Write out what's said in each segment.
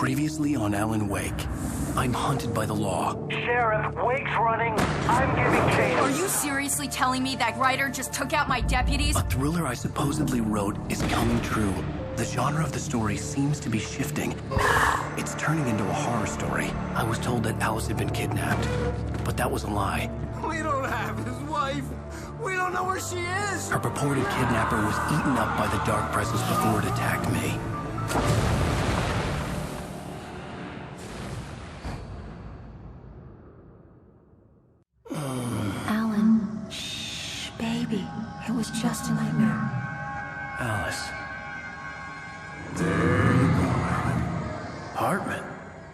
Previously on Alan Wake. I'm hunted by the law. Sheriff, Wake's running. I'm giving chase. Are you seriously telling me that writer just took out my deputies? A thriller I supposedly wrote is coming true. The genre of the story seems to be shifting. It's turning into a horror story. I was told that Alice had been kidnapped, but that was a lie. We don't have his wife. We don't know where she is. Her purported kidnapper was eaten up by the dark presence before it attacked me. Alan, shh, baby. It was just a nightmare. Alice. There you go, Alan. Hartman.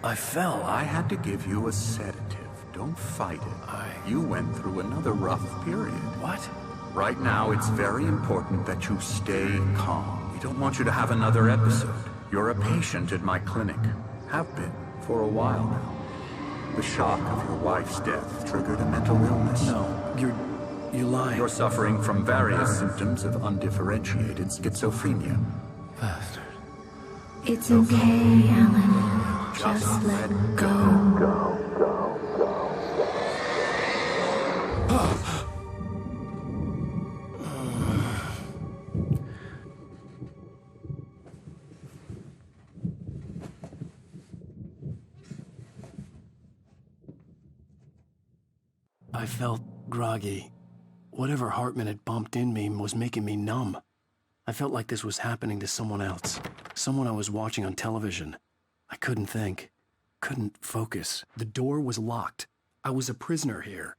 I fell. I had to give you a sedative. Don't fight it. You went through another rough period. What? Right now, it's very important that you stay calm. We don't want you to have another episode. You're a patient at my clinic. Have been for a while now. The shock of your wife's death triggered a mental illness. No, you're lying. You're suffering from various symptoms of undifferentiated schizophrenia. Bastard. It's okay, Alan. Just let go. I felt groggy. Whatever Hartman had bumped in me was making me numb. I felt like this was happening to someone else. Someone I was watching on television. I couldn't think. Couldn't focus. The door was locked. I was a prisoner here.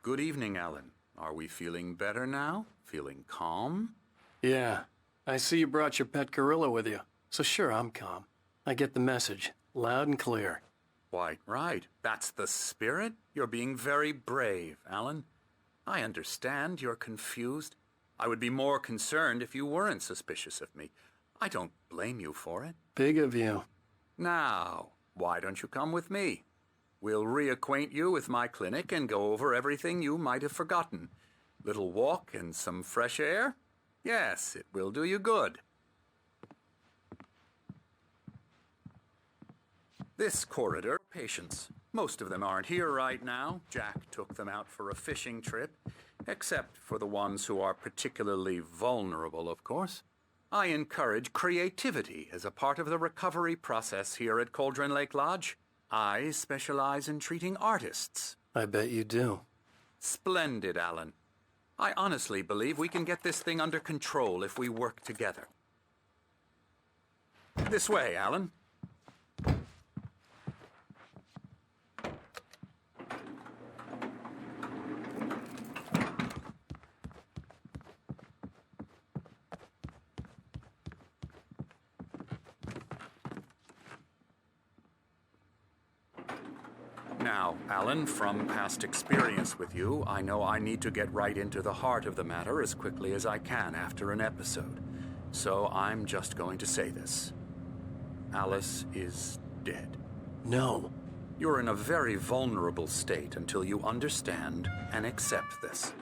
Good evening, Alan. Are we feeling better now? Feeling calm? Yeah. I see you brought your pet gorilla with you. So sure, I'm calm. I get the message. Loud and clear. Why, right. That's the spirit. You're being very brave, Alan. I understand you're confused. I would be more concerned if you weren't suspicious of me. I don't blame you for it. Big of you. Now, why don't you come with me? We'll reacquaint you with my clinic and go over everything you might have forgotten. Little walk and some fresh air? Yes, it will do you good. This corridor, patients. Most of them aren't here right now. Jack took them out for a fishing trip, except for the ones who are particularly vulnerable, of course. I encourage creativity as a part of the recovery process here at Cauldron Lake Lodge. I specialize in treating artists. I bet you do. Splendid, Alan. I honestly believe we can get this thing under control if we work together. This way, Alan. Now, Alan, from past experience with you, I know I need to get right into the heart of the matter as quickly as I can after an episode. So I'm just going to say this. Alice is dead. No. You're in a very vulnerable state until you understand and accept this.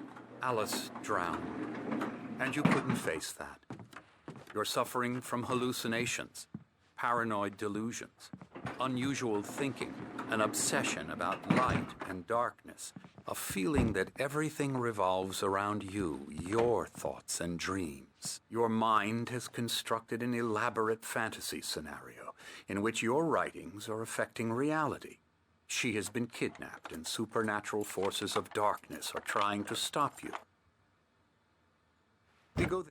Alice drowned, and you couldn't face that. You're suffering from hallucinations, paranoid delusions, unusual thinking, an obsession about light and darkness, a feeling that everything revolves around you, your thoughts and dreams. Your mind has constructed an elaborate fantasy scenario in which your writings are affecting reality. She has been kidnapped, and supernatural forces of darkness are trying to stop you. You go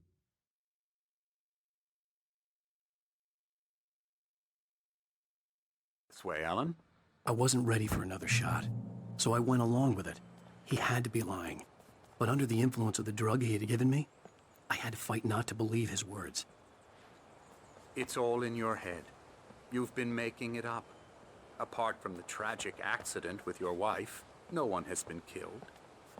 this way, Alan. I wasn't ready for another shot, so I went along with it. He had to be lying. But under the influence of the drug he had given me, I had to fight not to believe his words. It's all in your head. You've been making it up. Apart from the tragic accident with your wife, no one has been killed.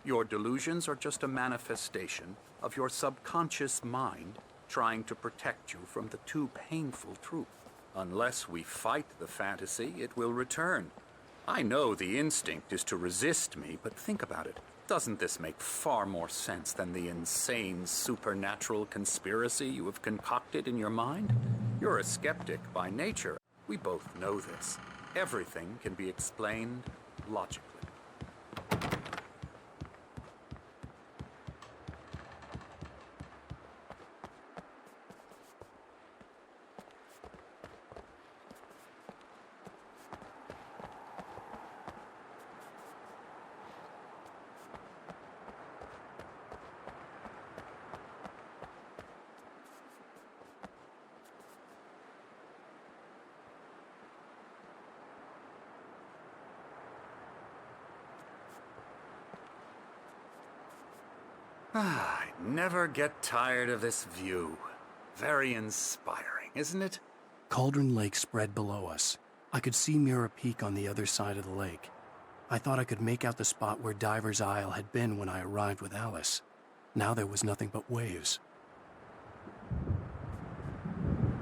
Your delusions are just a manifestation of your subconscious mind trying to protect you from the too painful truth. Unless we fight the fantasy, it will return. I know the instinct is to resist me, but think about it. Doesn't this make far more sense than the insane supernatural conspiracy you have concocted in your mind? You're a skeptic by nature. We both know this. Everything can be explained logically. I never get tired of this view. Very inspiring, isn't it? Cauldron Lake spread below us. I could see Mirror Peak on the other side of the lake. I thought I could make out the spot where Diver's Isle had been when I arrived with Alice. Now there was nothing but waves.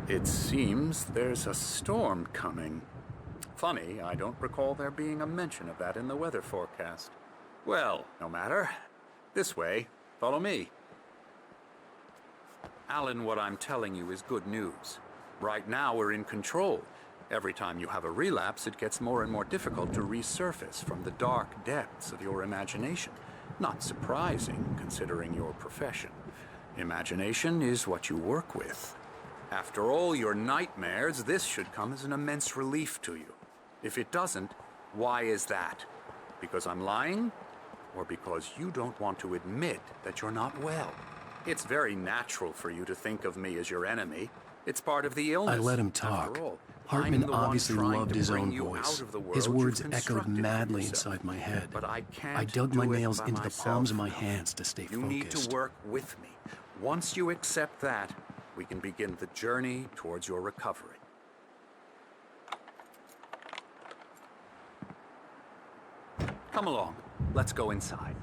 It seems there's a storm coming. Funny, I don't recall there being a mention of that in the weather forecast. Well, no matter. This way. Follow me. Alan, what I'm telling you is good news. Right now, we're in control. Every time you have a relapse, it gets more and more difficult to resurface from the dark depths of your imagination. Not surprising, considering your profession. Imagination is what you work with. After all your nightmares, this should come as an immense relief to you. If it doesn't, why is that? Because I'm lying? Or because you don't want to admit that you're not well? It's very natural for you to think of me as your enemy. It's part of the illness. I let him talk. After all, Hartman I'm the one obviously trying loved to his bring own you voice. out of the world His words you've echoed constructed for madly yourself. inside my head. But I can't I dug do my it nails by into the myself. palms of my hands to stay You focused. need to work with me. Once you accept that, we can begin the journey towards your recovery. Come along. Let's go inside.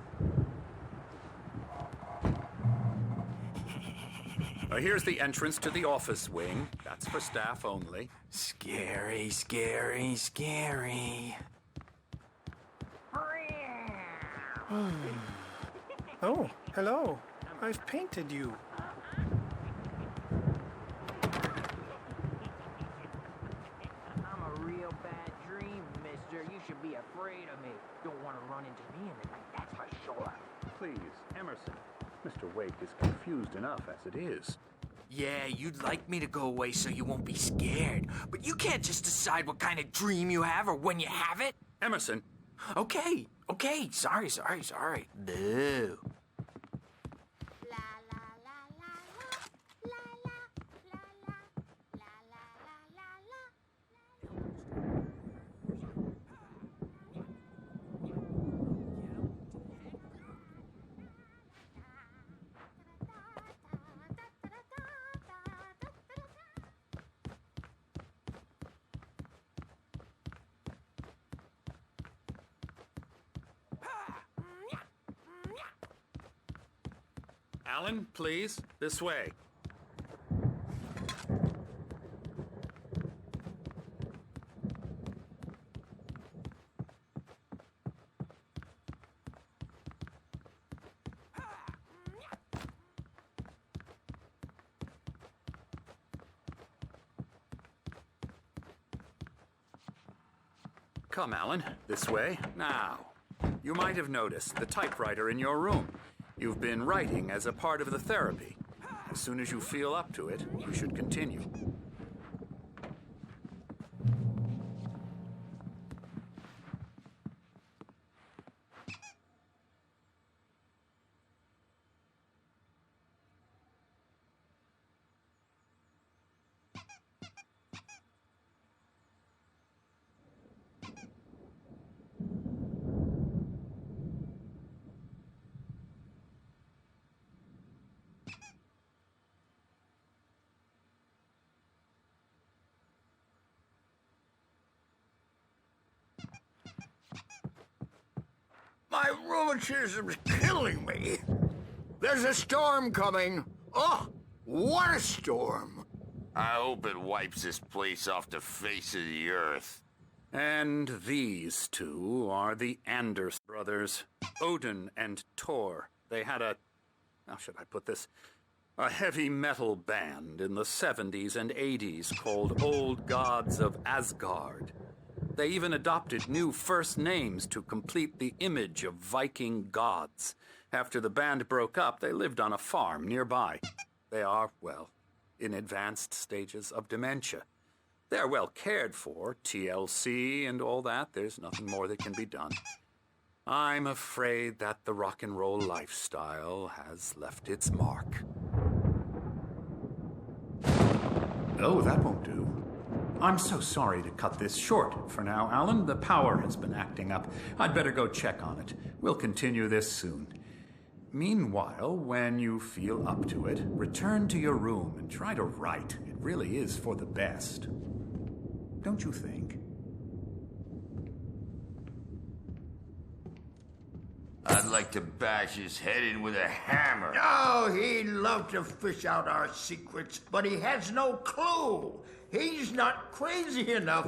Here's the entrance to the office wing. That's for staff only. Scary, scary, scary. Oh, hello. I've painted you. I'm a real bad dream, mister. You should be afraid of me. Don't want to run into me in the night, that's for sure. Please, Emerson. Mr. Wake is confused enough as it is. Yeah, you'd like me to go away so you won't be scared. But you can't just decide what kind of dream you have or when you have it. Emerson! Okay. Sorry. Boo. Alan, please, this way. Come, Alan, this way. Now, you might have noticed the typewriter in your room. You've been writing as a part of the therapy. As soon as you feel up to it, you should continue. My rheumatism's killing me. There's a storm coming. Oh, what a storm. I hope it wipes this place off the face of the earth. And these two are the Anders brothers, Odin and Thor. They had how should I put this? A heavy metal band in the 70s and 80s called Old Gods of Asgard. They even adopted new first names to complete the image of Viking gods. After the band broke up, they lived on a farm nearby. They are, well, in advanced stages of dementia. They're well cared for, TLC and all that. There's nothing more that can be done. I'm afraid that the rock and roll lifestyle has left its mark. Oh, that won't do. I'm so sorry to cut this short for now, Alan. The power has been acting up. I'd better go check on it. We'll continue this soon. Meanwhile, when you feel up to it, return to your room and try to write. It really is for the best. Don't you think? I'd like to bash his head in with a hammer. Oh, he'd love to fish out our secrets, but he has no clue. He's not crazy enough.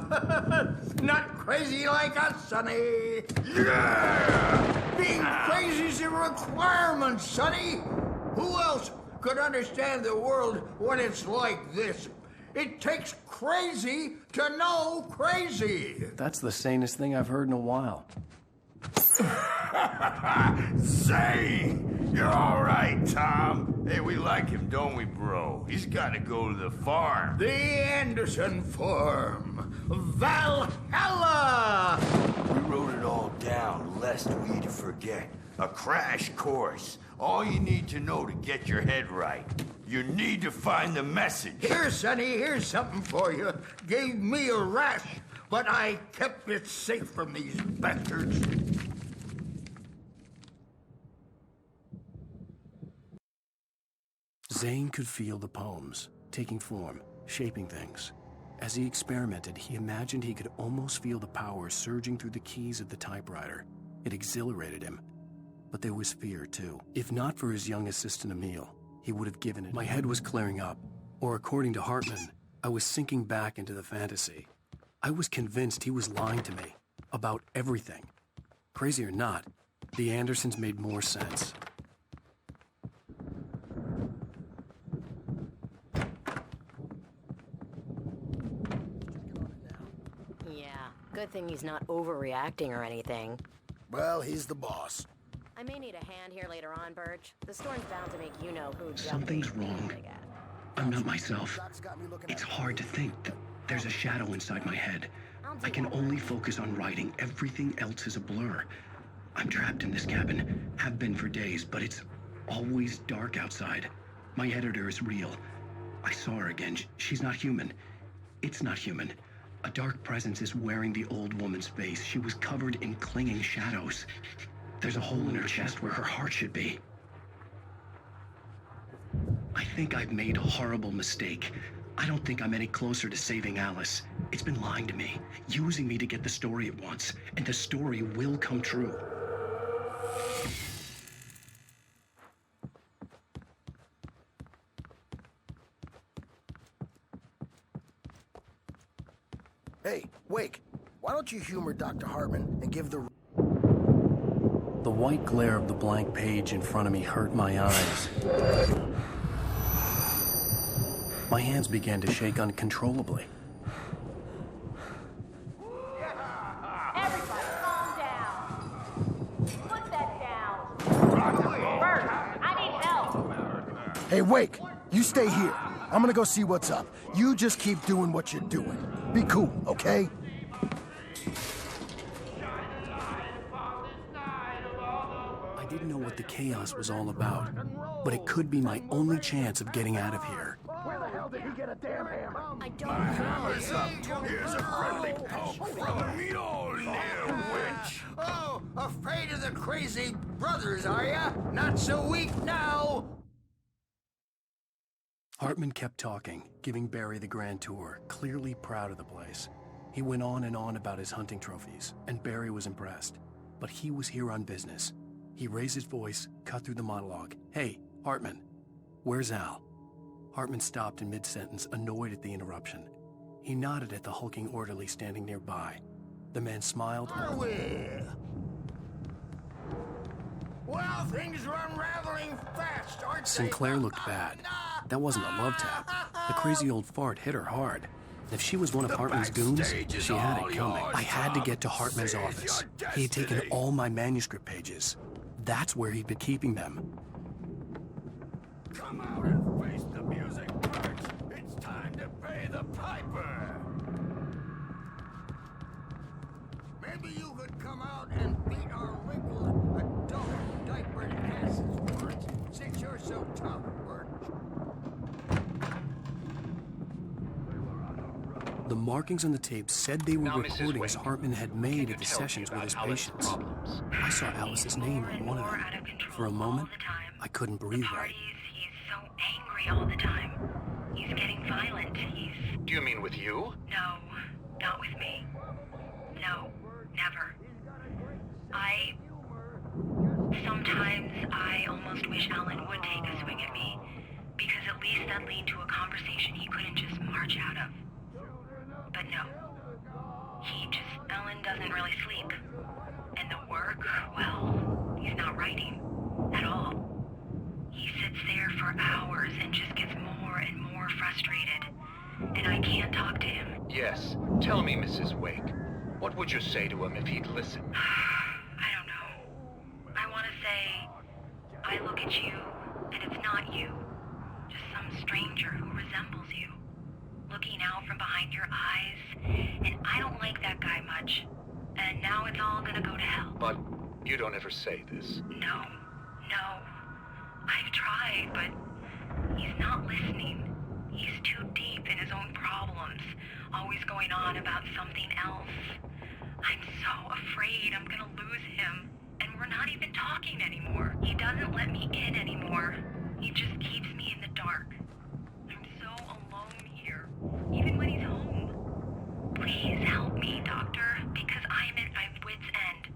Not crazy like us, Sonny. Yeah! Being crazy's a requirement, Sonny. Who else could understand the world when it's like this? It takes crazy to know crazy. That's the sanest thing I've heard in a while. Zane! You're all right, Tom. Hey, we like him, don't we, bro? He's got to go to the farm. The Anderson Farm. Valhalla! We wrote it all down, lest we'd forget. A crash course. All you need to know to get your head right. You need to find the message. Here, Sonny, here's something for you. Gave me a rash, but I kept it safe from these bastards. Zane could feel the poems, taking form, shaping things. As he experimented, he imagined he could almost feel the power surging through the keys of the typewriter. It exhilarated him. But there was fear, too. If not for his young assistant Emil, he would have given it. My head was clearing up, or according to Hartman, I was sinking back into the fantasy. I was convinced he was lying to me about everything. Crazy or not, the Andersons made more sense. Good thing he's not overreacting or anything. Well, he's the boss. I may need a hand here later on, Birch. The storm's bound to make you know who. Something's wrong. I'm not myself. It's hard to think that there's a shadow inside my head. I can only focus on writing. Everything else is a blur. I'm trapped in this cabin. Have been for days, but it's always dark outside. My editor is real. I saw her again. She's not human. It's not human. A dark presence is wearing the old woman's face. She was covered in clinging shadows. There's a hole in her chest where her heart should be. I think I've made a horrible mistake. I don't think I'm any closer to saving Alice. It's been lying to me, using me to get the story it wants, and the story will come true. Hey, Wake, why don't you humor Dr. Hartman and give the... The white glare of the blank page in front of me hurt my eyes. My hands began to shake uncontrollably. Everybody, calm down. Put that down. Bert, I need help. Hey, Wake, you stay here. I'm gonna go see what's up. You just keep doing what you're doing. Be cool, okay? I didn't know what the chaos was all about, but it could be my only chance of getting out of here. Where the hell did he get a damn hammer? I don't know. Here's a friendly poke from me, old little witch. Oh, afraid of the crazy brothers, are ya? Not so weak now. Hartman kept talking, giving Barry the grand tour, clearly proud of the place. He went on and on about his hunting trophies, and Barry was impressed. But he was here on business. He raised his voice, cut through the monologue. Hey, Hartman, where's Al? Hartman stopped in mid-sentence, annoyed at the interruption. He nodded at the hulking orderly standing nearby. The man smiled. Are we? Well, things are unraveling fast, aren't they? Sinclair looked bad. That wasn't a love tap. The crazy old fart hit her hard. If she was one of Hartman's goons, she had it coming. I had to get to Hartman's office. He had taken all my manuscript pages. That's where he'd been keeping them. Come out and face the music, Bert. It's time to pay the piper. Maybe you could come out and beat our wrinkled, adult, diapered asses for it, since you're so tough, Bert. The markings on the tape said they were recordings Hartman had made at the sessions with his patients. I saw Alice's name on one of them. For a moment, I couldn't breathe right. He's so angry all the time. He's getting violent. Do you mean with you? No, not with me. No, never. Sometimes I almost wish Alan would take a swing at me, because at least that lead to a conversation he couldn't just march out of. But no. Alan doesn't really sleep. And the work, well, he's not writing at all. He sits there for hours and just gets more and more frustrated. And I can't talk to him. Yes. Tell me, Mrs. Wake. What would you say to him if he'd listen? I don't know. I want to say, I look at you, and it's not you. Just some stranger who resembles you. Looking out from behind your eyes, and I don't like that guy much. And now it's all gonna go to hell. But you don't ever say this. No. I've tried, but he's not listening. He's too deep in his own problems, always going on about something else. I'm so afraid I'm gonna lose him, and we're not even talking anymore. He doesn't let me in anymore. He just keeps me in the dark. I'm so alone here, even when he's home. Please help me, Doctor, because I'm at my wit's end.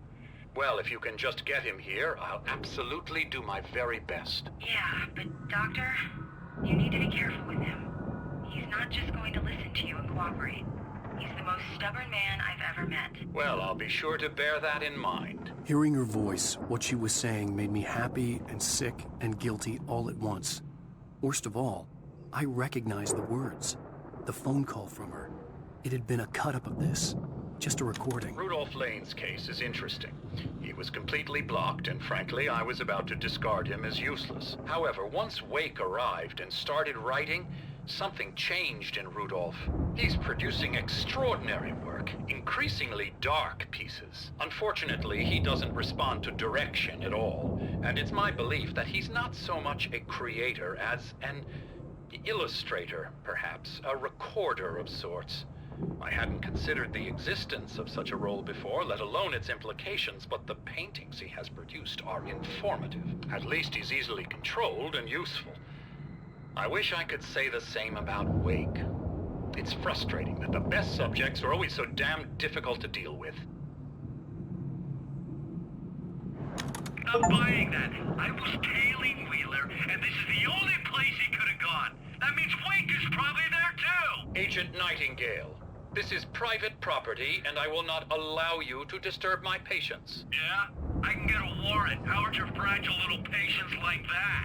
Well, if you can just get him here, I'll absolutely do my very best. Yeah, but Doctor, you need to be careful with him. He's not just going to listen to you and cooperate. He's the most stubborn man I've ever met. Well, I'll be sure to bear that in mind. Hearing her voice, what she was saying made me happy and sick and guilty all at once. Worst of all, I recognized the words. The phone call from her. It had been a cut-up of this. Just a recording. Rudolph Lane's case is interesting. He was completely blocked, and frankly, I was about to discard him as useless. However, once Wake arrived and started writing, something changed in Rudolph. He's producing extraordinary work, increasingly dark pieces. Unfortunately, he doesn't respond to direction at all, and it's my belief that he's not so much a creator as an illustrator, perhaps, a recorder of sorts. I hadn't considered the existence of such a role before, let alone its implications, but the paintings he has produced are informative. At least he's easily controlled and useful. I wish I could say the same about Wake. It's frustrating that the best subjects are always so damn difficult to deal with. I'm buying that. I was tailing Wheeler, and this is the only place he could have gone. That means Wake is probably there too! Agent Nightingale, this is private property, and I will not allow you to disturb my patients. Yeah? I can get a warrant. How are your fragile little patients like that?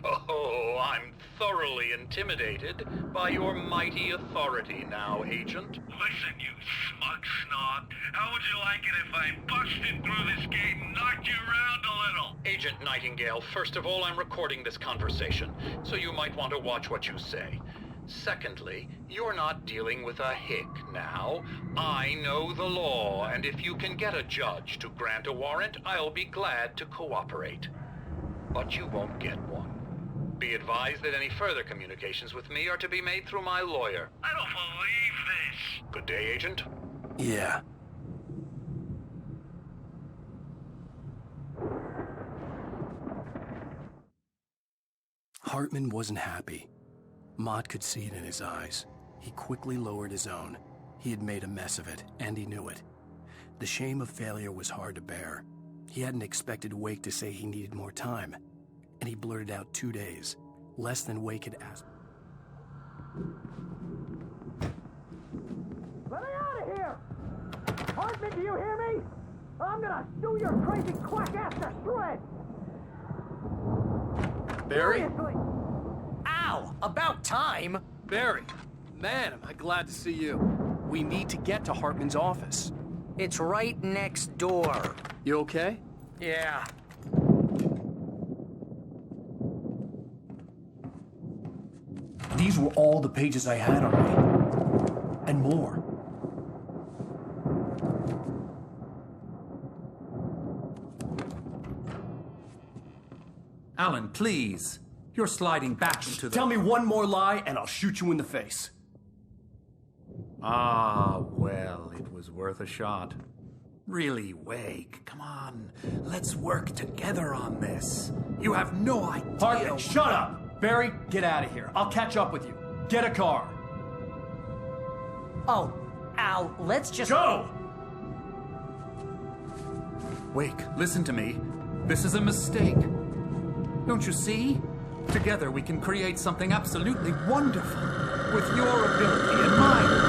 Oh, I'm thoroughly intimidated by your mighty authority now, Agent. Listen, you smug snob. How would you like it if I busted through this gate and knocked you around a little? Agent Nightingale, first of all, I'm recording this conversation, so you might want to watch what you say. Secondly, you're not dealing with a hick now. I know the law, and if you can get a judge to grant a warrant, I'll be glad to cooperate. But you won't get one. Be advised that any further communications with me are to be made through my lawyer. I don't believe this. Good day, Agent. Yeah. Hartman wasn't happy. Mott could see it in his eyes. He quickly lowered his own. He had made a mess of it, and he knew it. The shame of failure was hard to bear. He hadn't expected Wake to say he needed more time, and he blurted out 2 days, less than Wake had asked. Let me out of here! Do you hear me? I'm gonna sue your crazy quack ass to shreds! Barry? Seriously! Ow! About time! Barry, man, am I glad to see you. We need to get to Hartman's office. It's right next door. You okay? Yeah. These were all the pages I had on me. And more. Alan, please. You're sliding back into the... Tell me one more lie and I'll shoot you in the face. Ah, well, it was worth a shot. Really, Wake, come on. Let's work together on this. You have no idea... Hartman, shut up! Barry, get out of here. I'll catch up with you. Get a car. Oh, Al, let's just... Go! Wake, listen to me. This is a mistake. Don't you see? Together we can create something absolutely wonderful. With your ability and mine.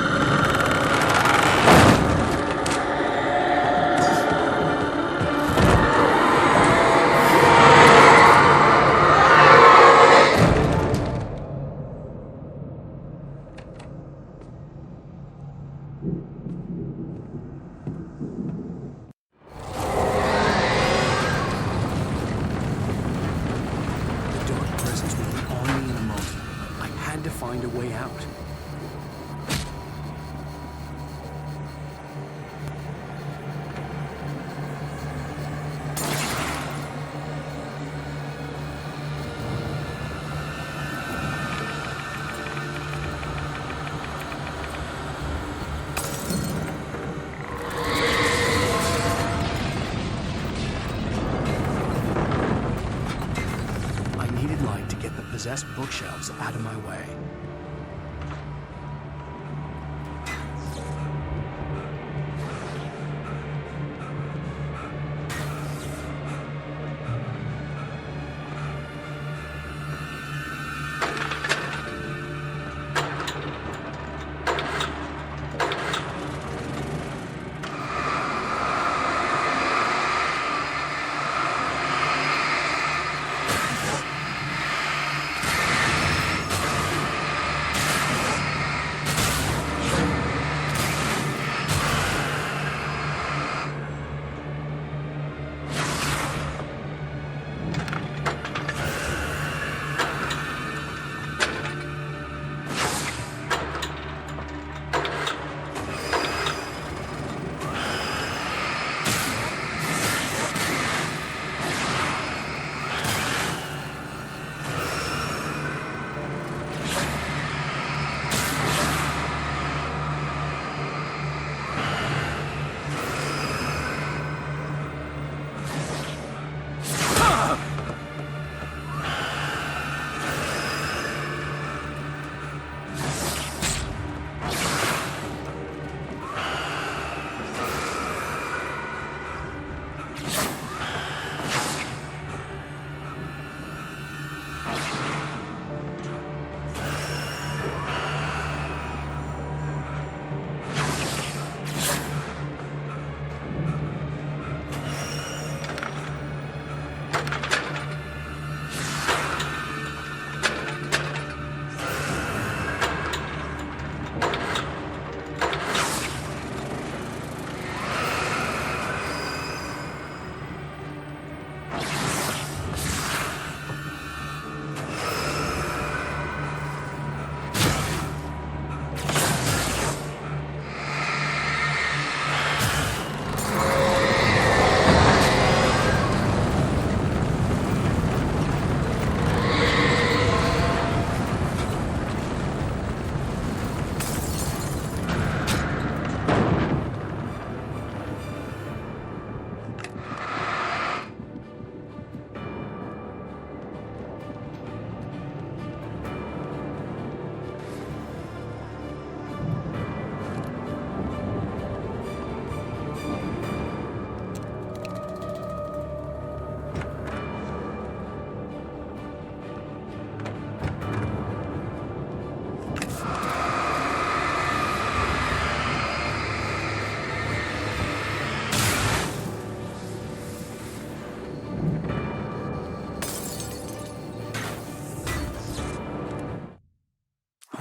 Find a way out. I needed light to get the possessed bookshelves out of my way.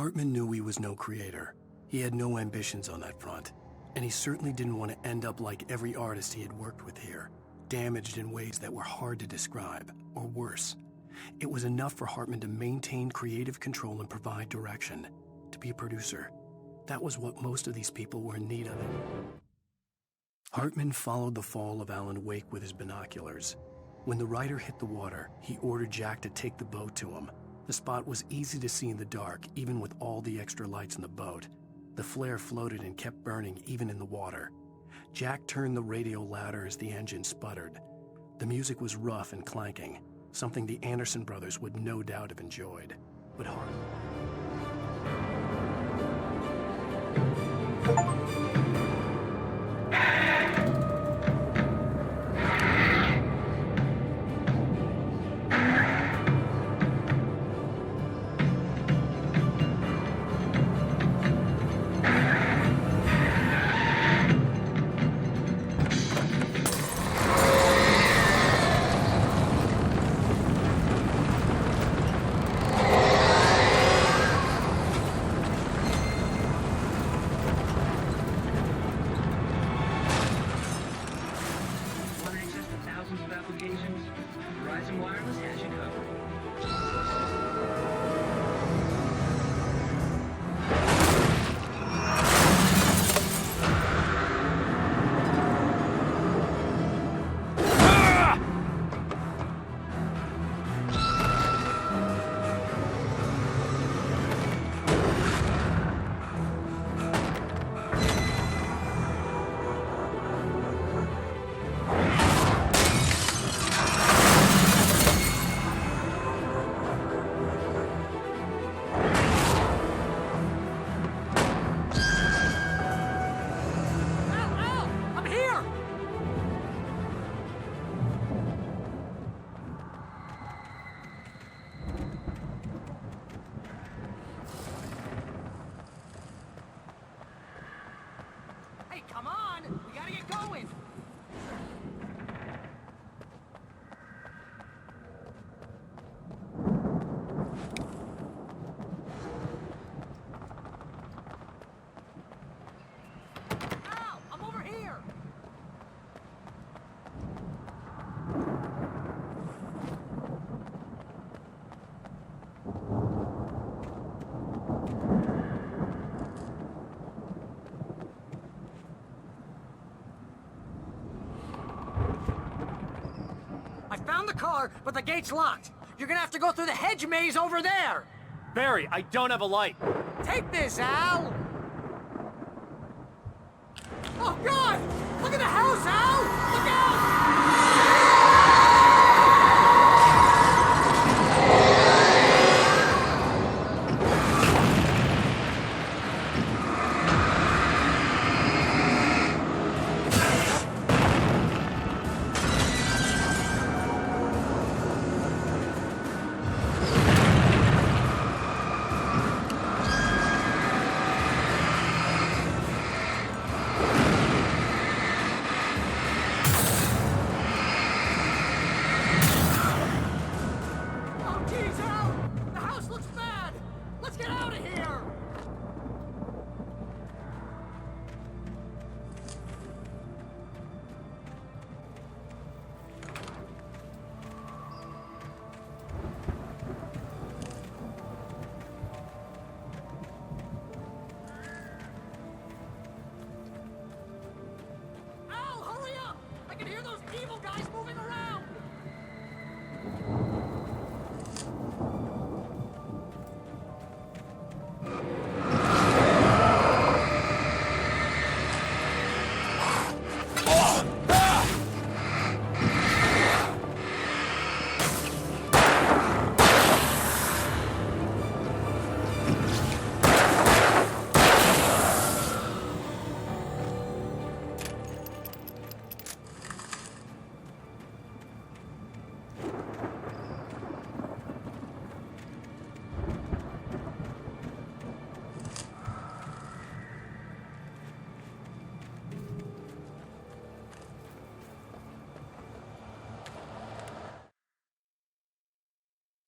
Hartman knew he was no creator. He had no ambitions on that front, and he certainly didn't want to end up like every artist he had worked with here, damaged in ways that were hard to describe, or worse. It was enough for Hartman to maintain creative control and provide direction, to be a producer. That was what most of these people were in need of. Hartman followed the fall of Alan Wake with his binoculars. When the rider hit the water, he ordered Jack to take the boat to him. The spot was easy to see in the dark, even with all the extra lights in the boat. The flare floated and kept burning even in the water. Jack turned the radio louder as the engine sputtered. The music was rough and clanking, something the Anderson brothers would no doubt have enjoyed. But Hartman... Found the car, but the gate's locked. You're gonna have to go through the hedge maze over there. Barry, I don't have a light. Take this, Al. Oh, God! Look at the house, Al! Look out!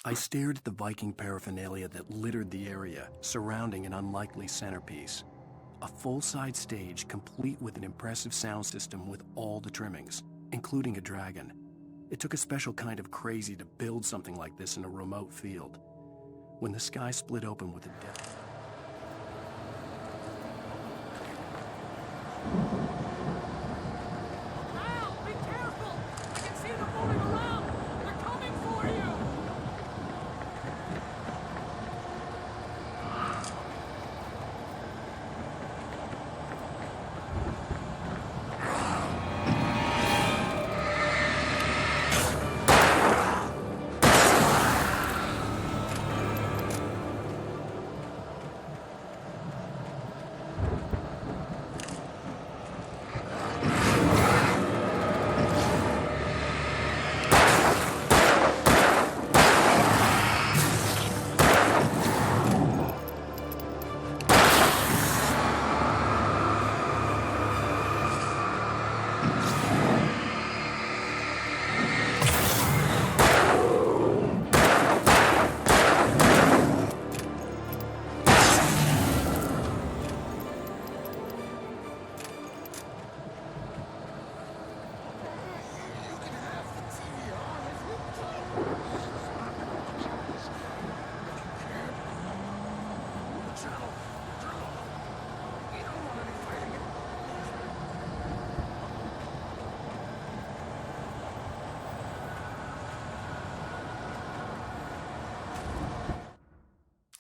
I stared at the Viking paraphernalia that littered the area, surrounding an unlikely centerpiece. A full-size stage complete with an impressive sound system with all the trimmings, including a dragon. It took a special kind of crazy to build something like this in a remote field. When the sky split open with a depth... Al, be careful! I can see them moving around! They're coming for you!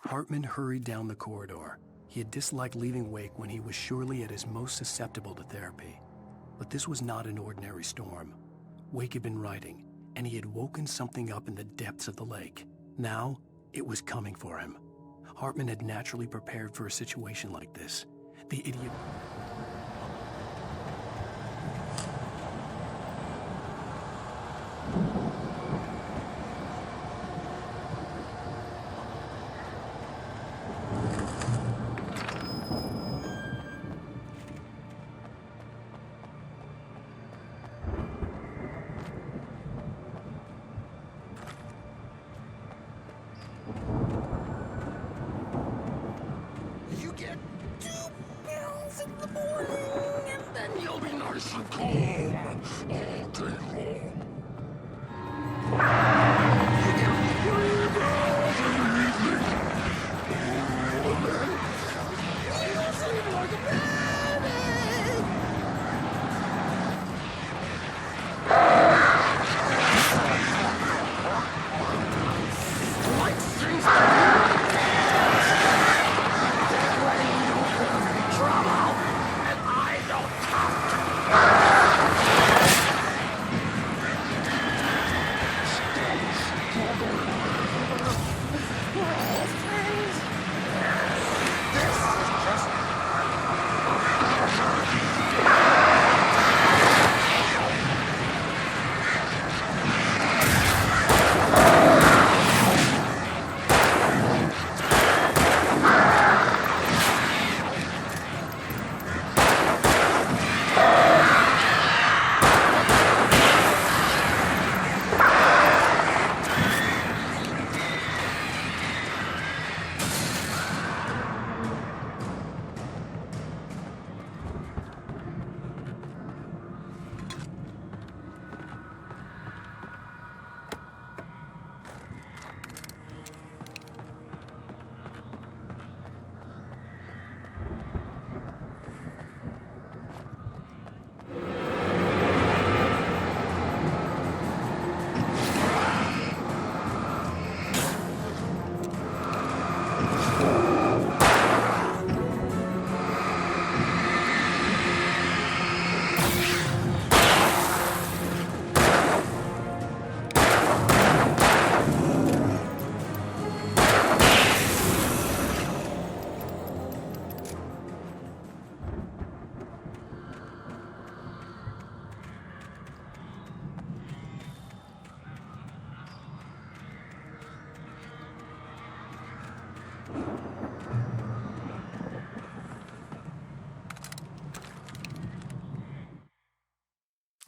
Hartman hurried down the corridor. He had disliked leaving Wake when he was surely at his most susceptible to therapy. But this was not an ordinary storm. Wake had been writing, and he had woken something up in the depths of the lake. Now, it was coming for him. Hartman had naturally prepared for a situation like this. The idiot... You get 2 pills in the morning, and then you'll be nice and calm all day long. You get 3 pills in the evening. And then you'll sleep like a baby. Like things trouble, and I don't have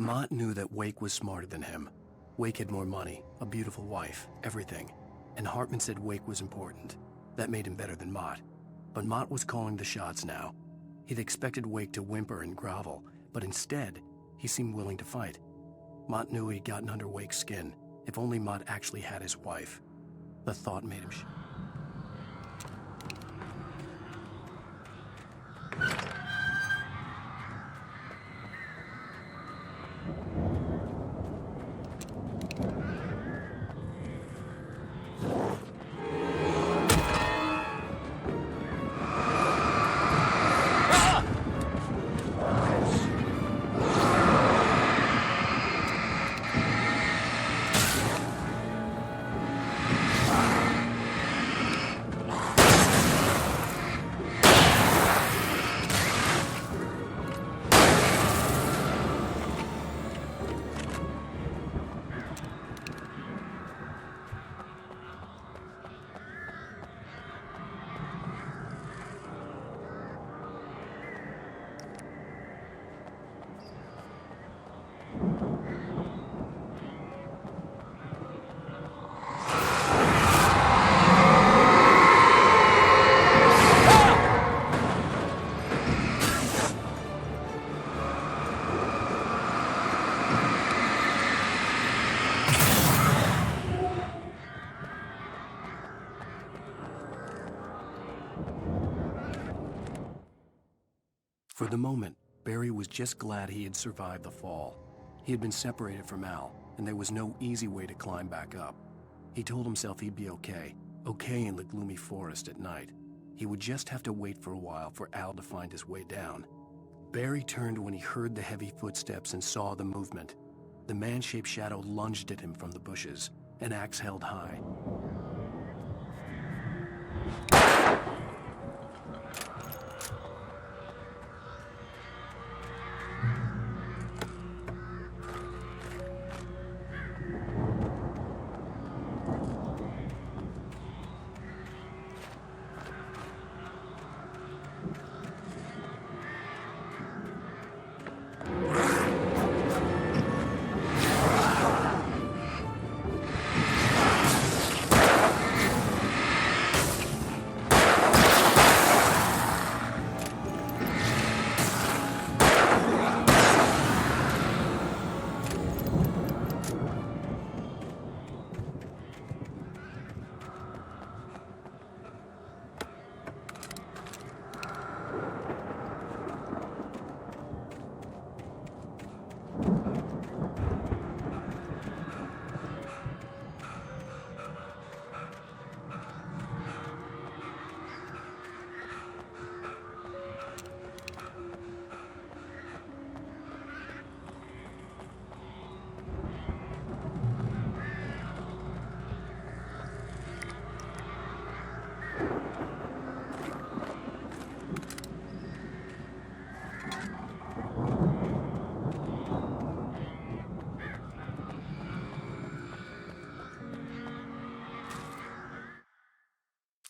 Mott knew that Wake was smarter than him. Wake had more money, a beautiful wife, everything. and Hartman said Wake was important. That made him better than Mott. But Mott was calling the shots now. He'd expected Wake to whimper and grovel, but instead, he seemed willing to fight. Mott knew he'd gotten under Wake's skin. If only Mott actually had his wife. The thought made him For the moment, Barry was just glad he had survived the fall. He had been separated from Al, and there was no easy way to climb back up. He told himself he'd be okay in the gloomy forest at night. He would just have to wait for a while for Al to find his way down. Barry turned when he heard the heavy footsteps and saw the movement. The man-shaped shadow lunged at him from the bushes, an axe held high.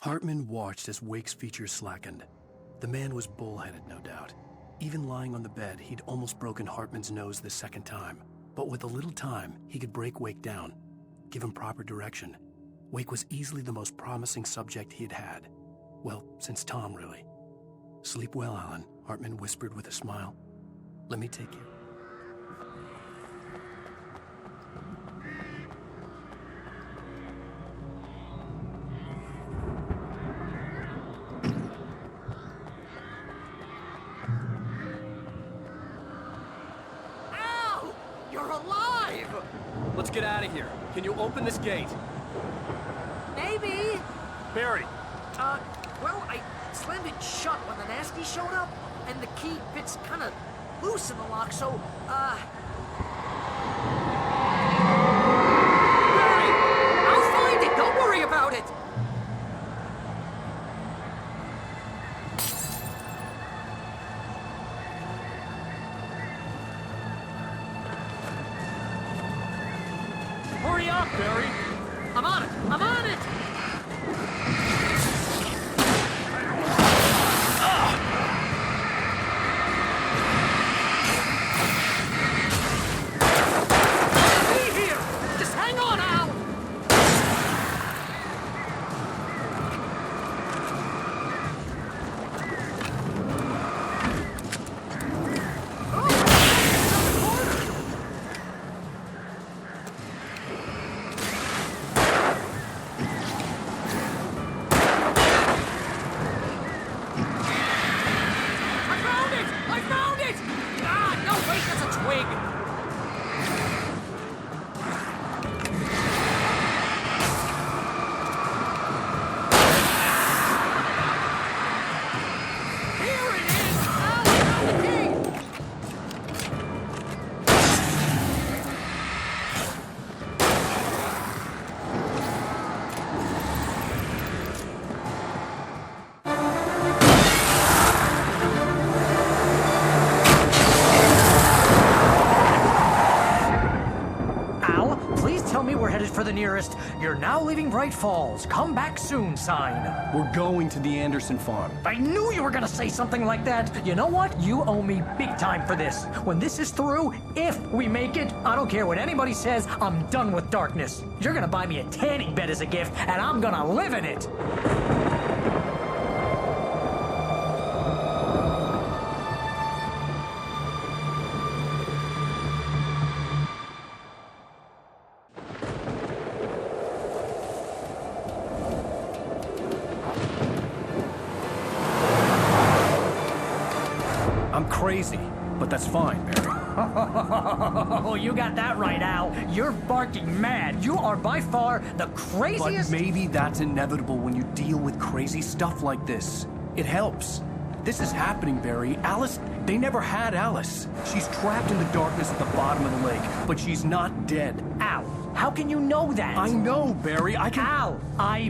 Hartman watched as Wake's features slackened. The man was bullheaded, no doubt. Even lying on the bed, he'd almost broken Hartman's nose the second time. But with a little time, he could break Wake down, give him proper direction. Wake was easily the most promising subject he'd had. Well, since Tom, really. Sleep well, Alan, Hartman whispered with a smile. Let me take you. Let's get out of here. Can you open this gate? Maybe. Barry. Well, I slammed it shut when the nasty showed up, and the key fits kind of loose in the lock, so, Barry! I'll find it! Don't worry about it! Hurry up, Barry! I'm on it! I'm on it! I'll be here! Just hang on, Al! tell me we're headed for the nearest "You're now leaving Bright Falls. Come back soon" sign. We're going to the Anderson farm. I knew you were gonna say something like that. You know what? You owe me big time for this. When this is through, if we make it, I don't care what anybody says, I'm done with darkness. You're gonna buy me a tanning bed as a gift, and I'm gonna live in it. I'm crazy, but that's fine, Barry. Oh, you got that right, Al. You're barking mad. You are by far the craziest... But maybe that's inevitable when you deal with crazy stuff like this. It helps. This is happening, Barry. Alice, they never had Alice. She's trapped in the darkness at the bottom of the lake, but she's not dead. Al, how can you know that? I know, Barry. I can... Al,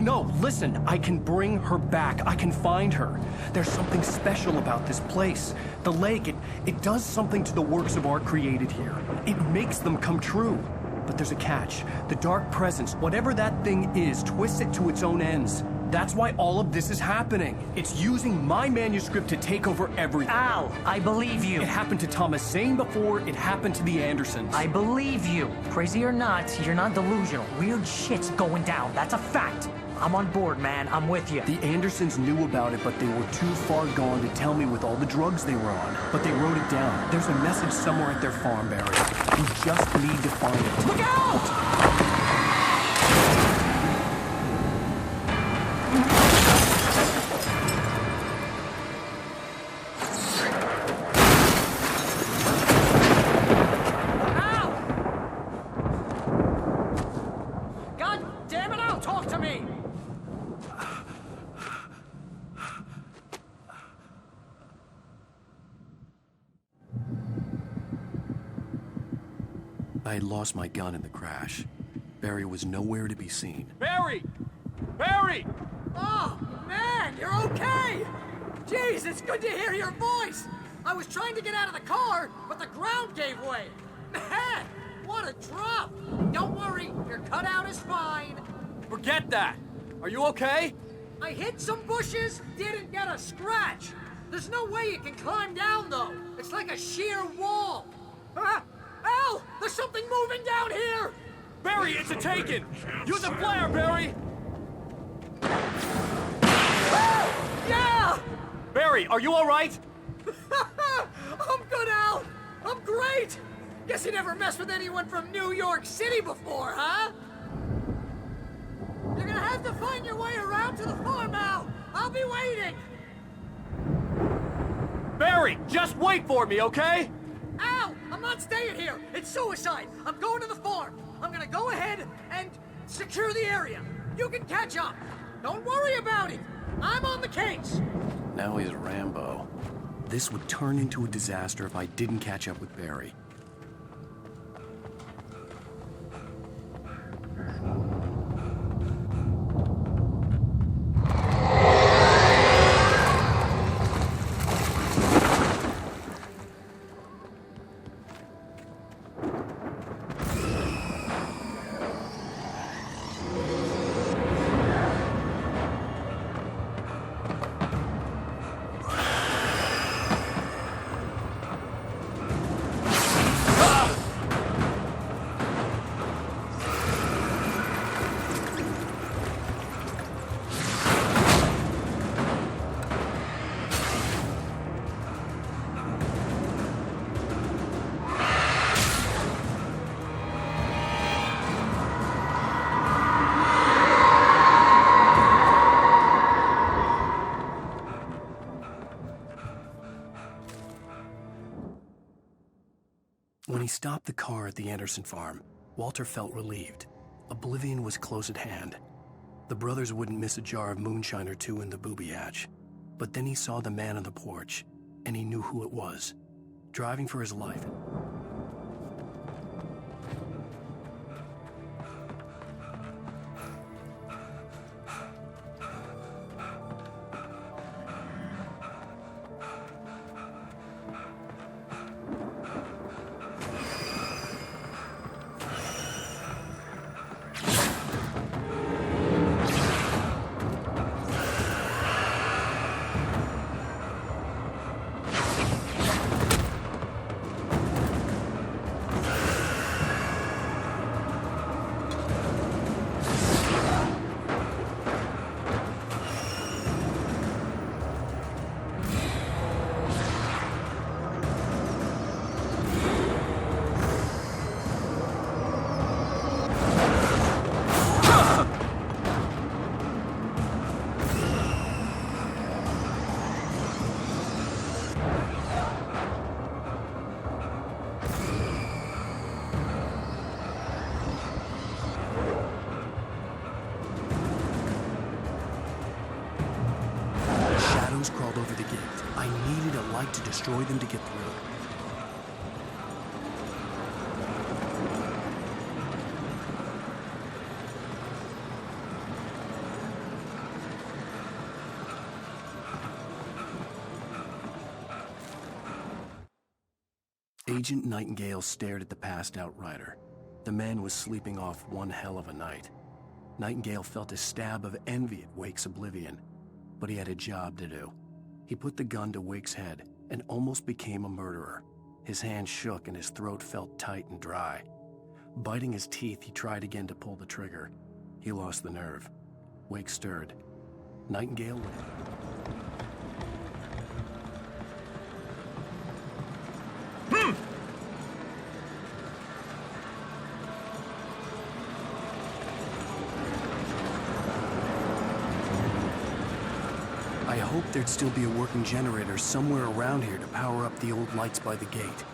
No, listen. I can bring her back. I can find her. There's something special about this place. The lake, it does something to the works of art created here. It makes them come true. But there's a catch. The dark presence, whatever that thing is, twists it to its own ends. That's why all of this is happening. It's using my manuscript to take over everything. Al, I believe you. It happened to Thomas Zane before. It happened to the Andersons. I believe you. Crazy or not, you're not delusional. Weird shit's going down. That's a fact. I'm on board, man. I'm with you. The Andersons knew about it, but they were too far gone to tell me with all the drugs they were on. But they wrote it down. There's a message somewhere at their farm, Barry. You just need to find it. Look out! I had lost my gun in the crash. Barry was nowhere to be seen. Barry! Barry! Oh, man, you're okay! Jeez, it's good to hear your voice! I was trying to get out of the car, but the ground gave way. Man, what a drop! Don't worry, your cutout is fine. Forget that! Are you okay? I hit some bushes, didn't get a scratch. There's no way you can climb down, though. It's like a sheer wall. Al! There's something moving down here! Barry, it's a taken! Use a flare, Barry! Yeah! Barry, are you all right? I'm good, Al! I'm great! Guess you never messed with anyone from New York City before, huh? You're gonna have to find your way around to the farm, Al! I'll be waiting! Barry, just wait for me, okay? Al! I'm not staying here! It's suicide! I'm going to the farm! I'm gonna go ahead and secure the area. You can catch up. Don't worry about it. I'm on the case. Now he's Rambo. This would turn into a disaster if I didn't catch up with Barry. When he stopped the car at the Anderson farm, Walter felt relieved. Oblivion was close at hand. The brothers wouldn't miss a jar of moonshine or two in the booby hatch. But then he saw the man on the porch, and he knew who it was. Driving for his life. to destroy them to get through. Agent Nightingale stared at the passed-out rider. The man was sleeping off one hell of a night. Nightingale felt a stab of envy at Wake's oblivion, but he had a job to do. He put the gun to Wake's head and almost became a murderer. His hand shook and his throat felt tight and dry. Biting his teeth, he tried again to pull the trigger. He lost the nerve. Wake stirred. Nightingale went. I hoped there'd still be a working generator somewhere around here to power up the old lights by the gate.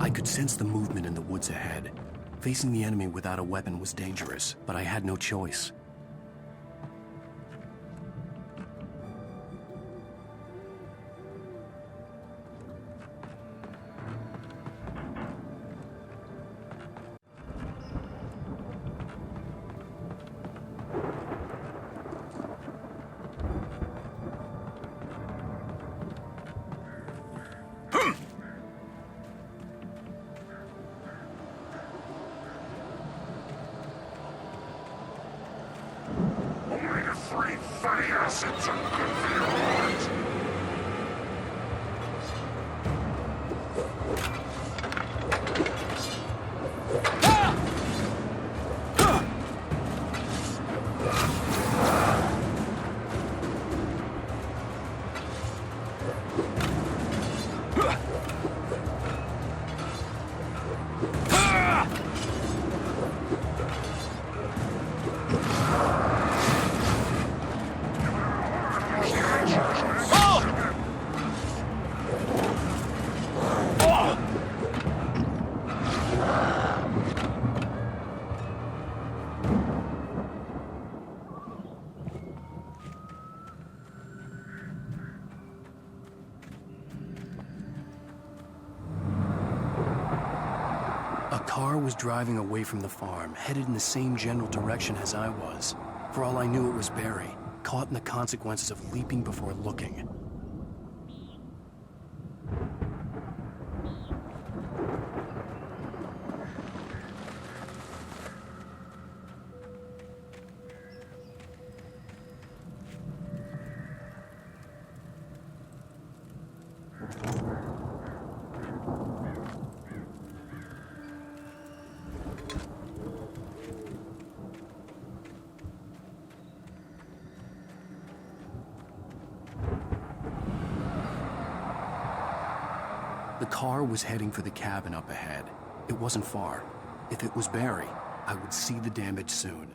I could sense the movement in the woods ahead. Facing the enemy without a weapon was dangerous, but I had no choice. Was driving away from the farm, headed in the same general direction as I was. For all I knew, it was Barry, caught in the consequences of leaping before looking. The car was heading for the cabin up ahead. It wasn't far. If it was Barry, I would see the damage soon.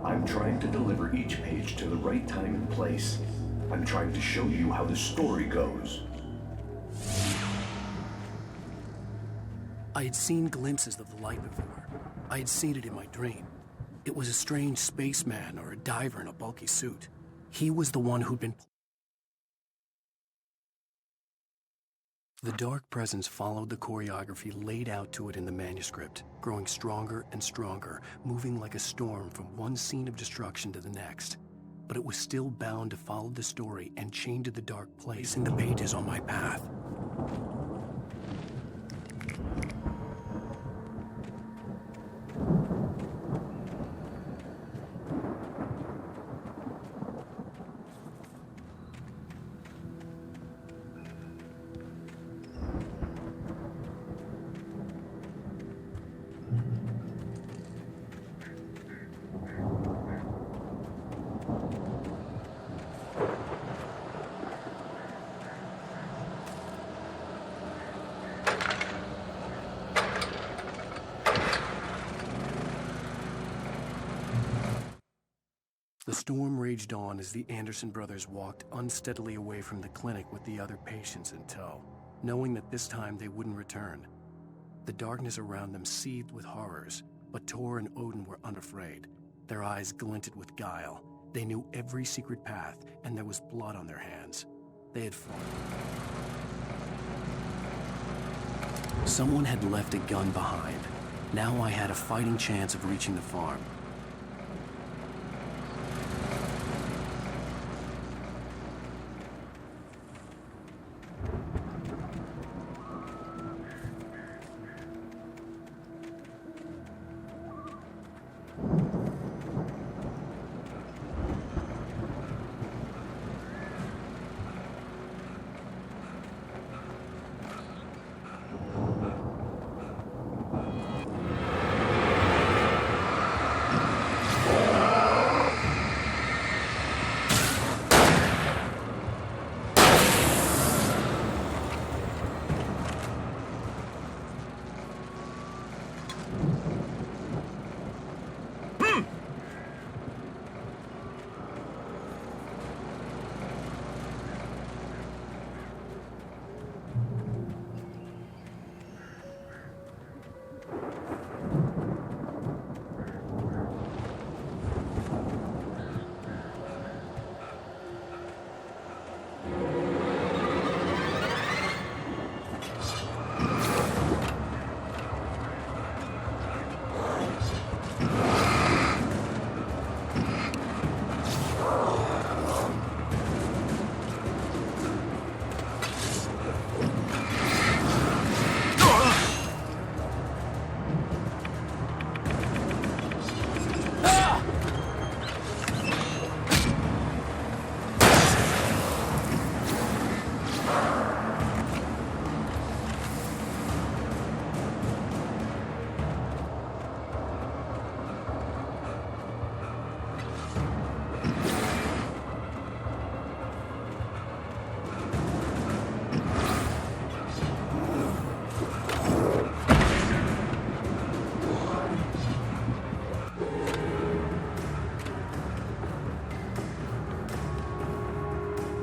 I'm trying to deliver each page to the right time and place. I'm trying to show you how the story goes. I had seen glimpses of the light before. I had seen it in my dream. It was a strange spaceman or a diver in a bulky suit. He was the one who'd been... The dark presence followed the choreography laid out to it in the manuscript, growing stronger and stronger, moving like a storm from one scene of destruction to the next. But it was still bound to follow the story and chained to the dark place in the pages on my path. The storm raged on as the Anderson brothers walked unsteadily away from the clinic with the other patients in tow, knowing that this time they wouldn't return. The darkness around them seethed with horrors, but Tor and Odin were unafraid. Their eyes glinted with guile. They knew every secret path, and there was blood on their hands. They had fought. Someone had left a gun behind. Now I had a fighting chance of reaching the farm.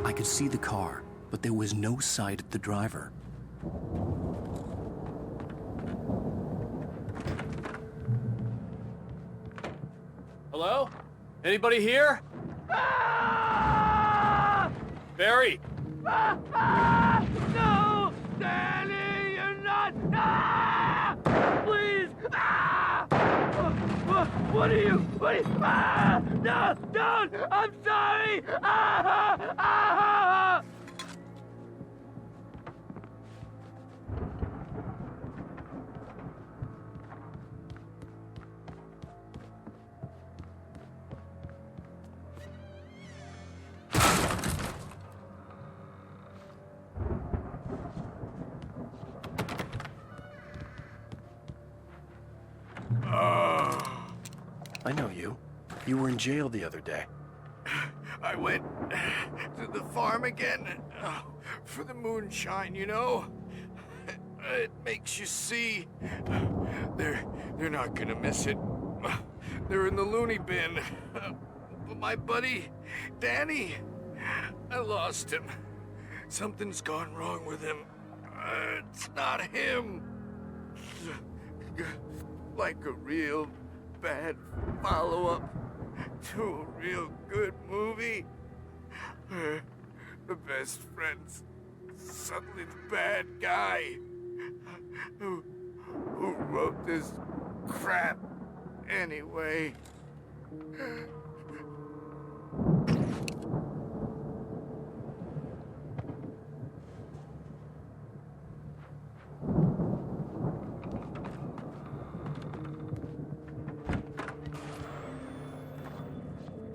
I could see the car, but there was no sight of the driver. Hello? Anybody here? Barry! No! Danny, you're not! Please! What are you? No! Don't! I'm sorry! I know you. You were in jail the other day. I went to the farm again for the moonshine, you know? It makes you see. They're not gonna miss it. They're in the loony bin. But my buddy, Danny, I lost him. Something's gone wrong with him. It's not him. Like a real bad follow-up to a real good movie. The best friend's suddenly the bad guy. Who wrote this crap anyway?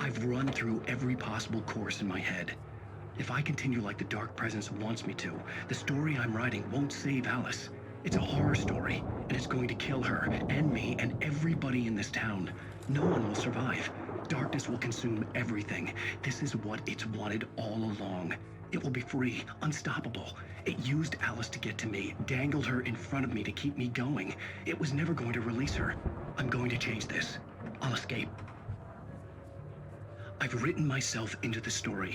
I've run through every possible course in my head. If I continue like the Dark Presence wants me to, the story I'm writing won't save Alice. It's a horror story, and it's going to kill her, and me, and everybody in this town. No one will survive. Darkness will consume everything. This is what it's wanted all along. It will be free, unstoppable. It used Alice to get to me, dangled her in front of me to keep me going. It was never going to release her. I'm going to change this. I'll escape. I've written myself into the story.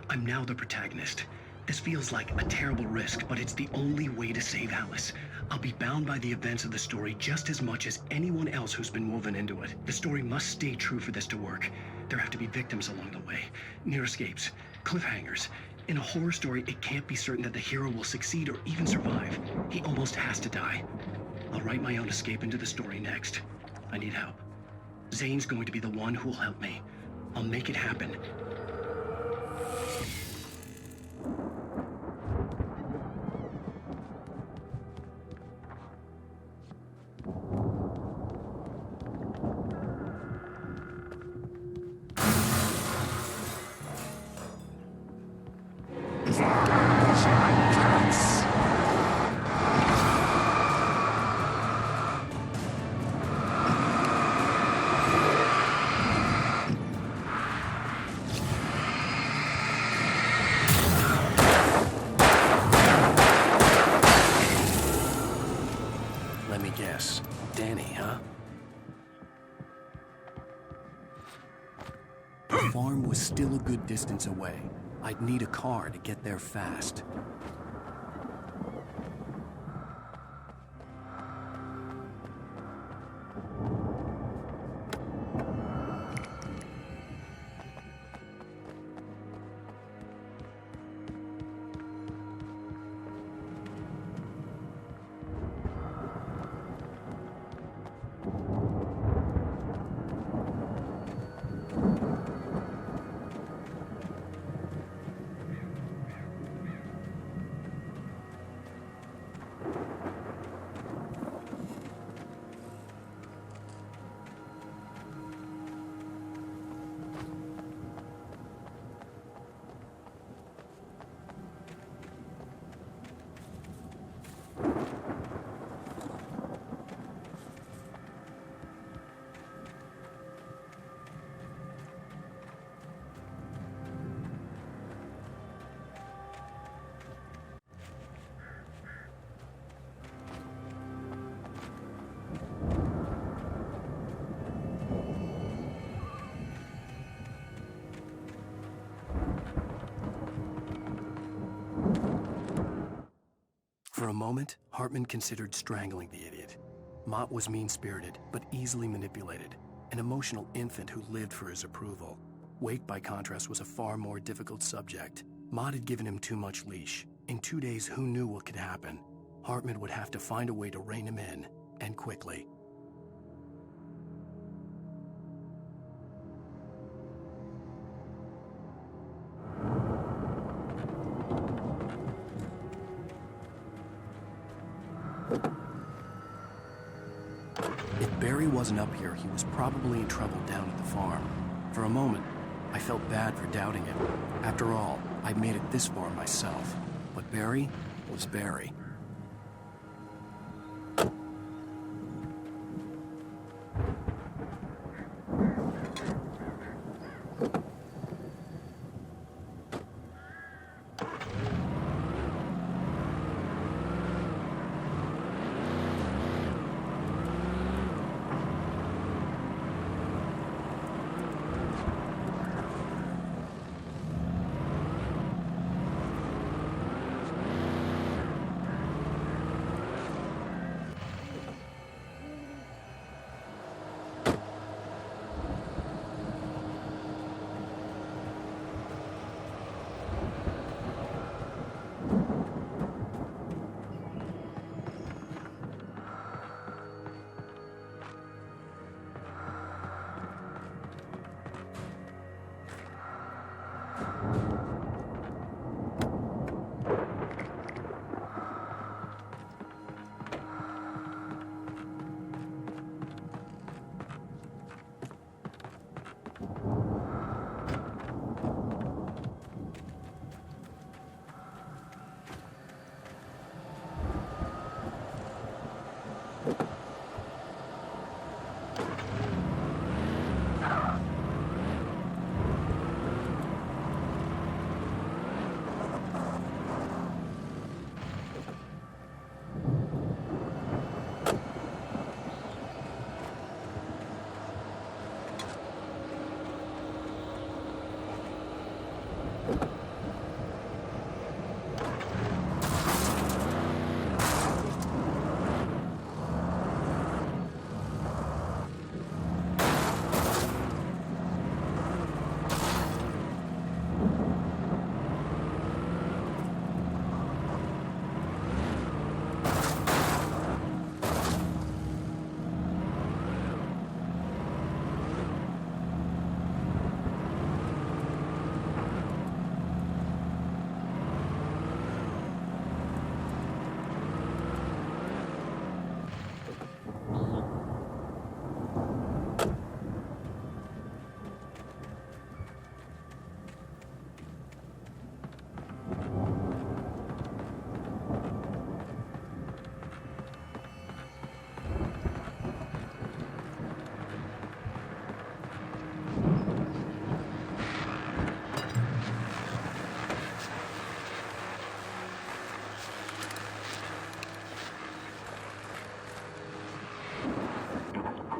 I'm now the protagonist. This feels like a terrible risk, but it's the only way to save Alice. I'll be bound by the events of the story just as much as anyone else who's been woven into it. The story must stay true for this to work. There have to be victims along the way, near escapes, cliffhangers. In a horror story, it can't be certain that the hero will succeed or even survive. He almost has to die. I'll write my own escape into the story next. I need help. Zane's going to be the one who will help me. I'll make it happen. Danny, huh? The farm was still a good distance away. I'd need a car to get there fast. For a moment, Hartman considered strangling the idiot. Mott was mean-spirited, but easily manipulated, an emotional infant who lived for his approval. Wake, by contrast, was a far more difficult subject. Mott had given him too much leash. In 2 days, who knew what could happen? Hartman would have to find a way to rein him in, and quickly. If Barry wasn't up here, he was probably in trouble down at the farm. For a moment, I felt bad for doubting him. After all, I'd made it this far myself. But Barry was Barry.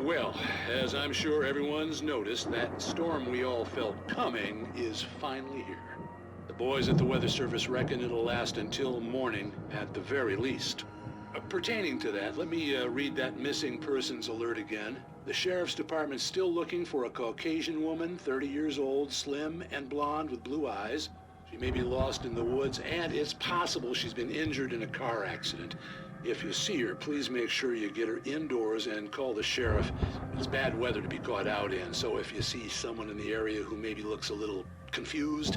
Well, as I'm sure everyone's noticed, that storm we all felt coming is finally here. The boys at the Weather Service reckon it'll last until morning at the very least. Pertaining to that, let me read that missing persons alert again. The Sheriff's Department's still looking for a Caucasian woman, 30 years old, slim and blonde with blue eyes. She may be lost in the woods, and it's possible she's been injured in a car accident. If you see her, please make sure you get her indoors and call the sheriff. It's bad weather to be caught out in, so if you see someone in the area who maybe looks a little confused,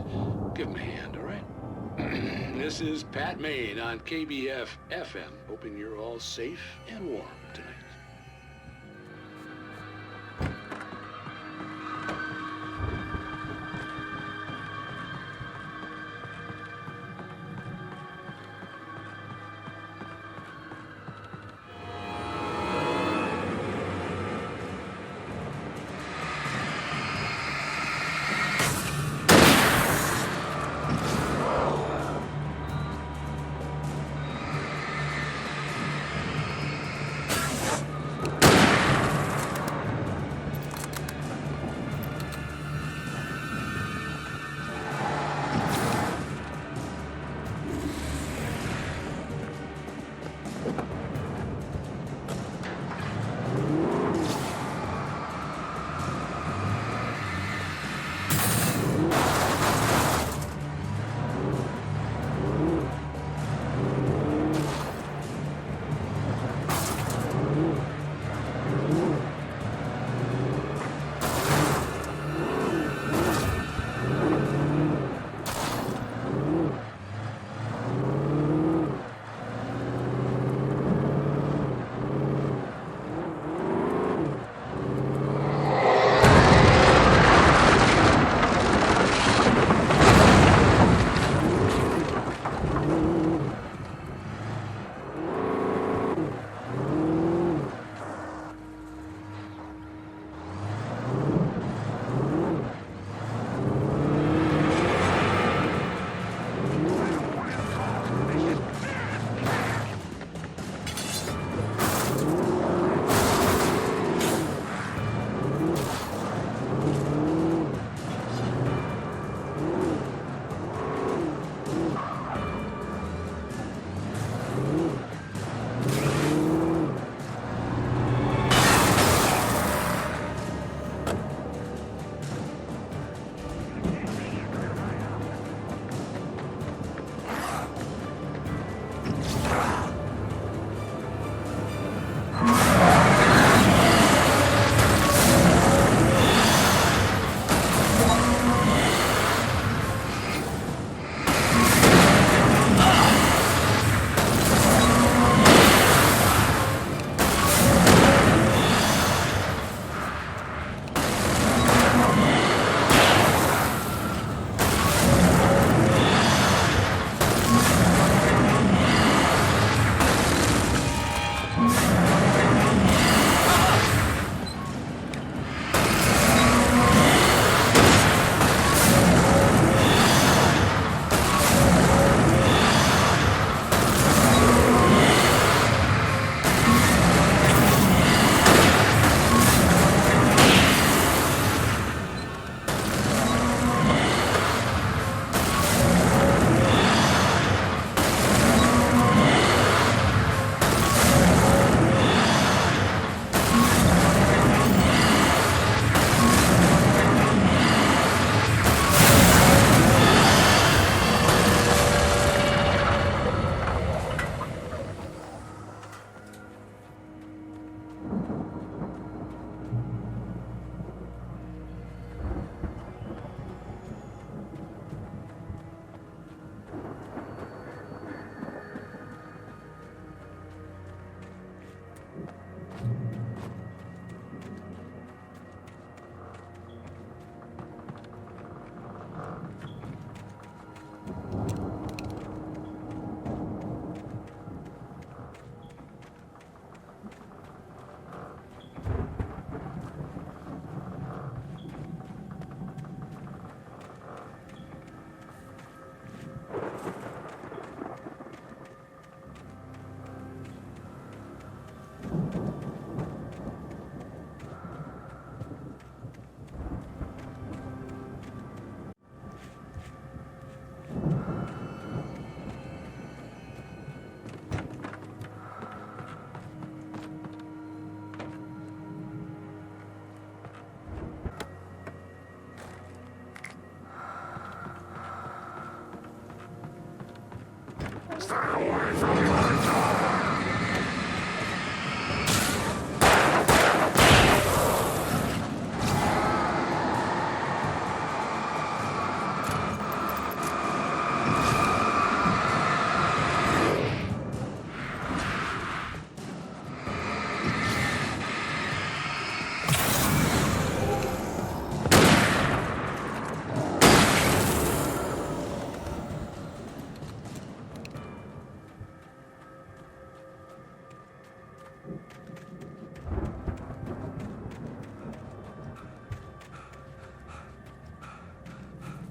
give them a hand, all right? This is Pat Maine on KBF FM, hoping you're all safe and warm tonight.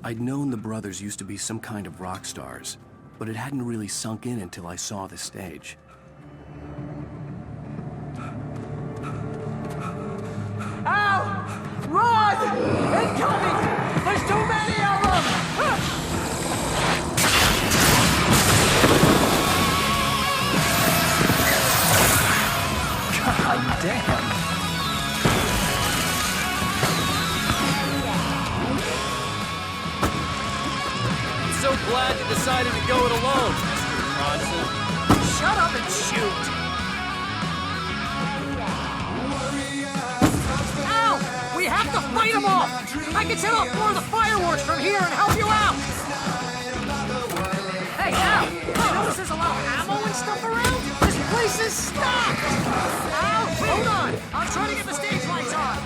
I'd known the brothers used to be some kind of rock stars, but it hadn't really sunk in until I saw the stage. Al! Run! Incoming! There's too many of them! God damn! I'm so glad you decided to go it alone, Mr. Bronson. Shut up and shoot! Al! We have to fight them off! I can set off more of the fireworks from here and help you out! Hey, Al! You notice there's a lot of ammo and stuff around? This place is stocked! Al, hold on! I'm trying to get the stage lights on!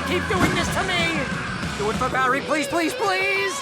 Keep doing this to me! Do it for Barry, please, please, please!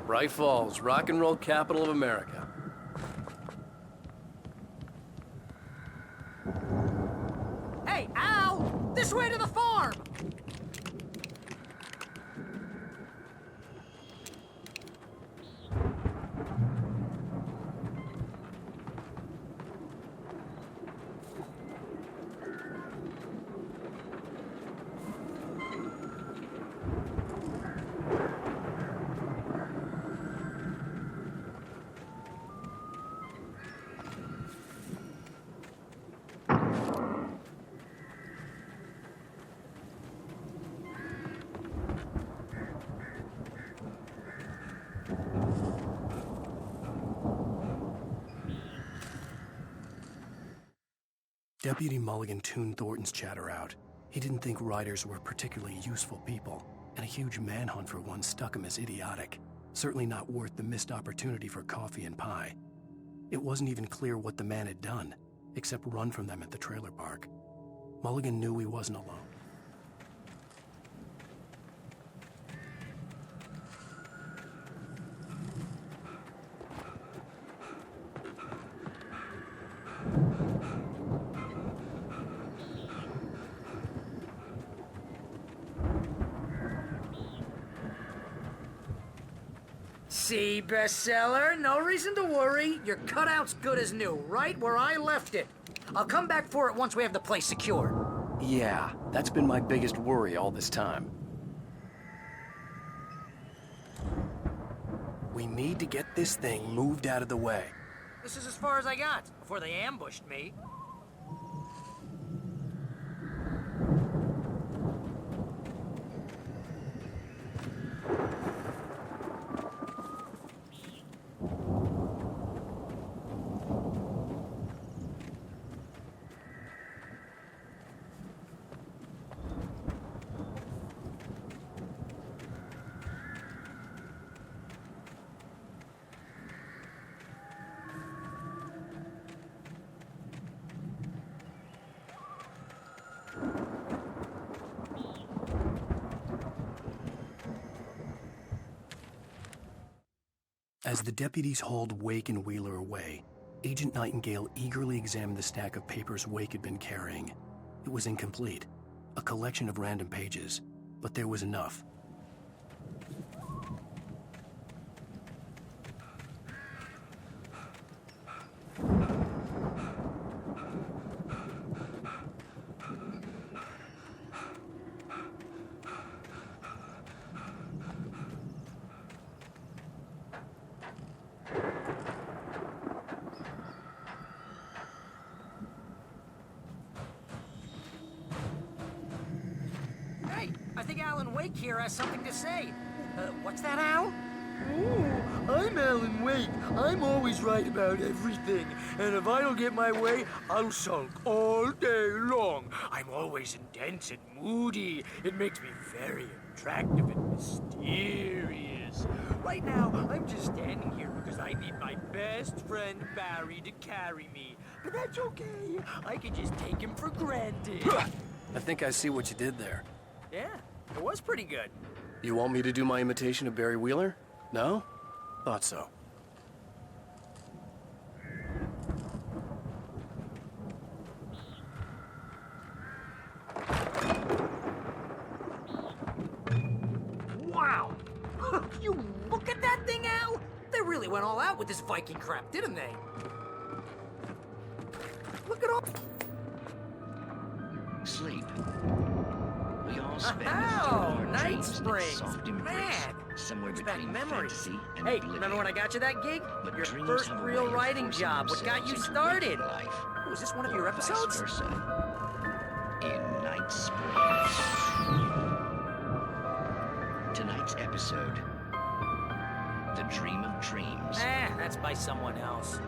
Bright Falls, rock and roll capital of America. Hey, Al! This way to the farm! Deputy Mulligan tuned Thornton's chatter out. He didn't think riders were particularly useful people, and a huge manhunt for one struck him as idiotic. Certainly not worth the missed opportunity for coffee and pie. It wasn't even clear what the man had done, except run from them at the trailer park. Mulligan knew he wasn't alone. See, bestseller? No reason to worry. Your cutout's good as new, right where I left it. I'll come back for it once we have the place secure. Yeah, that's been my biggest worry all this time. We need to get this thing moved out of the way. This is as far as I got before they ambushed me. As the deputies hauled Wake and Wheeler away, Agent Nightingale eagerly examined the stack of papers Wake had been carrying. It was incomplete, a collection of random pages, but there was enough. I think Alan Wake here has something to say. What's that, Al? Oh, I'm Alan Wake. I'm always right about everything. And if I don't get my way, I'll sulk all day long. I'm always intense and moody. It makes me very attractive and mysterious. Right now, I'm just standing here because I need my best friend Barry to carry me. But that's okay. I can just take him for granted. I think I see what you did there. Yeah, it was pretty good. You want me to do my imitation of Barry Wheeler? No? Thought so. Wow! You look at that thing, Al! They really went all out with this Viking crap, didn't they? Look at all... Sleep. We all spend our night dreams in springs. soft Man, somewhere between fantasy and Hey, oblivion. remember when I got you that gig? But Your dreams first have a real way of writing forcing job. What got you themselves into started? waking life. Was this one of your Or episodes? Vice versa. In Night Springs. Tonight's episode, The Dream of Dreams. That's by someone else.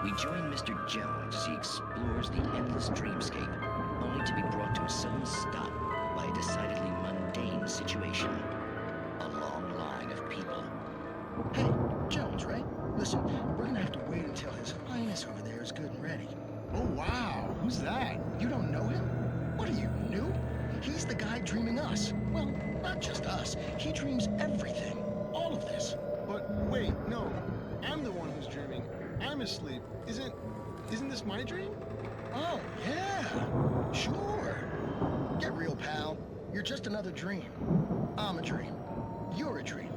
We join Mr. Jones as he explores the endless dreamscape, only to be brought to a sudden stop by a decidedly mundane situation. A long line of people. Hey, Jones, right? Listen, we're gonna have to wait until His Highness over there is good and ready. Oh, wow. Who's that? You don't know him? What are you, new? He's the guy dreaming us. Well, not just us. He dreams everything. All of this. But wait, no. I'm the one who's dreaming. I'm asleep. Isn't this my dream? Oh, yeah. Sure. Get real, pal. You're just another dream. I'm a dream. You're a dream.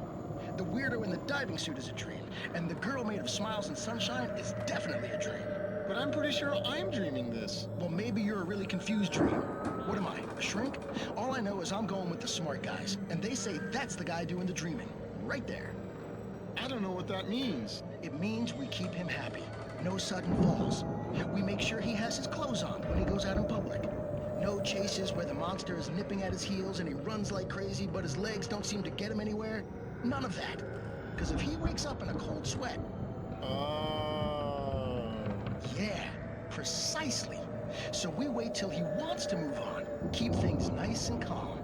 The weirdo in the diving suit is a dream. And the girl made of smiles and sunshine is definitely a dream. But I'm pretty sure I'm dreaming this. Well, maybe you're a really confused dream. What am I, a shrink? All I know is I'm going with the smart guys. And they say that's the guy doing the dreaming. Right there. I don't know what that means. It means we keep him happy. No sudden falls. We make sure he has his clothes on when he goes out in public. No chases where the monster is nipping at his heels and he runs like crazy, but his legs don't seem to get him anywhere. None of that. Because if he wakes up in a cold sweat... Oh. Yeah, Precisely. So we wait till he wants to move on. Keep things nice and calm.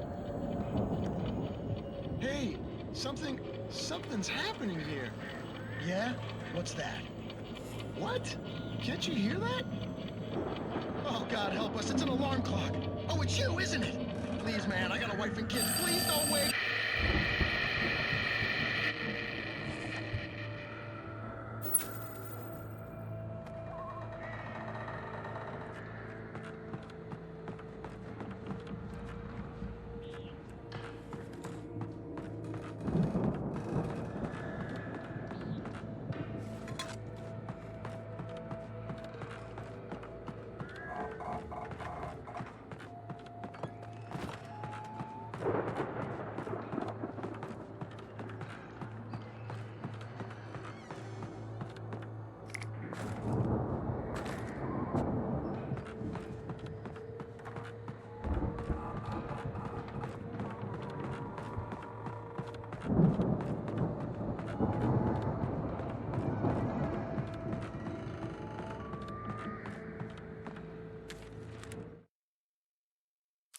Hey, something's happening here. Yeah? What's that? What? Can't you hear that? Oh, God help us, it's an alarm clock. Oh, it's you, isn't it? Please, man, I got a wife and kids. Please don't wait.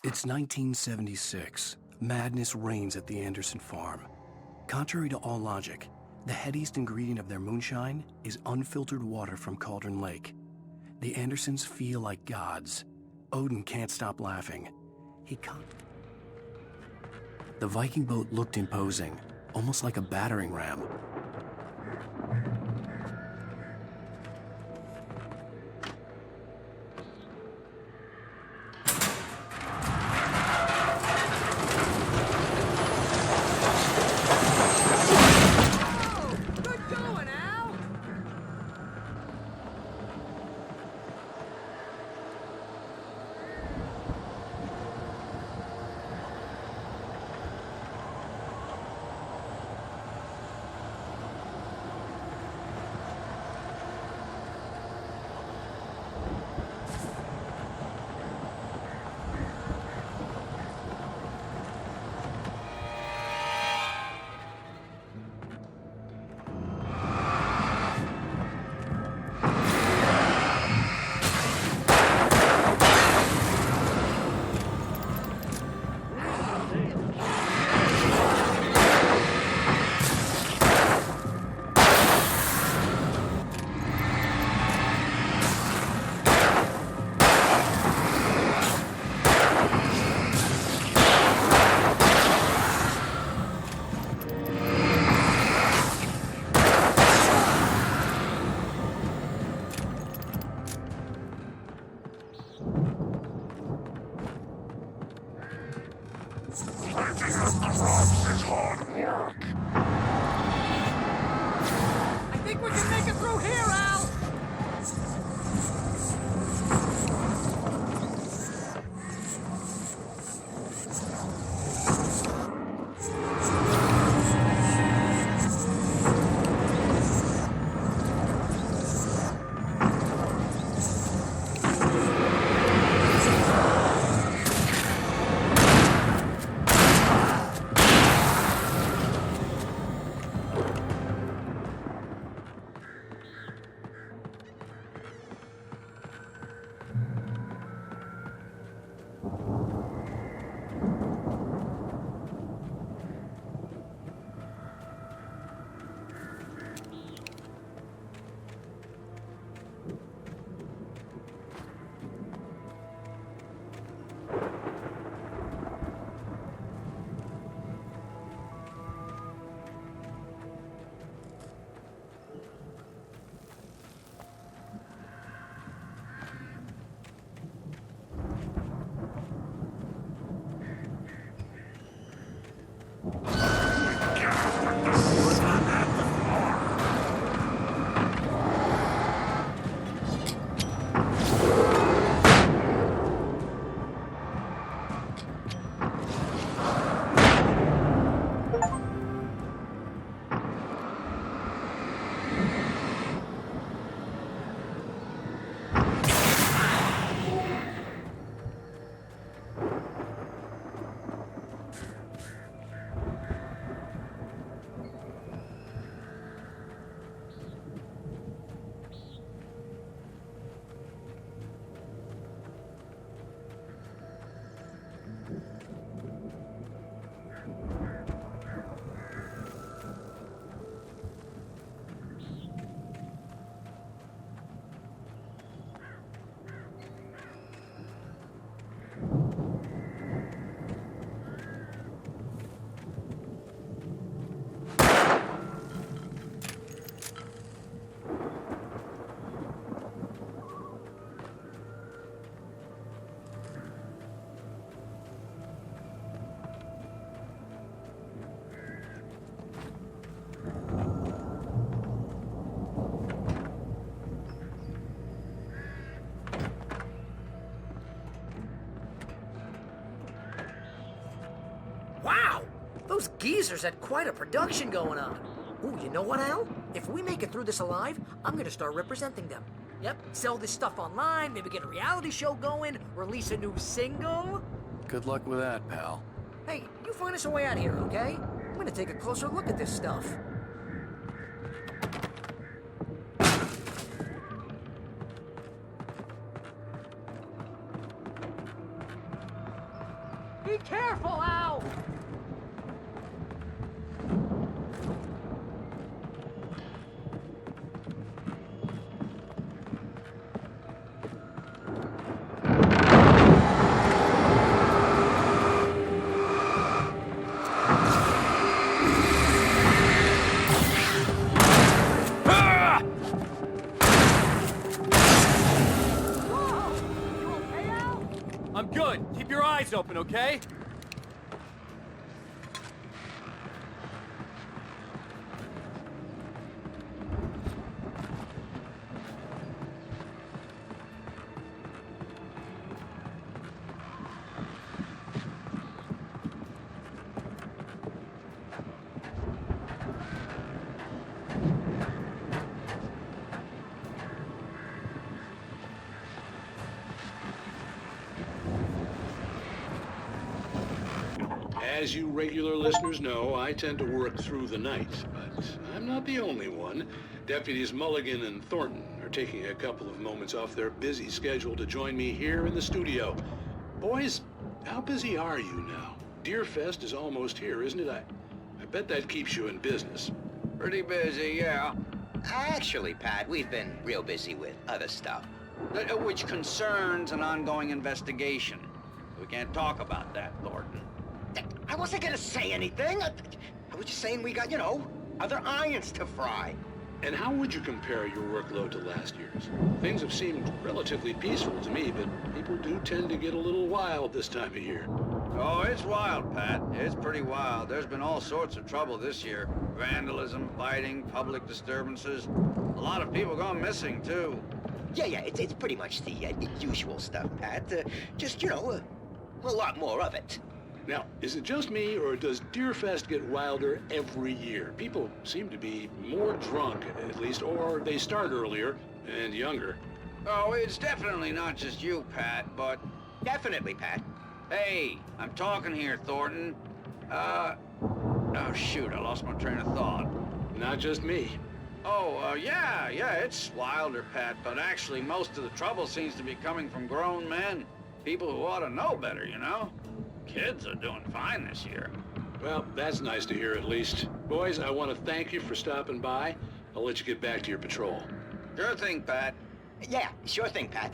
It's 1976. Madness reigns at the Anderson farm. Contrary to all logic, the headiest ingredient of their moonshine is unfiltered water from Cauldron Lake. The Andersons feel like gods. Odin can't stop laughing. The Viking boat looked imposing, almost like a battering ram. I think we can make it through here, Al! Those geezers had quite a production going on. Ooh, you know what, Al? If we make it through this alive, I'm gonna start representing them. Yep, sell this stuff online, maybe get a reality show going, release a new single. Good luck with that, pal. Hey, you find us a way out of here, okay? I'm gonna take a closer look at this stuff. Be careful, Al! I'm good. Keep your eyes open, okay? As you regular listeners know, I tend to work through the night, but I'm not the only one. Deputies Mulligan and Thornton are taking a couple of moments off their busy schedule to join me here in the studio. Boys, how busy are you now? Deerfest is almost here, isn't it? I bet that keeps you in business. Pretty busy, yeah. Actually, Pat, we've been real busy with other stuff, which concerns an ongoing investigation. We can't talk about that, Thornton. I wasn't gonna say anything. I was just saying we got, other irons to fry. And how would you compare your workload to last year's? Things have seemed relatively peaceful to me, but people do tend to get a little wild this time of year. Oh, it's wild, Pat. It's pretty wild. There's been all sorts of trouble this year. Vandalism, fighting, public disturbances. A lot of people gone missing, too. Yeah, it's pretty much the usual stuff, Pat. Just, a lot more of it. Now, is it just me, or does Deerfest get wilder every year? People seem to be more drunk, at least, or they start earlier and younger. Oh, it's definitely not just you, Pat, but... Definitely, Pat. Hey, I'm talking here, Thornton. Oh, shoot, I lost my train of thought. Not just me. Oh, yeah, it's wilder, Pat, but actually most of the trouble seems to be coming from grown men. People who ought to know better, Kids are doing fine this year. Well, that's nice to hear at least. Boys, I want to thank you for stopping by. I'll let you get back to your patrol. Sure thing, Pat. Yeah, sure thing, Pat.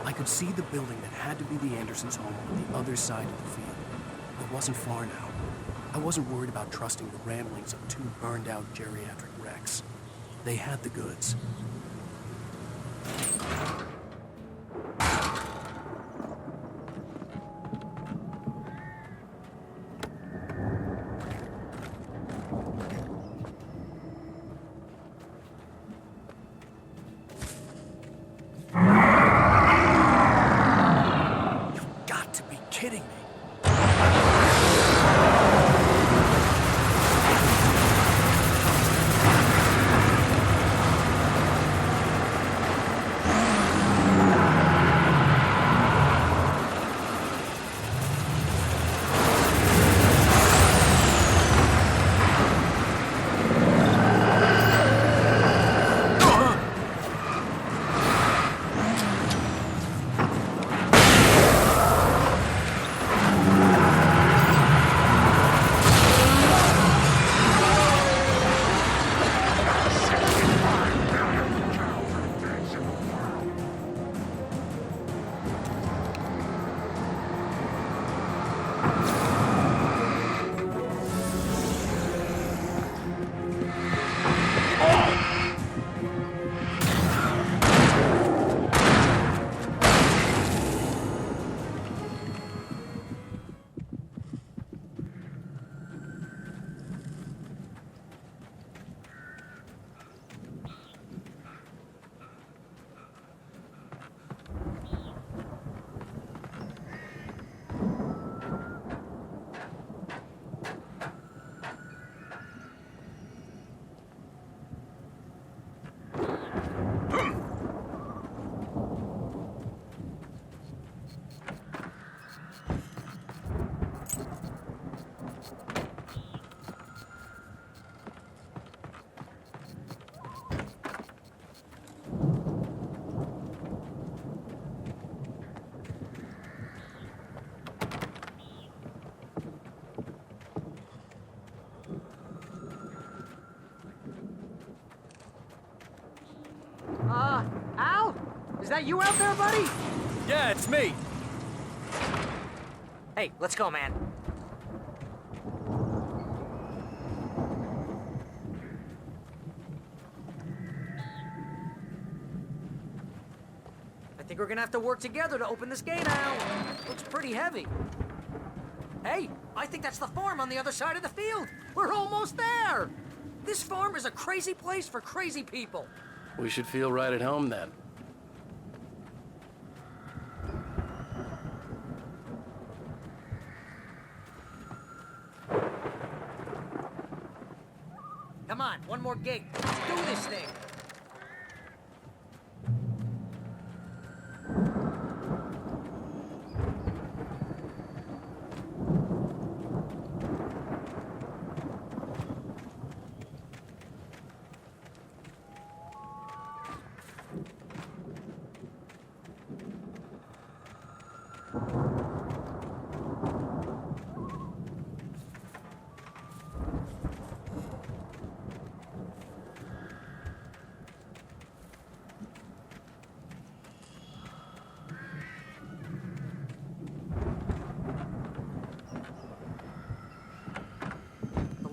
I could see the building that had to be the Andersons' home on the other side of the field. It wasn't far now. I wasn't worried about trusting the ramblings of two burned-out geriatric wrecks. They had the goods. Kidding me. that you out there, buddy? Yeah, it's me. Hey, let's go, man. I think we're gonna have to work together to open this gate, Al. Looks pretty heavy. Hey, I think that's the farm on the other side of the field. We're almost there. This farm is a crazy place for crazy people. We should feel right at home then. Come on, one more gig. Do this thing.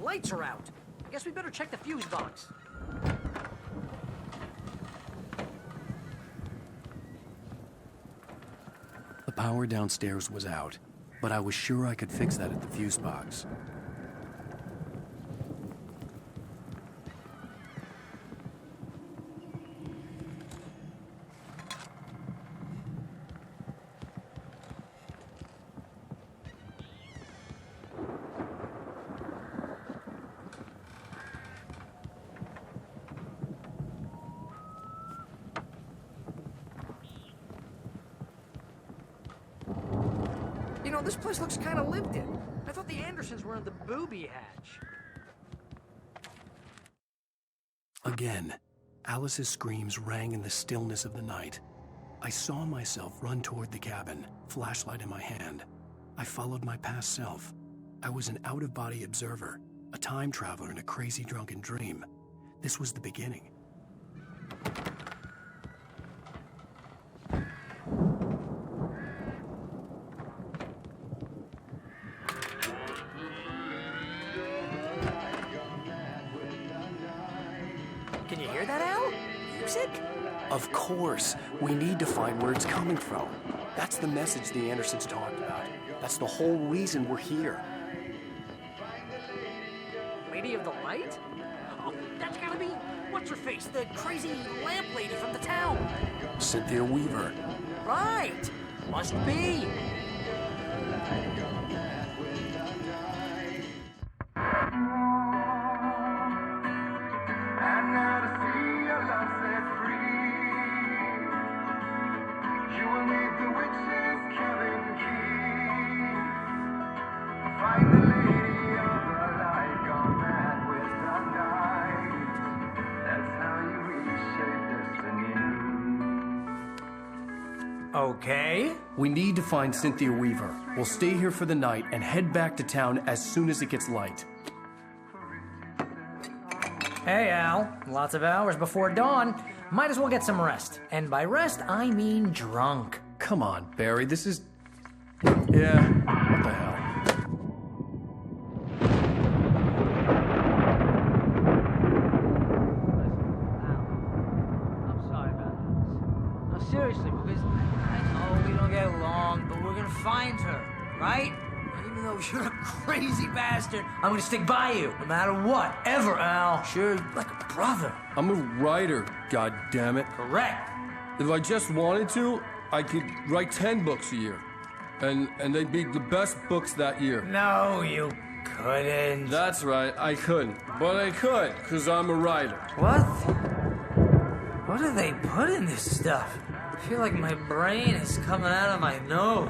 Lights are out. I guess we better check the fuse box. The power downstairs was out, but I was sure I could fix that at the fuse box. You know, this place looks kind of lived in. I thought the Andersons were in the booby hatch. Again, Alice's screams rang in the stillness of the night. I saw myself run toward the cabin, flashlight in my hand. I followed my past self. I was an out-of-body observer, a time traveler in a crazy drunken dream. This was the beginning. Can you hear that, Al? Music? Of course. We need to find where it's coming from. That's the message the Andersons talked about. That's the whole reason we're here. Lady of the Light? Oh, that's gotta be... What's-her-face? The crazy lamp lady from the town. Cynthia Weaver. Right. Must be. Okay. We need to find Cynthia Weaver. We'll stay here for the night and head back to town as soon as it gets light. Hey, Al. Lots of hours before dawn. Might as well get some rest. And by rest, I mean drunk. Come on, Barry. This is... Yeah, what the hell? I'm sorry about this. No, seriously, because I know we don't get along, but we're gonna find her, right? And even though you're a crazy bastard, I'm gonna stick by you, no matter what, ever, Al. Sure, like a brother. I'm a writer, goddammit. Correct. If I just wanted to, I could write 10 books a year. And they'd be the best books that year. No, you couldn't. That's right, I couldn't. But I could, because I'm a writer. What? What do they put in this stuff? I feel like my brain is coming out of my nose.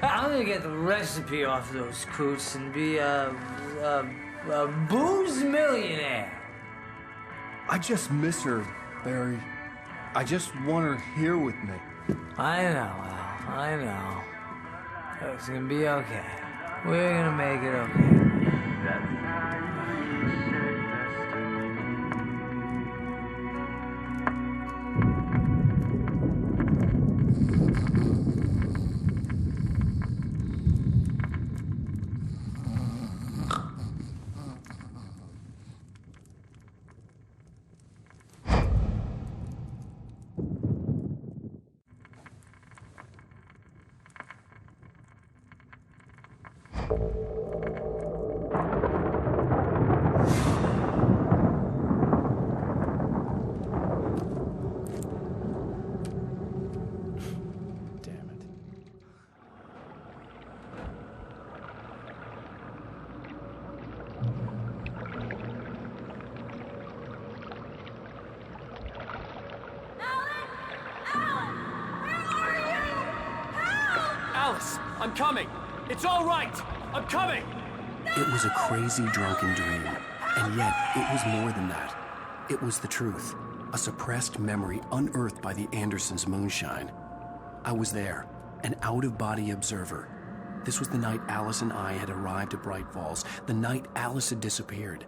I'm gonna get the recipe off those coots and be a booze millionaire. I just miss her, Barry. I just want her here with me. I know, Al. I know. It's gonna be okay. We're gonna make it okay. Alice, I'm coming! It's all right! I'm coming! It was a crazy, drunken dream, and yet it was more than that. It was the truth, a suppressed memory unearthed by the Andersons' moonshine. I was there, an out-of-body observer. This was the night Alice and I had arrived at Bright Falls, the night Alice had disappeared.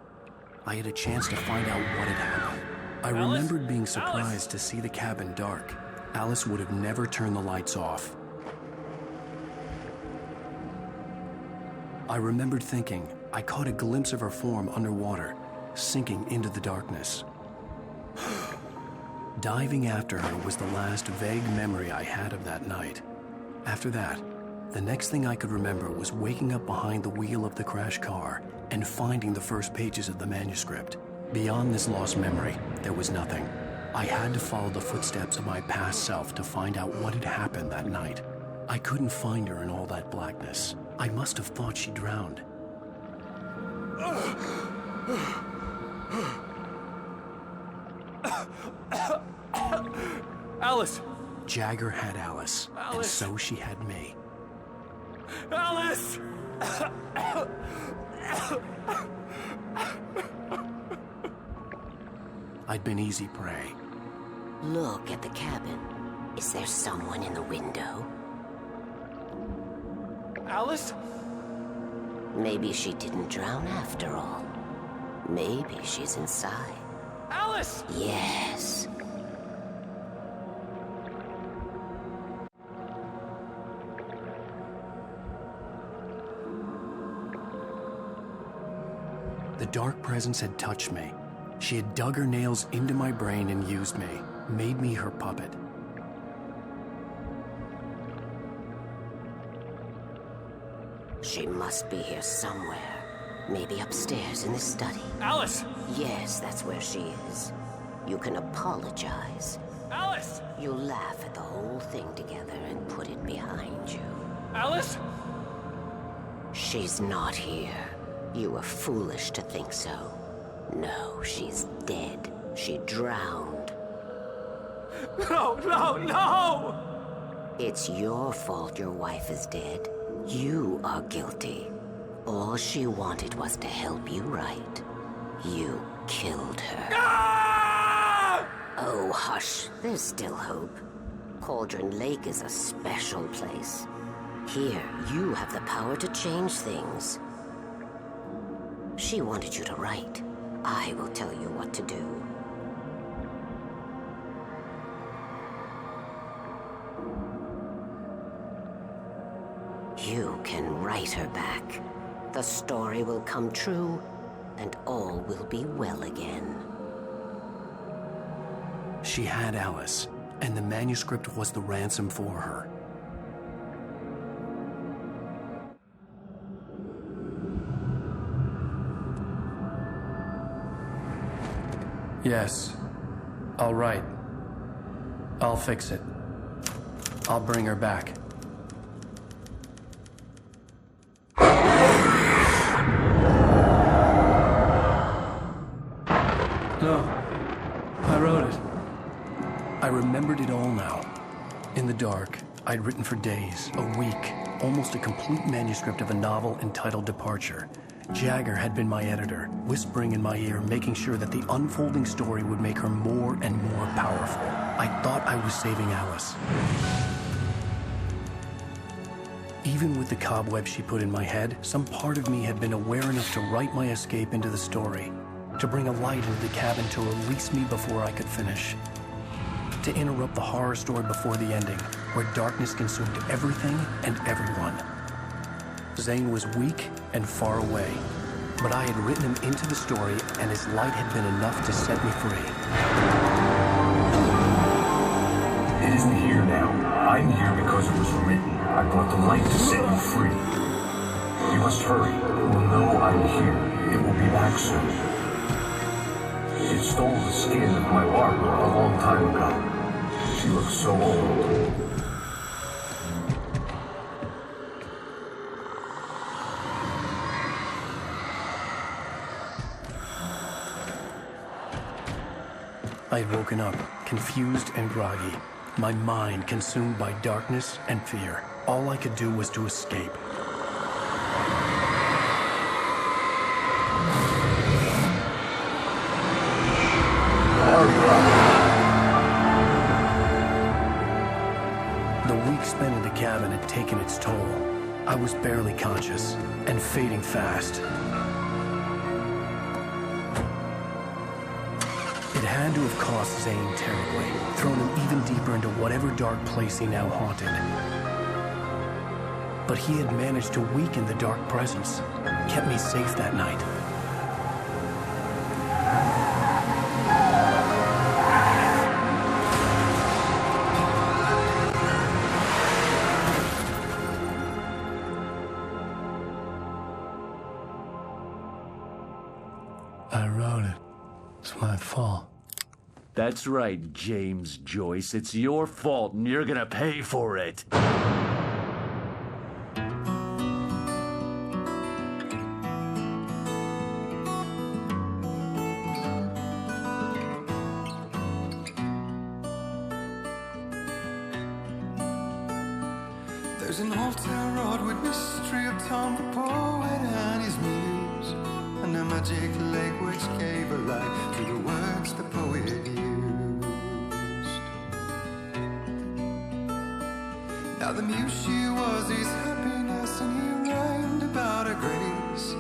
I had a chance to find out what had happened. I remembered being surprised to see the cabin dark. Alice would have never turned the lights off. I remembered thinking I caught a glimpse of her form underwater, sinking into the darkness. Diving after her was the last vague memory I had of that night. After that, the next thing I could remember was waking up behind the wheel of the crashed car and finding the first pages of the manuscript. Beyond this lost memory, there was nothing. I had to follow the footsteps of my past self to find out what had happened that night. I couldn't find her in all that blackness. I must have thought she drowned. Alice! Jagger had Alice, and so she had me. Alice! I'd been easy prey. Look at the cabin. Is there someone in the window? Alice? Maybe she didn't drown after all. Maybe she's inside. Alice! Yes. The dark presence had touched me. She had dug her nails into my brain and used me, made me her puppet. She must be here somewhere. Maybe upstairs in the study. Alice! Yes, that's where she is. You can apologize. Alice! You'll laugh at the whole thing together and put it behind you. Alice? She's not here. You were foolish to think so. No, she's dead. She drowned. No, no, no! It's your fault your wife is dead. You are guilty. All she wanted was to help you right. You killed her. Ah! Oh, hush. There's still hope. Cauldron Lake is a special place. Here, you have the power to change things. She wanted you to write. I will tell you what to do. You can write her back. The story will come true, and all will be well again. She had Alice, and the manuscript was the ransom for her. Yes. I'll write. I'll fix it. I'll bring her back. No. I wrote it. I remembered it all now. In the dark, I'd written for days, a week, almost a complete manuscript of a novel entitled Departure. Jagger had been my editor, whispering in my ear, making sure that the unfolding story would make her more and more powerful. I thought I was saving Alice. Even with the cobweb she put in my head, some part of me had been aware enough to write my escape into the story, to bring a light into the cabin to release me before I could finish, to interrupt the horror story before the ending, where darkness consumed everything and everyone. Zane was weak and far away, but I had written him into the story, and his light had been enough to set me free. It isn't here now. I'm here because it was written. I brought the light to set you free. You must hurry. It will know I'm here. It will be back soon. It stole the skin of my Barbara a long time ago. She looks so old. I had woken up, confused and groggy. My mind consumed by darkness and fear. All I could do was to escape. The week spent in the cabin had taken its toll. I was barely conscious and fading fast. It had to have cost Zane terribly, thrown him even deeper into whatever dark place he now haunted. But he had managed to weaken the dark presence, kept me safe that night. I wrote it. It's my fault. That's right, James Joyce. It's your fault, and you're gonna pay for it. There's an old town road with mystery of Tom the poet and his muse, and a magic lake which gave a life to the words the poet used. Now the muse she was his happiness, and he rhymed about her grace,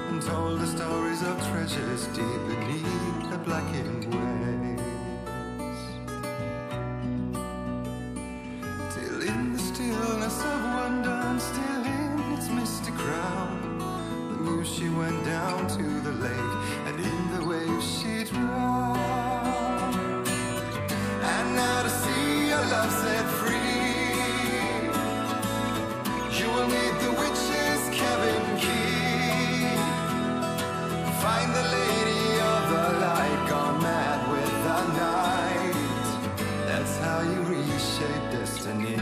and told the stories of treasures deep beneath the blackened waves. Till in the stillness of wonder, and still in its misty crown, the muse she went down to the lake, and in the waves she drowned. And now to see your love set free, you will need the witch's cabin key. Find the lady of the light, gone mad with the night. That's how you reshape destiny.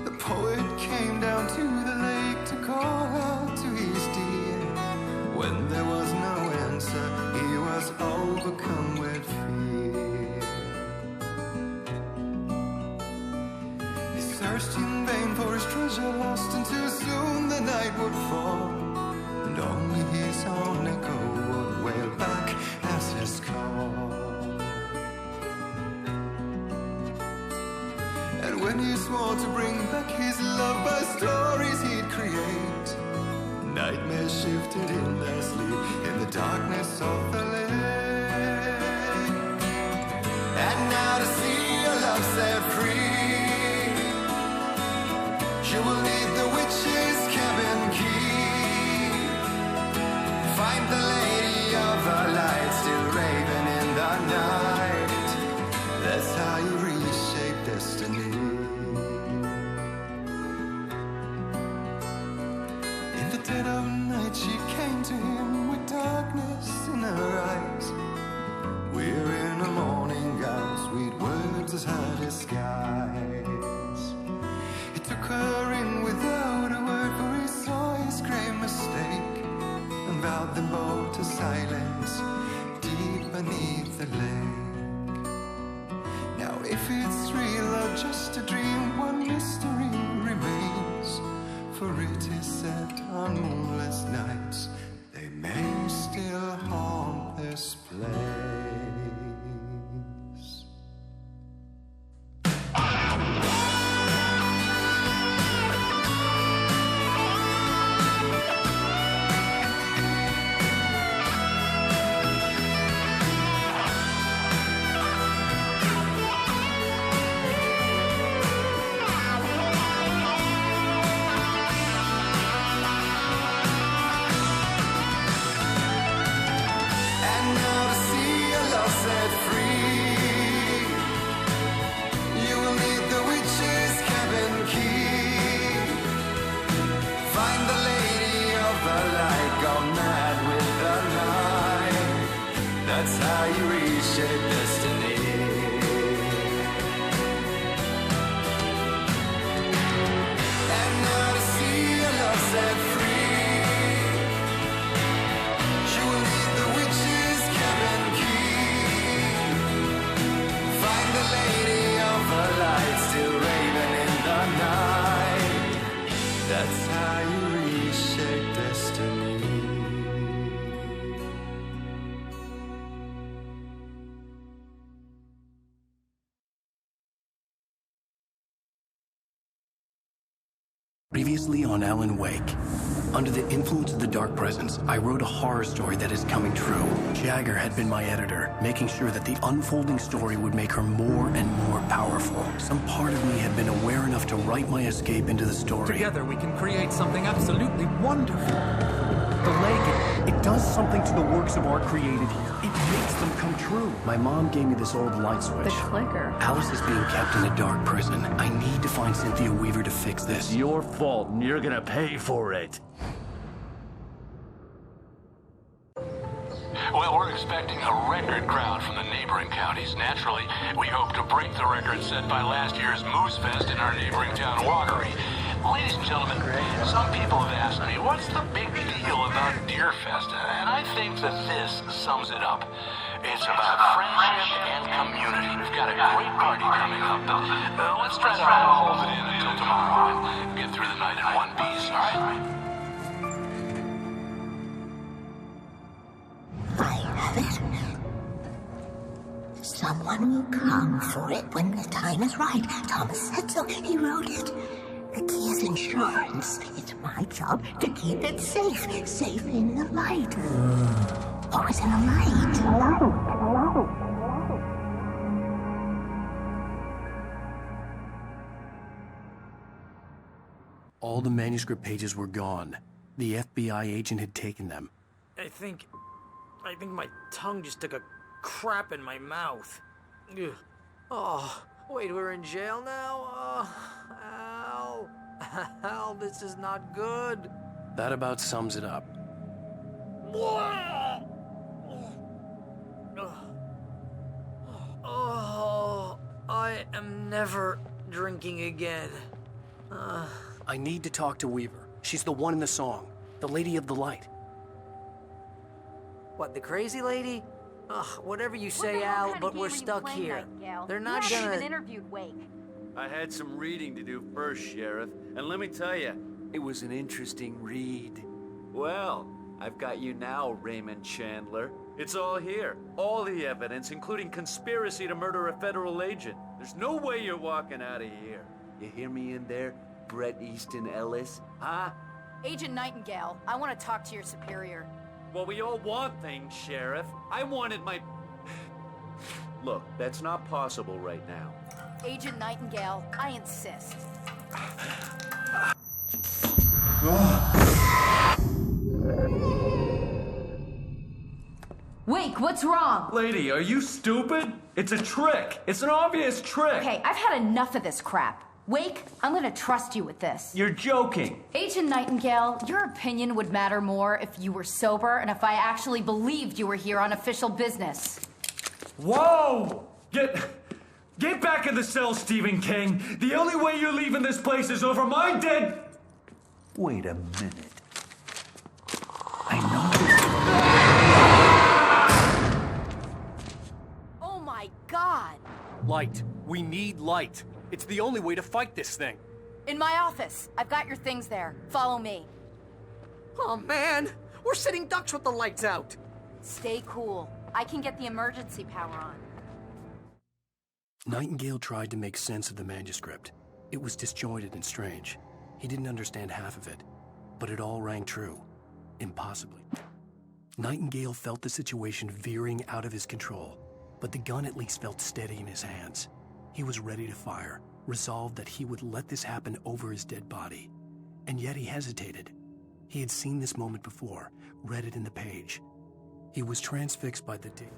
The poet came down to the lake to call out to his dear. When there was no answer, he was overcome with fear. He searched in vain for his treasure lost, and too soon the night would fall, and only his own echo would wail back as his call. And when he swore to bring back his love by stories he'd create, nightmares shifted in their sleep in the darkness of the lake. And now to see your love set free, you will need the witch's cabin key. Find the lady of the light, still raving in the night. That's how you reshape destiny. In the dead of night she came to him with darkness in her eyes. We're in a morning gown, sweet words as high as skies. He took her in without a word, for he saw his grave mistake, and vowed them both to silence deep beneath the lake. Now if it's real or just a dream, one mystery remains, for it is said on moonless nights they may still haunt this place. Previously on Alan Wake. Under the influence of the dark presence, I wrote a horror story that is coming true. Jagger had been my editor, making sure that the unfolding story would make her more and more powerful. Some part of me had been aware enough to write my escape into the story. Together we can create something absolutely wonderful. The lake, it does something to the works of art created here. It makes them come true. My mom gave me this old light switch. The clicker. Alice is being kept in a dark prison. I need to find Cynthia Weaver to fix this. It's your fault, and you're gonna pay for it. Well, we're expecting a record crowd from the neighboring counties. Naturally, we hope to break the record set by last year's Moose Fest in our neighboring town, Watery. Ladies and gentlemen, some people have asked me, what's the big deal about Deer Fest? And I think that this sums it up. It's about friendship and community. We've got a great party coming up. Let's try to hold it in until tomorrow and get through the night in one piece, all right? I have it. Someone will come for it when the time is right. Thomas said so. He wrote it. The key is insurance. It's my job to keep it safe. Safe in the light. Always in the light. All the manuscript pages were gone. The FBI agent had taken them. I think my tongue just took a crap in my mouth. Ugh. Oh, wait, we're in jail now? Al. Al, this is not good. That about sums it up. Oh, I am never drinking again. I need to talk to Weaver. She's the one in the song. The Lady of the Light. What, the crazy lady? Ugh, whatever you say, Al, but we're stuck here. They're not you haven't gonna... even interviewed Wake. I had some reading to do first, Sheriff, and let me tell you, it was an interesting read. Well, I've got you now, Raymond Chandler. It's all here. All the evidence, including conspiracy to murder a federal agent. There's no way you're walking out of here. You hear me in there, Bret Easton Ellis? Huh? Agent Nightingale, I want to talk to your superior. Well, we all want things, Sheriff. I wanted my... Look, that's not possible right now. Agent Nightingale, I insist. Wake, what's wrong? Lady, are you stupid? It's a trick. It's an obvious trick. Okay, I've had enough of this crap. Wake, I'm gonna trust you with this. You're joking. Agent Nightingale, your opinion would matter more if you were sober and if I actually believed you were here on official business. Whoa! Get back in the cell, Stephen King. The only way you're leaving this place is over my dead... Wait a minute. I know... Oh my God! Light. We need light. It's the only way to fight this thing. In my office. I've got your things there. Follow me. Oh, man! We're sitting ducks with the lights out! Stay cool. I can get the emergency power on. Nightingale tried to make sense of the manuscript. It was disjointed and strange. He didn't understand half of it, but it all rang true. Impossibly. Nightingale felt the situation veering out of his control, but the gun at least felt steady in his hands. He was ready to fire, resolved that he would let this happen over his dead body. And yet he hesitated. He had seen this moment before, read it in the page. He was transfixed by the date.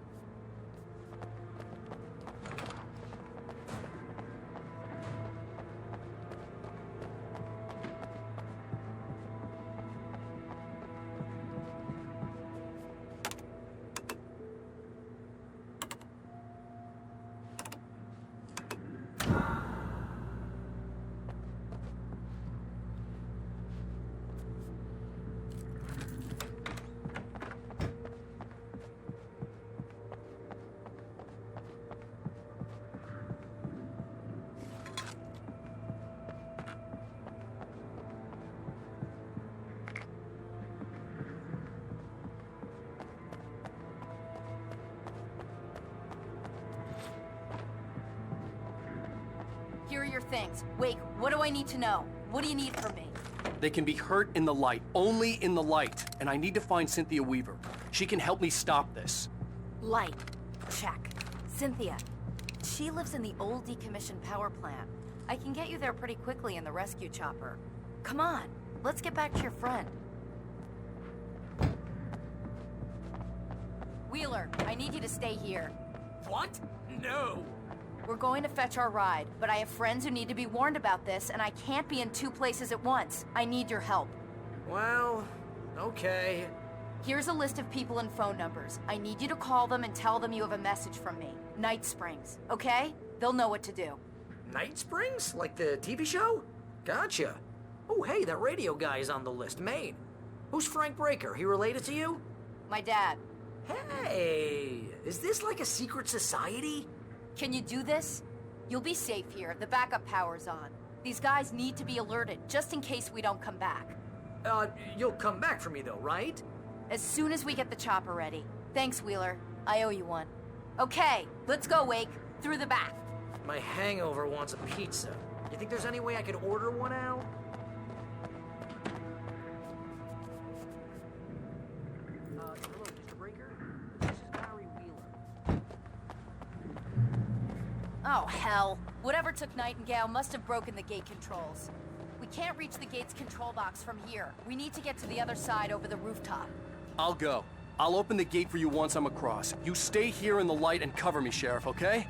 Here are your things. Wake, what do I need to know? What do you need from me? They can be hurt in the light, only in the light. And I need to find Cynthia Weaver. She can help me stop this. Light. Check. Cynthia. She lives in the old decommissioned power plant. I can get you there pretty quickly in the rescue chopper. Come on, let's get back to your friend. Wheeler, I need you to stay here. What? No. We're going to fetch our ride, but I have friends who need to be warned about this, and I can't be in 2 places at once. I need your help. Well, okay. Here's a list of people and phone numbers. I need you to call them and tell them you have a message from me. Night Springs, okay? They'll know what to do. Night Springs? Like the TV show? Gotcha. Oh, hey, that radio guy is on the list. Maine. Who's Frank Breaker? He related to you? My dad. Hey, is this like a secret society? Can you do this? You'll be safe here. The backup power's on. These guys need to be alerted, just in case we don't come back. You'll come back for me though, right? As soon as we get the chopper ready. Thanks, Wheeler. I owe you one. Okay, let's go, Wake. Through the back. My hangover wants a pizza. You think there's any way I could order one out? Hello, Mr. Breaker. This is Barry Wheeler. Oh, hell. Whatever took Nightingale must have broken the gate controls. We can't reach the gate's control box from here. We need to get to the other side over the rooftop. I'll go. I'll open the gate for you once I'm across. You stay here in the light and cover me, Sheriff, okay?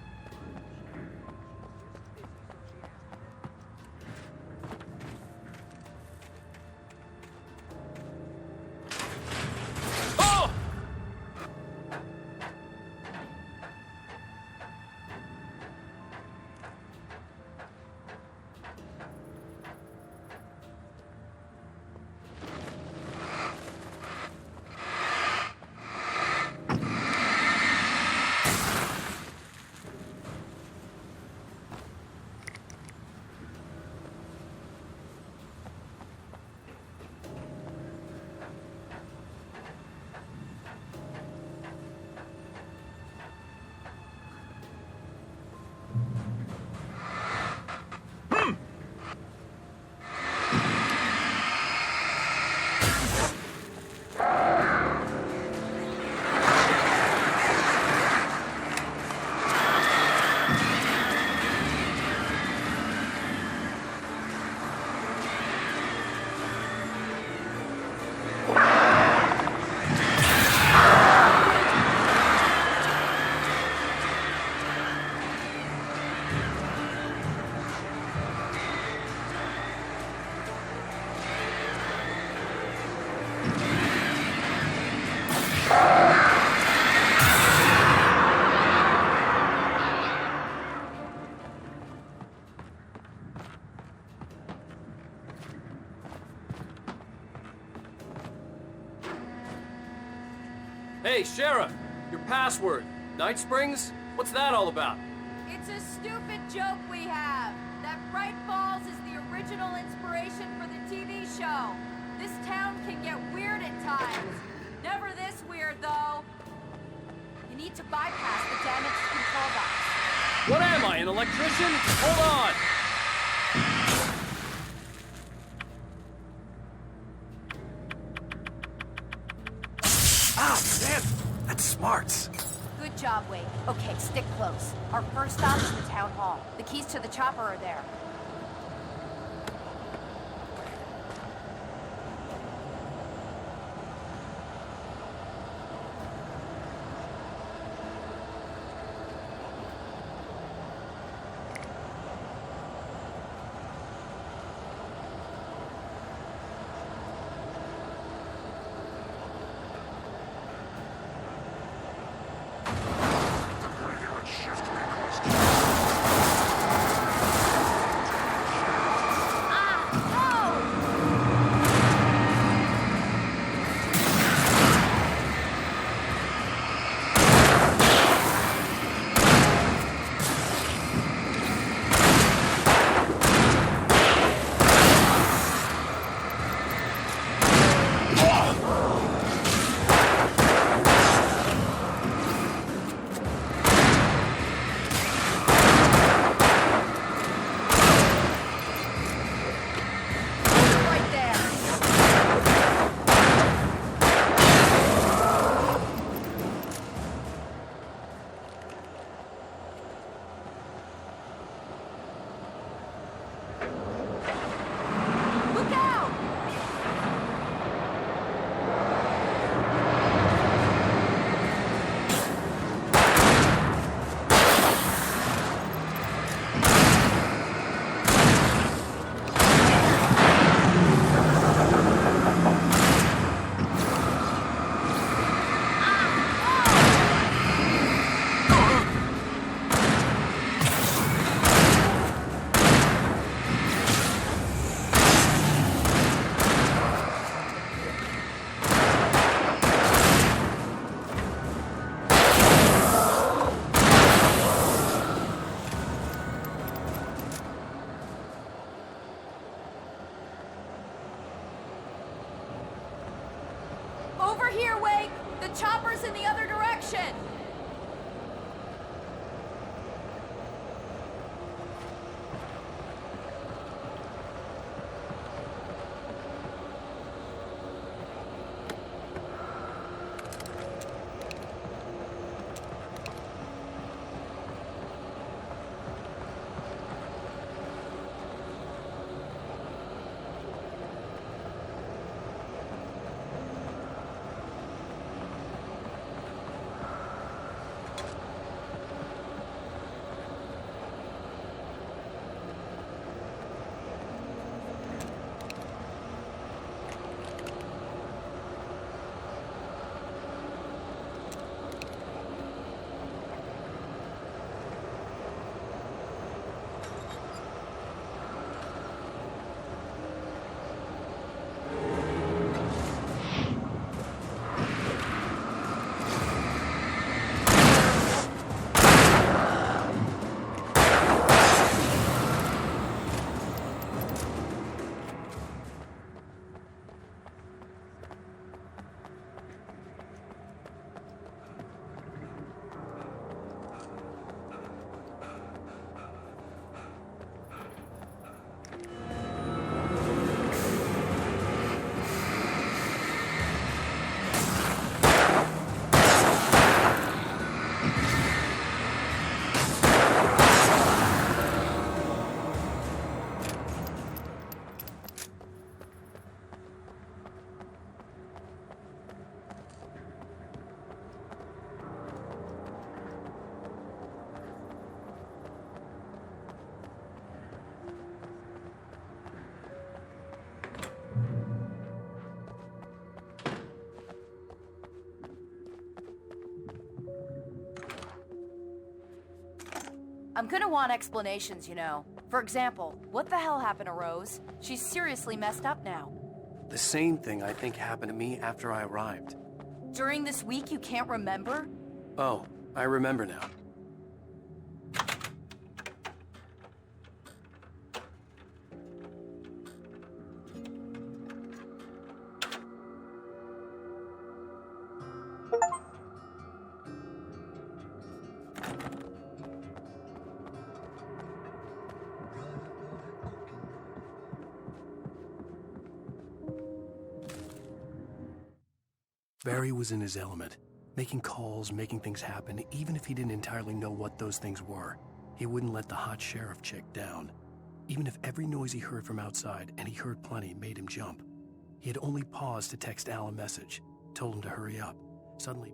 Hey, Sheriff! Your password. Night Springs? What's that all about? It's a stupid joke we have. That Bright Falls is the original inspiration for the TV show. This town can get weird at times. Never this weird, though. You need to bypass the damaged control box. What am I, an electrician? Hold on! Ah, damn! That's smarts. Good job, Wade. Okay, stick close. Our first stop is the town hall. The keys to the chopper are there. Over here, Wake! The chopper's in the other direction! I'm gonna want explanations, you know. For example, what the hell happened to Rose? She's seriously messed up now. The same thing I think happened to me after I arrived. During this week you can't remember? Oh, I remember now. Barry was in his element, making calls, making things happen, even if he didn't entirely know what those things were. He wouldn't let the hot sheriff chick down. Even if every noise he heard from outside, and he heard plenty, made him jump. He had only paused to text Al a message, told him to hurry up. Suddenly...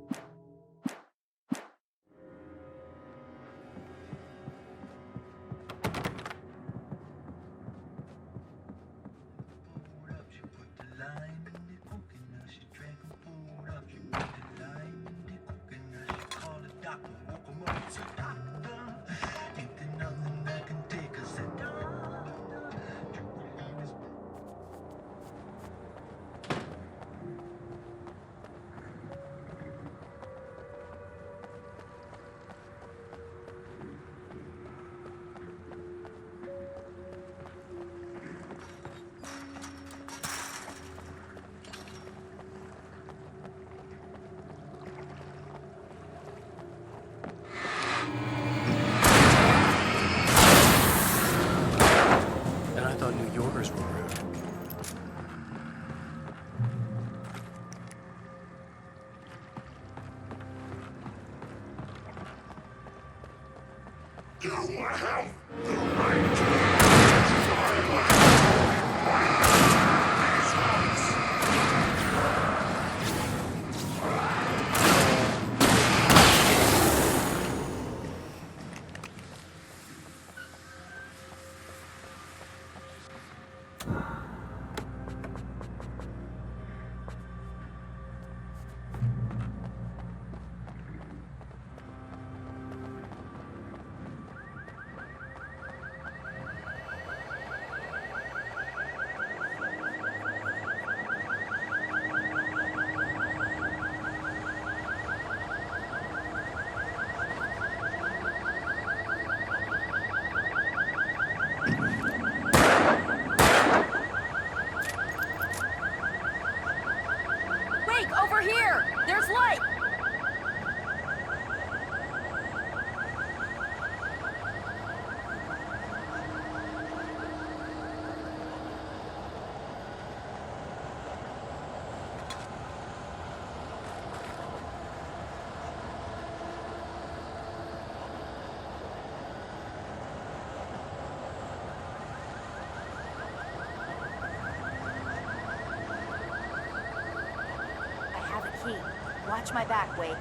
Watch my back, Wade.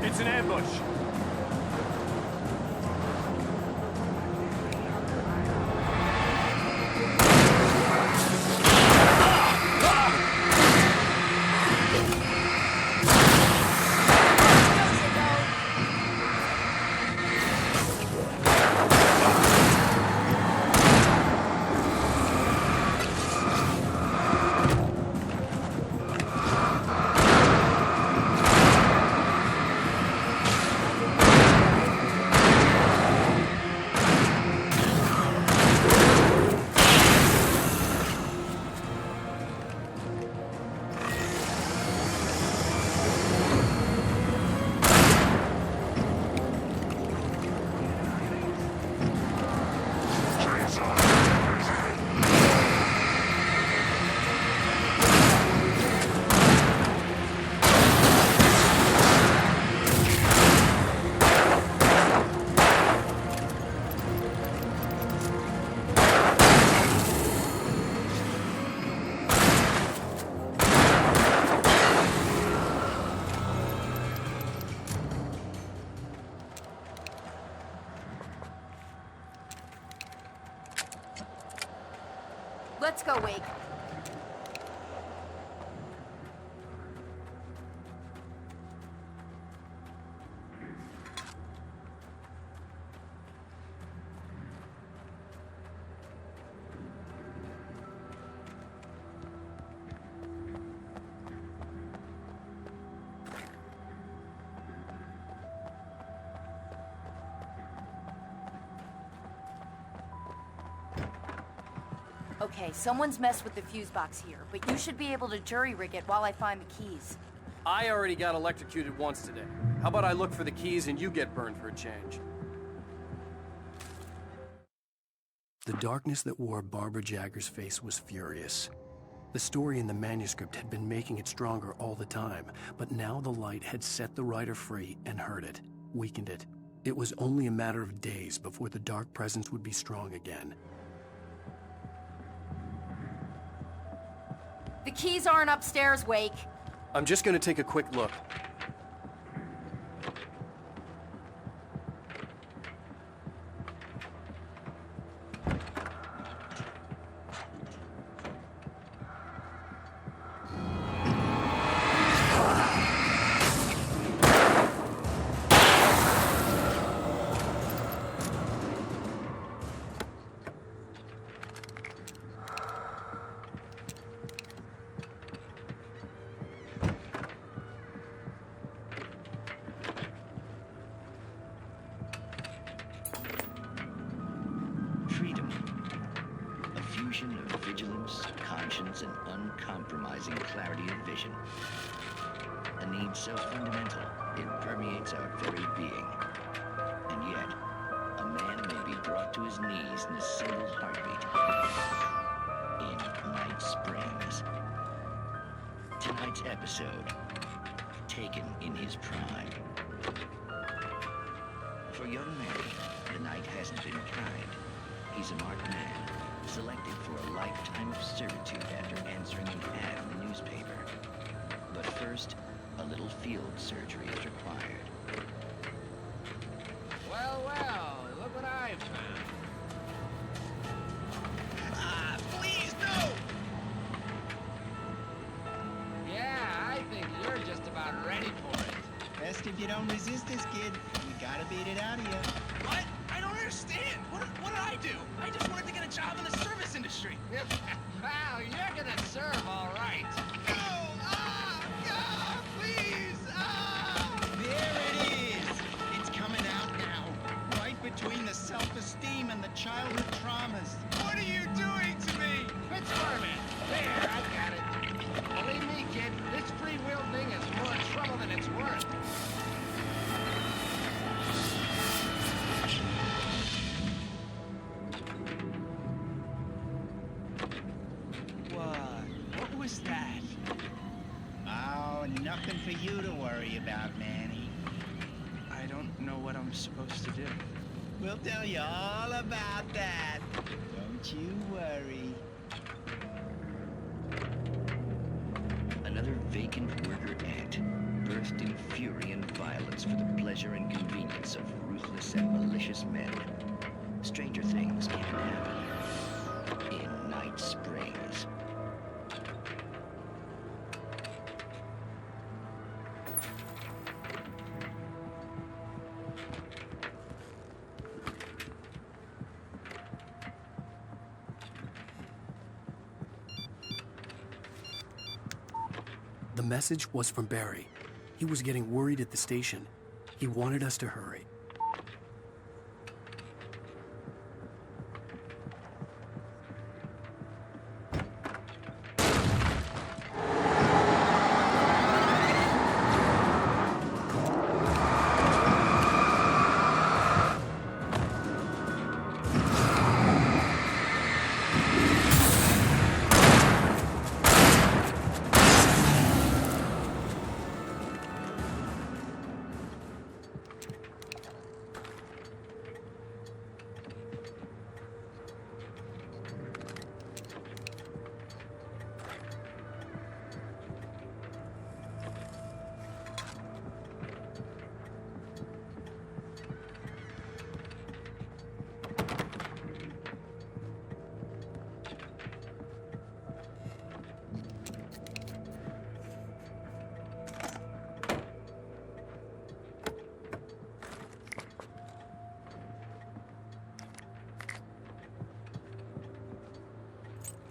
It's an ambush. Let's go, Wake. Okay, someone's messed with the fuse box here, but you should be able to jury-rig it while I find the keys. I already got electrocuted once today. How about I look for the keys and you get burned for a change? The darkness that wore Barbara Jagger's face was furious. The story in the manuscript had been making it stronger all the time, but now the light had set the writer free and hurt it, weakened it. It was only a matter of days before the dark presence would be strong again. The keys aren't upstairs, Wake. I'm just gonna take a quick look. Freedom. A fusion of vigilance, conscience, and uncompromising clarity of vision. A need so fundamental, it permeates our very being. And yet, a man may be brought to his knees in a single heartbeat. In Night Springs. Tonight's episode, taken in his prime. For young Mary, the night hasn't been kind. He's a marked man, selected for a lifetime of servitude after answering an ad in the newspaper. But first, a little field surgery is required. Well, well, look what I've found. Ah, please, no! Yeah, I think you're just about ready for it. Best if you don't resist this, kid. We gotta beat it out of you. What? I don't understand. What did I do? I just wanted to get a job in the service industry. Wow, you're gonna serve all right. No! Please! There it is! It's coming out now. Right between the self-esteem and the childhood traumas. What are you doing to me? Quit squirming. There, I got it. Believe me, kid, this free will thing is more trouble than it's worth. What was that? Oh, nothing for you to worry about, Manny. I don't know what I'm supposed to do. We'll tell you all about that. Don't you worry. Another vacant worker-ant, birthed in fury and violence for the pleasure and convenience of ruthless and malicious men. Stranger things can happen in Night Springs. The message was from Barry. He was getting worried at the station. He wanted us to hurry.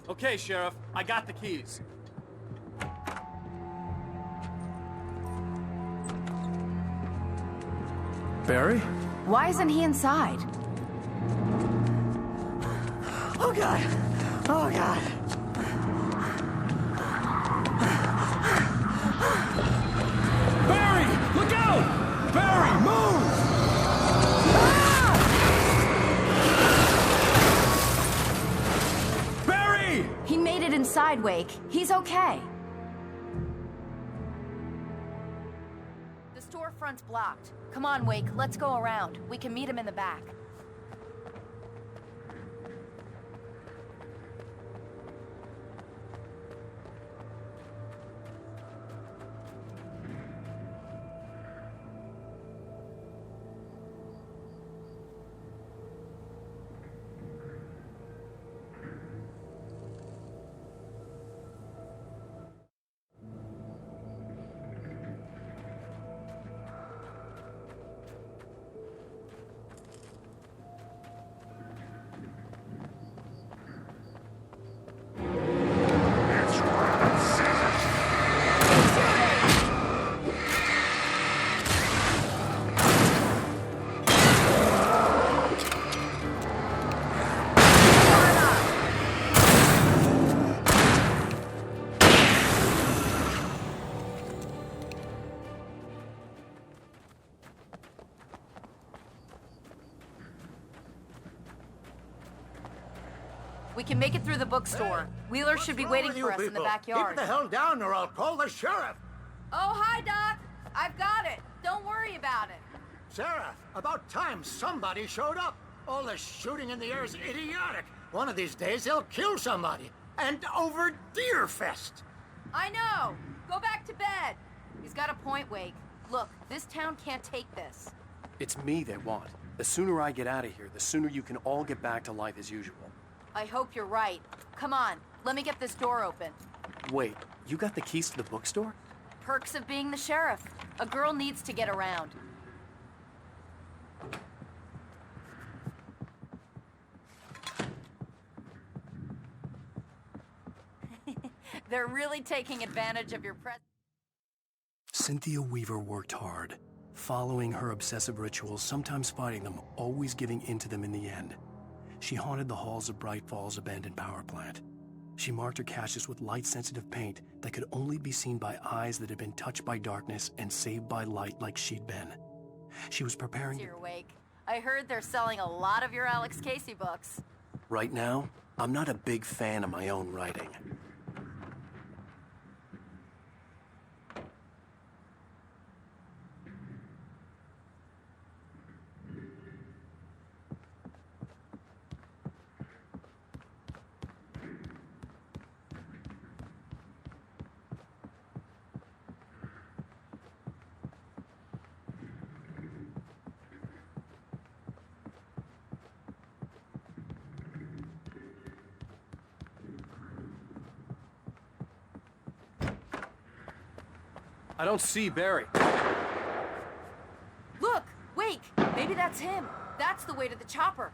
Okay, Sheriff, I got the keys. Barry? Why isn't he inside? Oh, God. Oh, God. Barry! Look out! Barry, move! Barry! He made it inside, Wake. He's okay. The storefront's blocked. Come on, Wake. Let's go around. We can meet him in the back. We can make it through the bookstore. Wheeler should be waiting for us in the backyard. Keep the hell down or I'll call the sheriff. Oh, hi, Doc. I've got it. Don't worry about it. Sheriff, about time somebody showed up. All the shooting in the air is idiotic. One of these days they'll kill somebody. And over Deerfest. I know. Go back to bed. He's got a point, Wake. Look, this town can't take this. It's me they want. The sooner I get out of here, the sooner you can all get back to life as usual. I hope you're right. Come on, let me get this door open. Wait, you got the keys to the bookstore? Perks of being the sheriff. A girl needs to get around. They're really taking advantage of your presence. Cynthia Weaver worked hard, following her obsessive rituals, sometimes fighting them, always giving in to them in the end. She haunted the halls of Bright Falls' abandoned power plant. She marked her caches with light-sensitive paint that could only be seen by eyes that had been touched by darkness and saved by light like she'd been. She was preparing... Dear Wake, I heard they're selling a lot of your Alex Casey books. Right now, I'm not a big fan of my own writing. I don't see Barry. Look! Wake! Maybe that's him. That's the way to the chopper.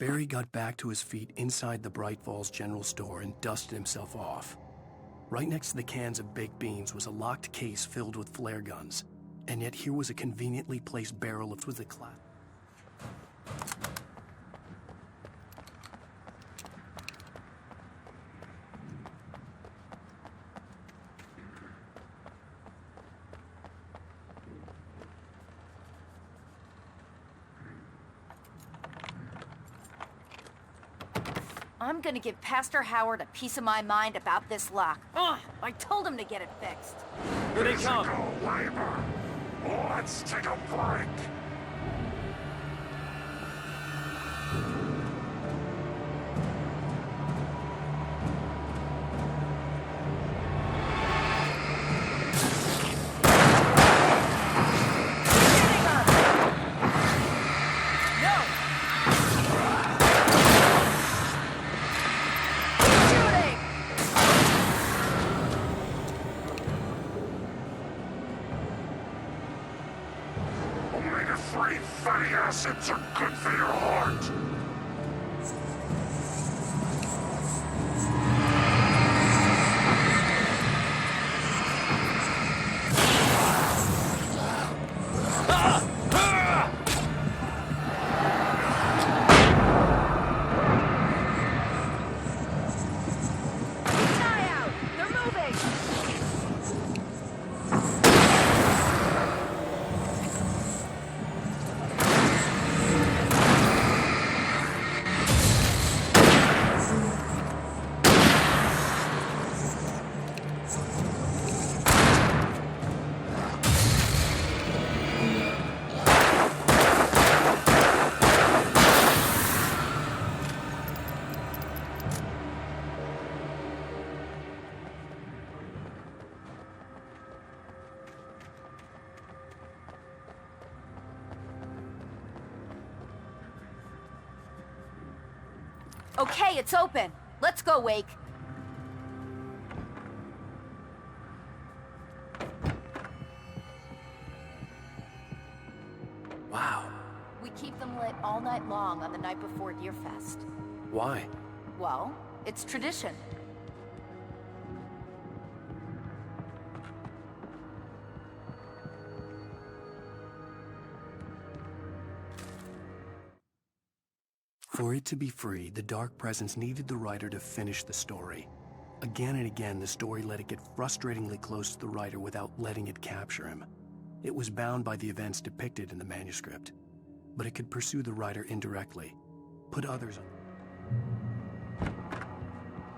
Barry got back to his feet inside the Bright Falls General Store and dusted himself off. Right next to the cans of baked beans was a locked case filled with flare guns, and yet here was a conveniently placed barrel of with a clap. I'm gonna give Pastor Howard a piece of my mind about this lock. Ugh! I told him to get it fixed. Here they come. Let's take a break. Omega-3 fatty acids are good for your heart. Okay, it's open. Let's go, Wake. Wow. We keep them lit all night long on the night before Deerfest. Why? Well, it's tradition. For it to be free, the Dark Presence needed the writer to finish the story. Again and again, the story let it get frustratingly close to the writer without letting it capture him. It was bound by the events depicted in the manuscript, but it could pursue the writer indirectly, put others on.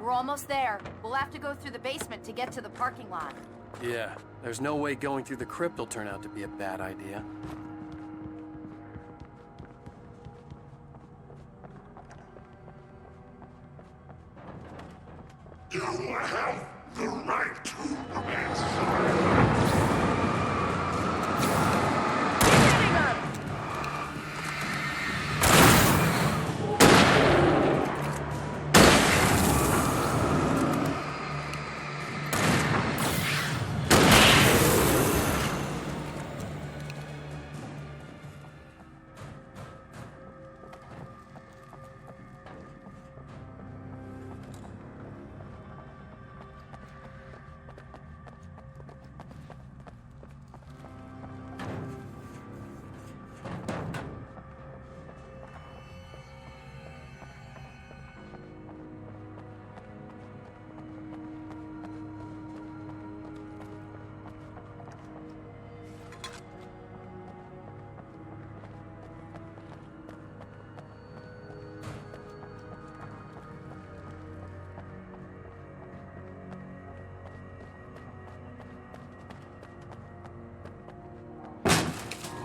We're almost there. We'll have to go through the basement to get to the parking lot. Yeah, there's no way going through the crypt will turn out to be a bad idea. You have the right to answer.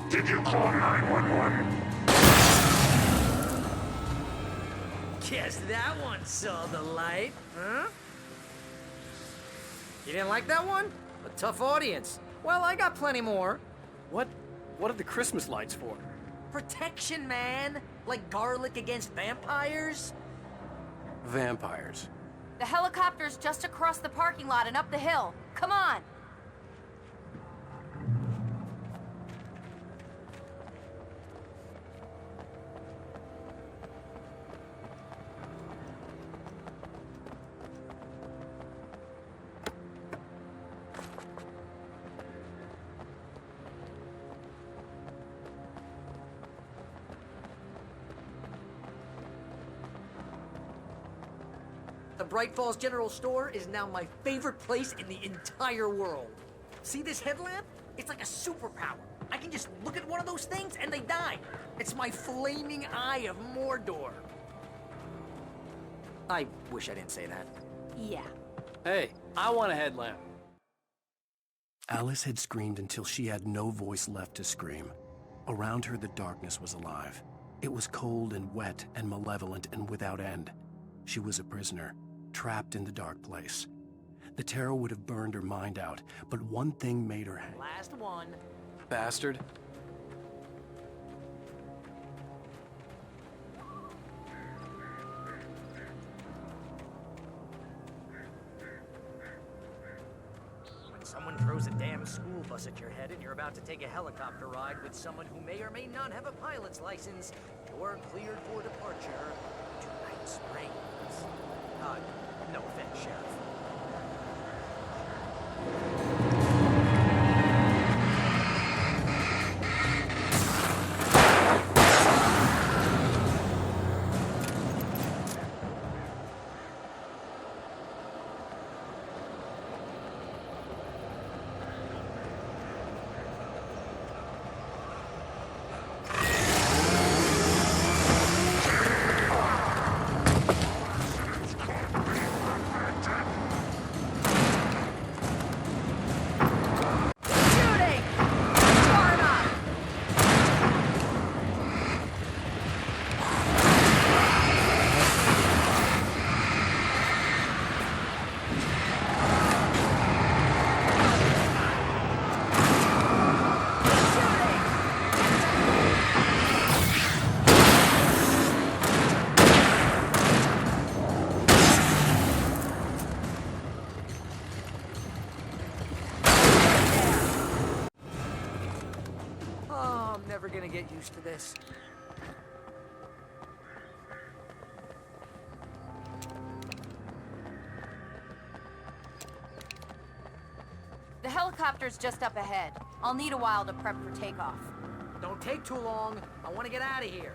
Did you call 911? Guess that one saw the light, huh? You didn't like that one? A tough audience. Well, I got plenty more. What are the Christmas lights for? Protection, man. Like garlic against vampires. Vampires. The helicopter's just across the parking lot and up the hill. Come on. The Bright Falls General Store is now my favorite place in the entire world. See this headlamp? It's like a superpower. I can just look at one of those things and they die. It's my flaming eye of Mordor. I wish I didn't say that. Yeah. Hey, I want a headlamp. Alice had screamed until she had no voice left to scream. Around her, the darkness was alive. It was cold and wet and malevolent and without end. She was a prisoner, trapped in the dark place. The terror would have burned her mind out, but one thing made her hang. Last one. Bastard. When someone throws a damn school bus at your head and you're about to take a helicopter ride with someone who may or may not have a pilot's license, you're cleared for departure to Night Springs. No offense, Sheriff. Never gonna get used to this. The helicopter's just up ahead. I'll need a while to prep for takeoff. Don't take too long. I want to get out of here.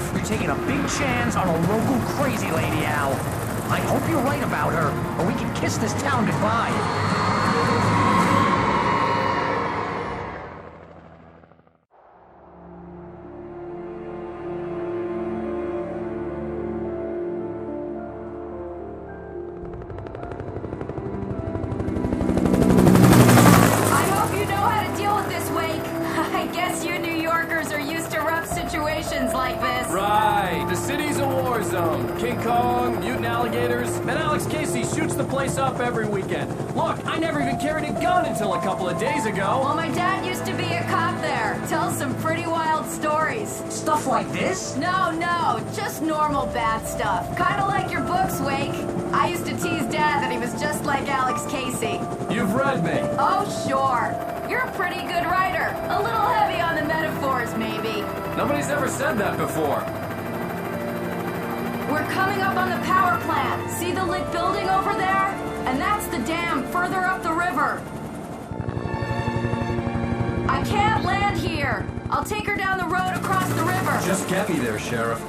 Sheriff, you're taking a big chance on a local crazy lady, Al. I hope you're right about her, or we can kiss this town goodbye. Like this. Right, the city's a war zone. King Kong, mutant alligators, and Alex Casey shoots the place up every weekend. Look, I never even carried a gun until a couple of days ago. Well, my dad used to be a cop there. Tells some pretty wild stories. Stuff like this? No, just normal bad stuff. Kinda like your books, Wake. I used to tease Dad that he was just like Alex Casey. You've read me. Oh, sure. You're a pretty good writer. A little heavy on the metaphors, maybe. Nobody's ever said that before. We're coming up on the power plant. See the lit building over there? And that's the dam further up the river. I can't land here. I'll take her down the road across the river. Just get me there, Sheriff.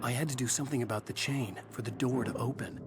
I had to do something about the chain for the door to open.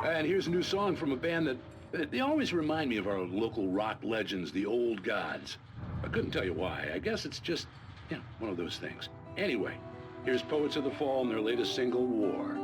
And here's a new song from a band that They always remind me of our local rock legends, the old gods. I couldn't tell you why. I guess it's just, one of those things. Anyway, here's Poets of the Fall and their latest single, War.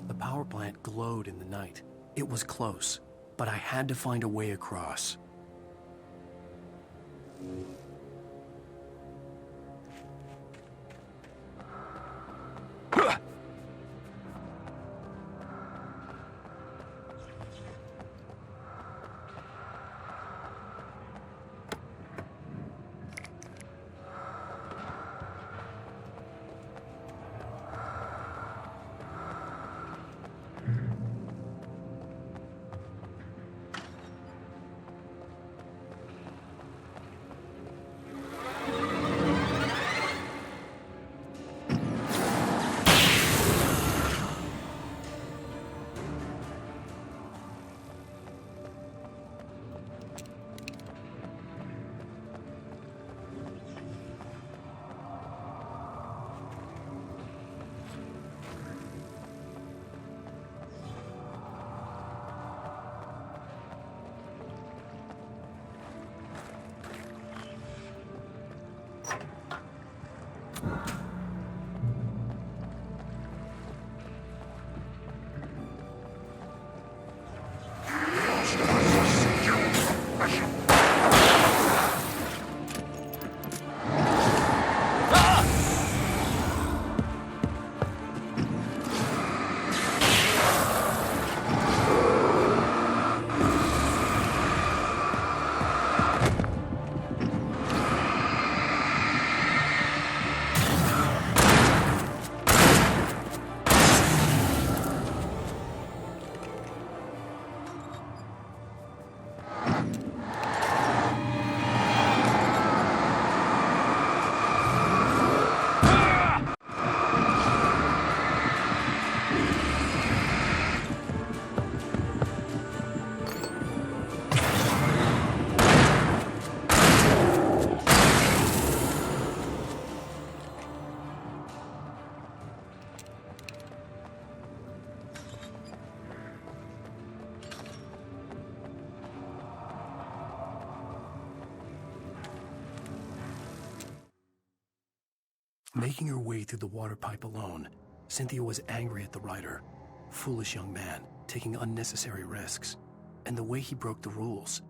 The power plant glowed in the night. It was close, but I had to find a way across. Making her way through the water pipe alone, Cynthia was angry at the writer. Foolish young man, taking unnecessary risks. And the way he broke the rules.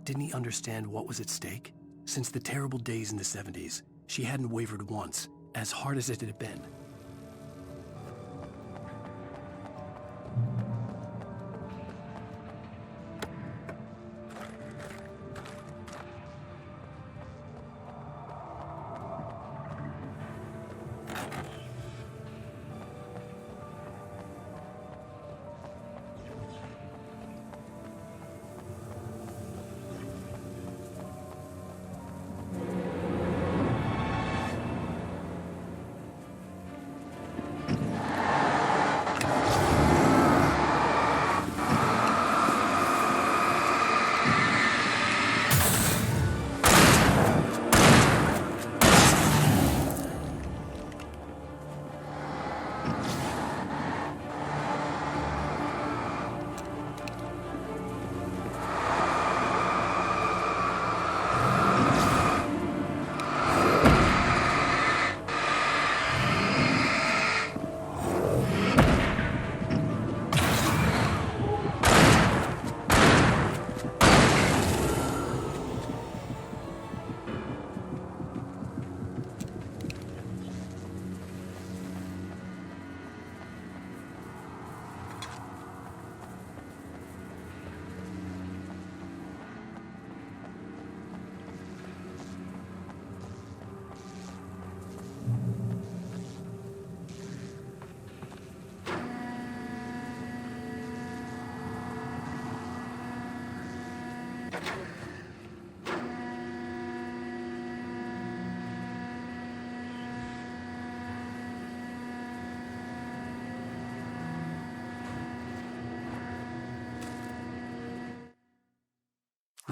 Didn't he understand what was at stake? Since the terrible days in the 70s, she hadn't wavered once, as hard as it had been.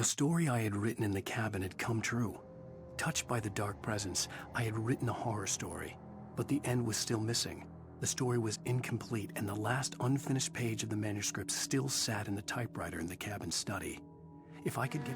The story I had written in the cabin had come true. Touched by the dark presence, I had written a horror story, but the end was still missing. The story was incomplete, and the last unfinished page of the manuscript still sat in the typewriter in the cabin study. If I could get...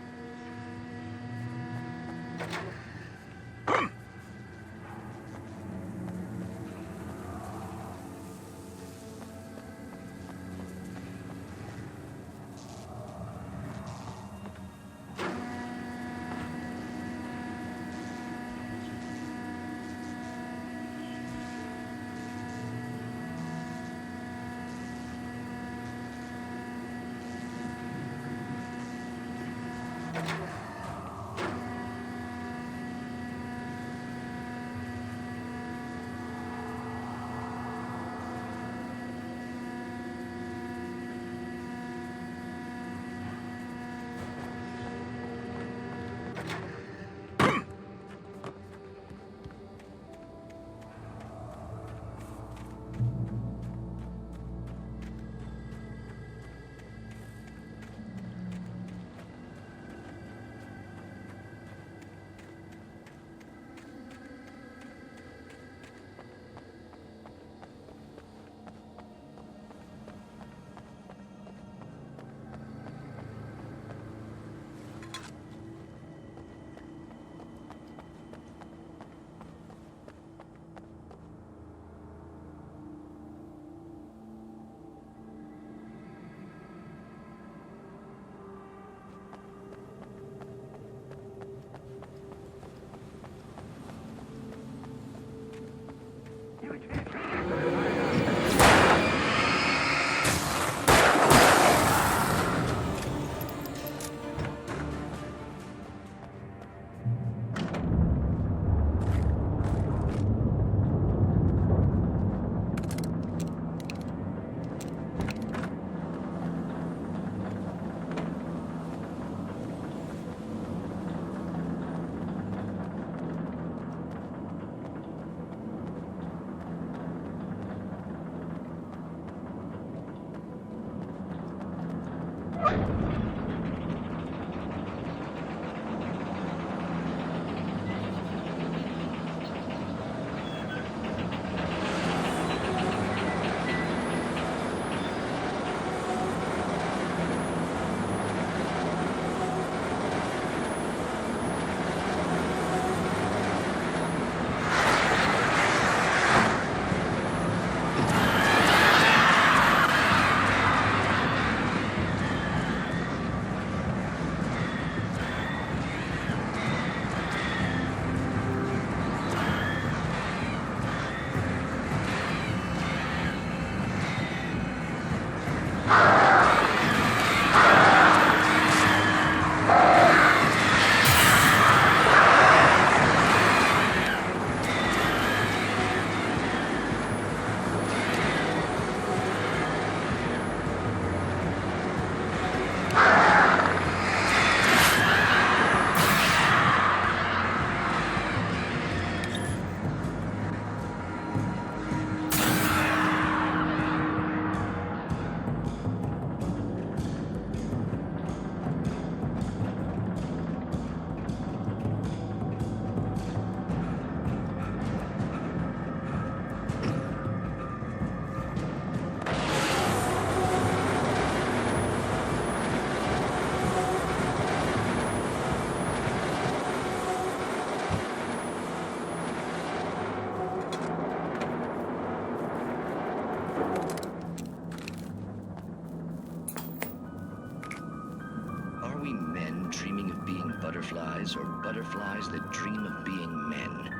fireflies or butterflies that dream of being men.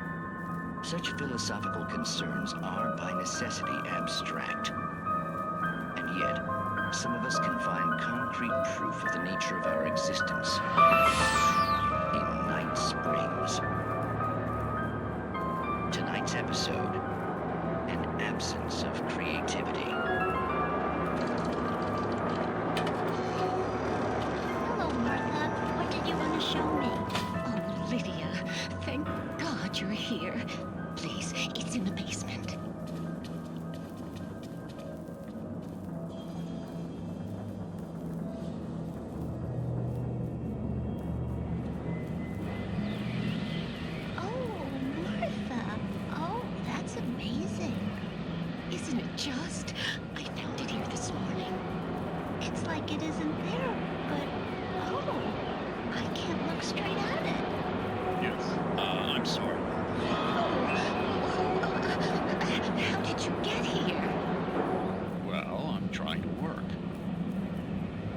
Such philosophical concerns are by necessity abstract. And yet, some of us can find concrete proof of the nature of our existence in Night Springs. Tonight's episode, an absence of creativity. Hello, Martha. What did you want to show me? Oh, Lydia, thank God you're here. Please, it's in the basement. Oh, Martha. Oh, that's amazing. Isn't it just? I found it here this morning. It's like it isn't there, but oh, I can't look straight at it. Yes. I'm sorry. How did you get here? Well, I'm trying to work.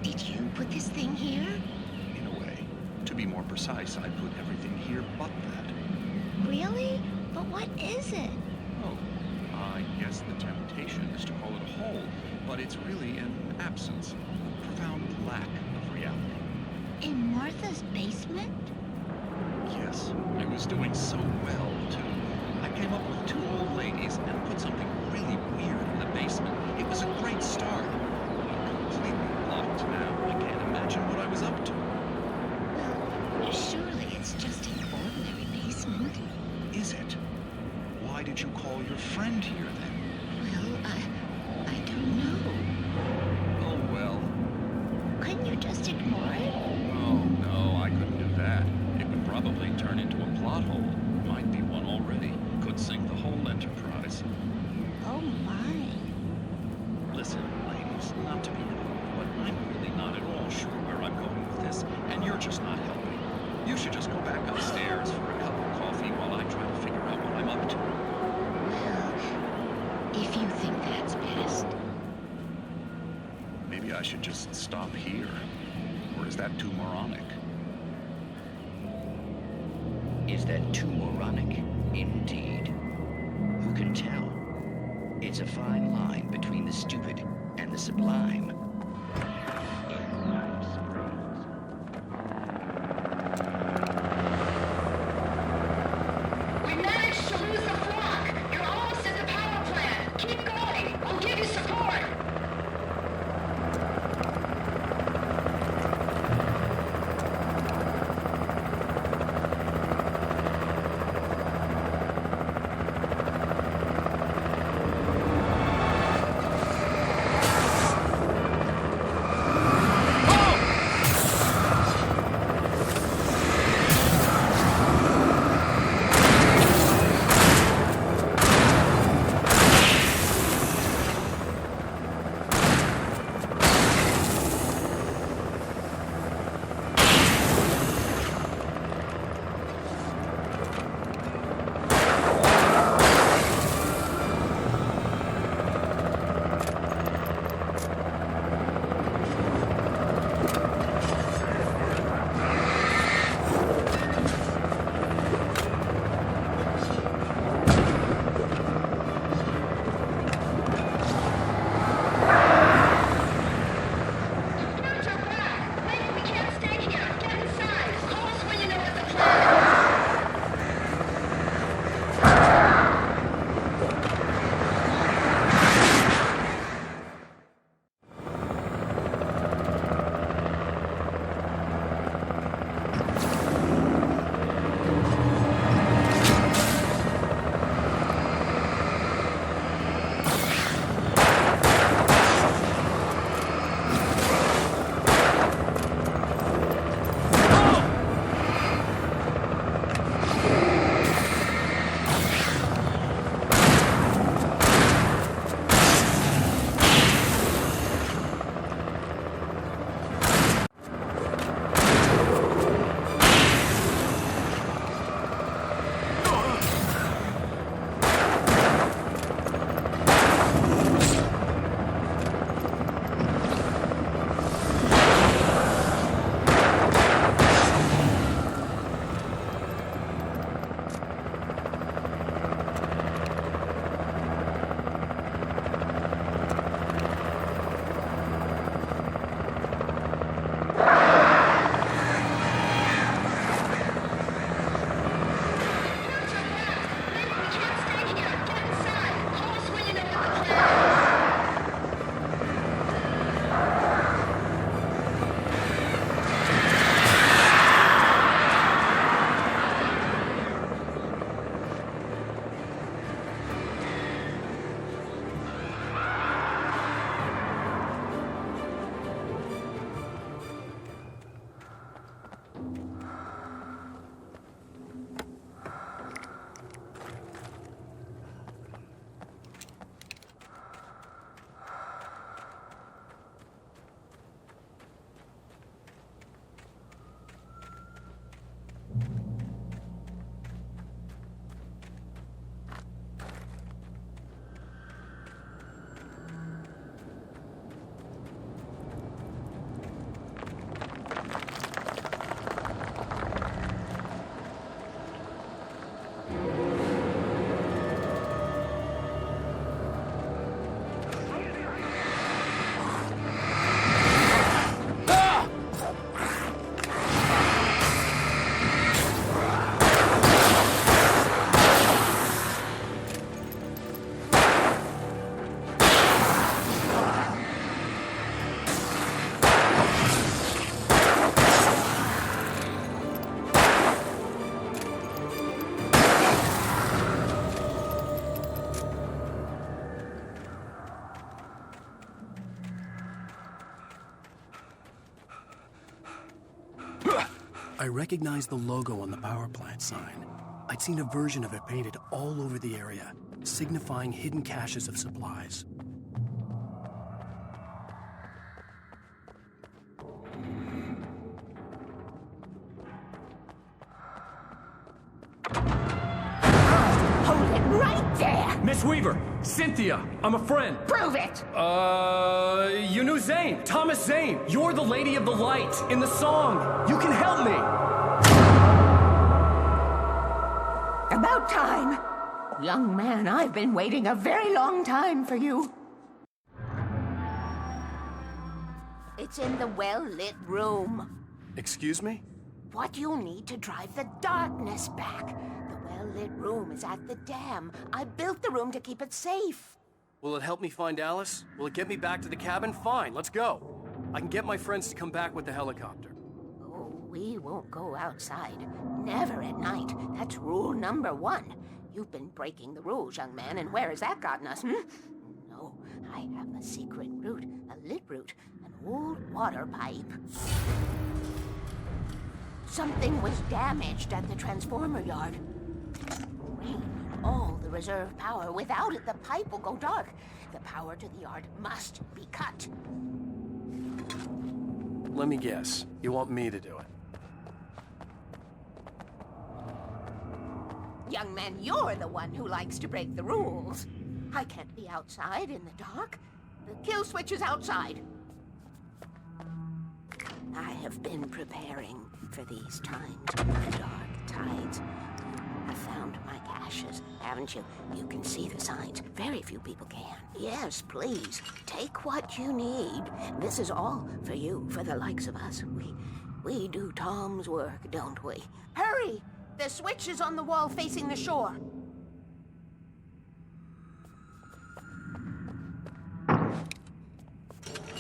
Did you put this thing here? In a way. To be more precise, I put everything here but that. Really? But what is it? Oh, I guess the temptation is to call it a hole, but it's really an absence, a profound lack of reality. In Martha's basement? Yes, I was doing so well, too. I came up with 2 old ladies and put something really weird in the basement. It was a great start. I'm completely blocked now. I can't imagine what I was up to. Well, surely it's just an ordinary basement. Is it? Why did you call your friend here, then? Well, I don't know. Oh, well. Couldn't you just ignore it? Oh, no, I couldn't do that. It would probably turn into a plot hole. Might be one already. Could sink the whole enterprise. Oh, my. Listen, ladies, not to be rude, but I'm really not at all sure where I'm going with this, and you're just not helping. You should just go back upstairs for a cup of coffee while I try to figure out what I'm up to. Well, if you think that's best. Maybe I should just stop here. Or is that too moronic? Is that too moronic? Indeed. Who can tell? It's a fine line between the stupid and the sublime. We managed to lose the flock. You're almost at the power plant. Keep going. We'll give you support. I recognized the logo on the power plant sign. I'd seen a version of it painted all over the area, signifying hidden caches of supplies. Hold it right there! Miss Weaver! Cynthia! I'm a friend! Prove it! You knew Zane! Thomas Zane! You're the Lady of the Light in the song! You can help me! About time! Young man, I've been waiting a very long time for you. It's in the well-lit room. Excuse me? What you'll need to drive the darkness back. The well-lit room is at the dam. I built the room to keep it safe. Will it help me find Alice? Will it get me back to the cabin? Fine, let's go. I can get my friends to come back with the helicopter. Oh, we won't go outside. Never at night. That's rule number 1. You've been breaking the rules, young man, and where has that gotten us, No, I have a secret route, a lit route, an old water pipe. Something was damaged at the transformer yard. Rain and all the reserve power. Without it, the pipe will go dark. The power to the yard must be cut. Let me guess. You want me to do it? Young man, you're the one who likes to break the rules. I can't be outside in the dark. The kill switch is outside. I have been preparing for these times, the dark tides. I found my caches, haven't you? You can see the signs. Very few people can. Yes, please, take what you need. This is all for you, for the likes of us. We do Tom's work, don't we? Hurry! The switch is on the wall facing the shore.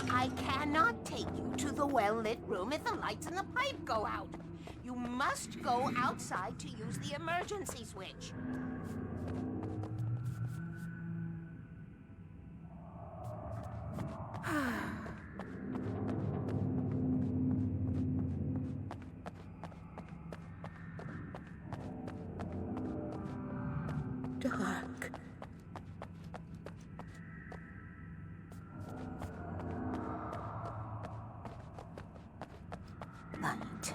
I cannot take you to the well-lit room if the lights in the pipe go out. You must go outside to use the emergency switch. Dark. Light.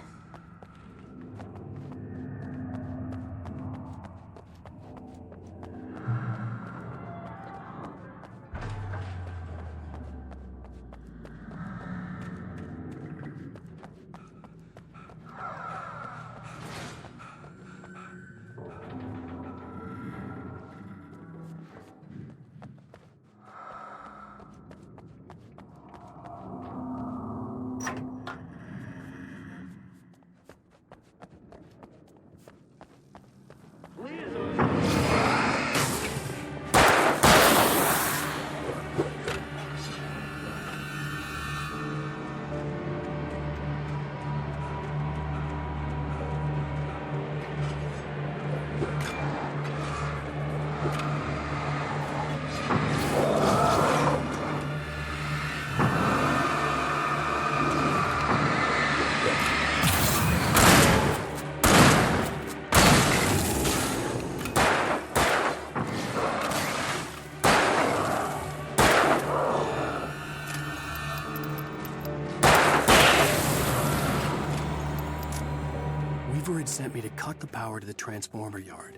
Weaver had sent me to cut the power to the transformer yard.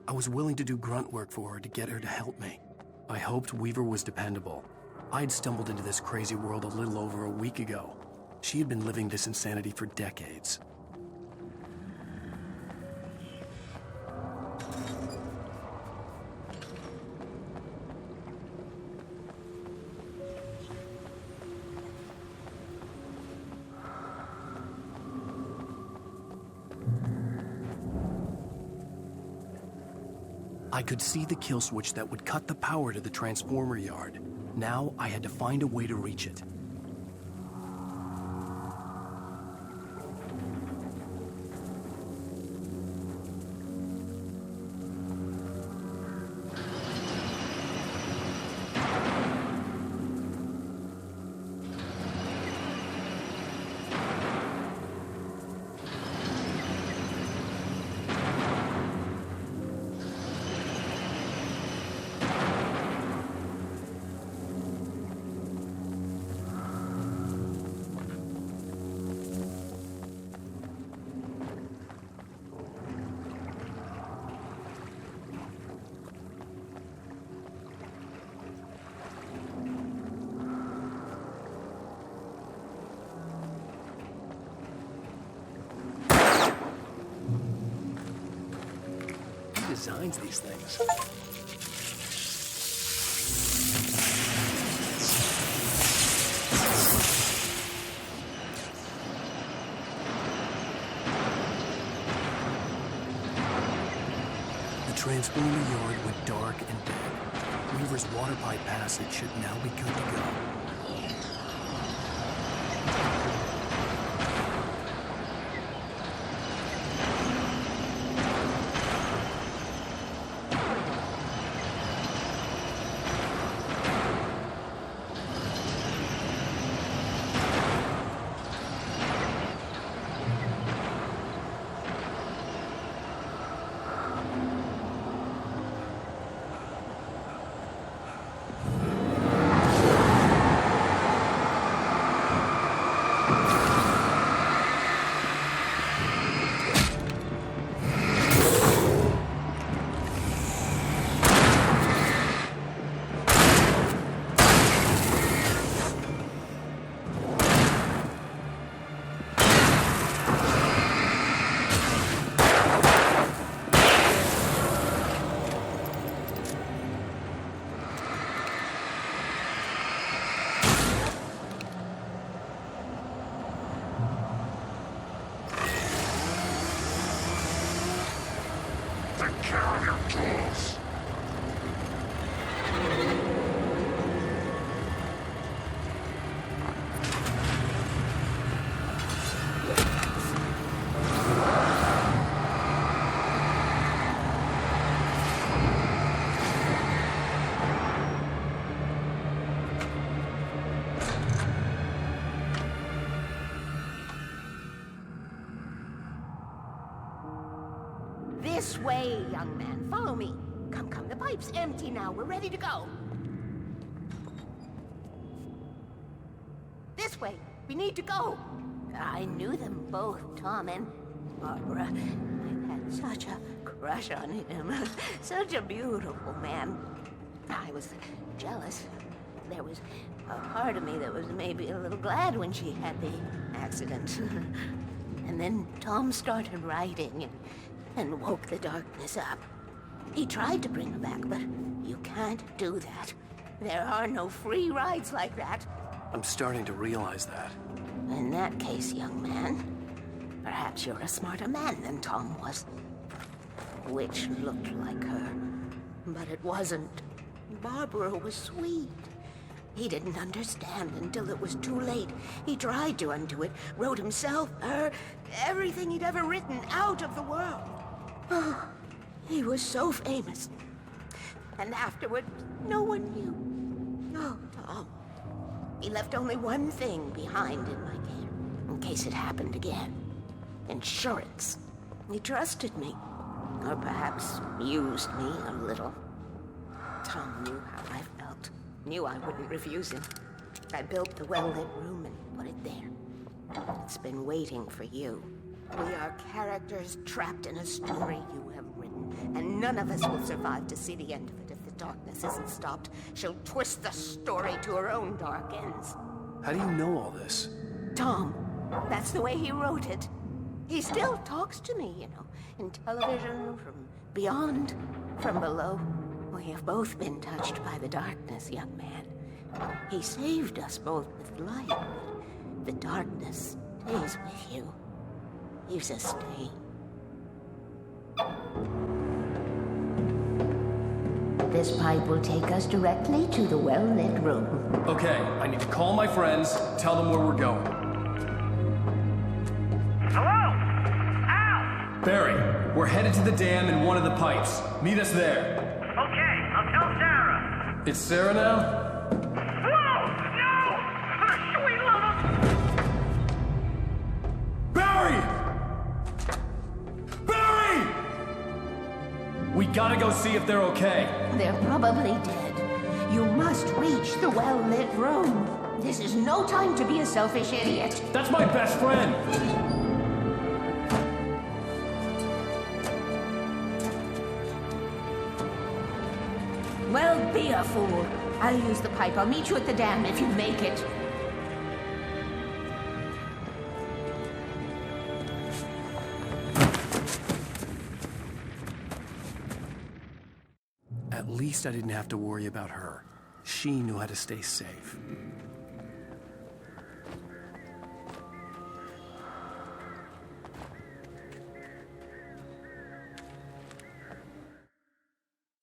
I was willing to do grunt work for her to get her to help me. I hoped Weaver was dependable. I'd stumbled into this crazy world a little over a week ago. She had been living this insanity for decades. I could see the kill switch that would cut the power to the transformer yard. Now I had to find a way to reach it. designs these things? The transponder yard went dark and dead. Weaver's water pipe passage should now be good to go. This way, young man. Follow me. Come, come. The pipe's empty now. We're ready to go. This way. We need to go. I knew them both, Tom and Barbara. I had such a crush on him. Such a beautiful man. I was jealous. There was a part of me that was maybe a little glad when she had the accident. And then Tom started writing and woke the darkness up. He tried to bring her back, but you can't do that. There are no free rides like that. I'm starting to realize that. In that case, young man, perhaps you're a smarter man than Tom was. Which looked like her, but it wasn't. Barbara was sweet. He didn't understand until it was too late. He tried to undo it, wrote himself, her, everything he'd ever written out of the world. Oh, he was so famous. And afterward, no one knew. Oh, Tom. He left only one thing behind in my care, in case it happened again. Insurance. He trusted me. Or perhaps used me a little. Tom knew how I felt. Knew I wouldn't refuse him. I built the well-lit room and put it there. It's been waiting for you. We are characters trapped in a story you have written, and none of us will survive to see the end of it if the darkness isn't stopped. She'll twist the story to her own dark ends. How do you know all this? Tom, that's the way he wrote it. He still talks to me, you know, in television, from beyond, from below. We have both been touched by the darkness, young man. He saved us both with light, but the darkness stays with you. Leaves a stain. This pipe will take us directly to the well-lit room. Okay, I need to call my friends, tell them where we're going. Hello? Al! Barry, we're headed to the dam in one of the pipes. Meet us there. Okay, I'll tell Sarah. It's Sarah now? Whoa! No! Sweet love! Barry! Barry! We gotta go see if they're okay. They're probably dead. You must reach the well-lit room. This is no time to be a selfish idiot. That's my best friend! Well, be a fool. I'll use the pipe. I'll meet you at the dam if you make it. least I didn't have to worry about her. She knew how to stay safe.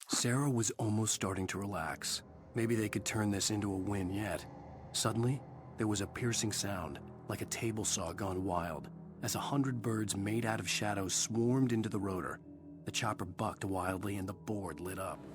Sarah was almost starting to relax. Maybe they could turn this into a win yet. Suddenly, there was a piercing sound, like a table saw gone wild, as 100 birds made out of shadows swarmed into the rotor. The chopper bucked wildly and the board lit up.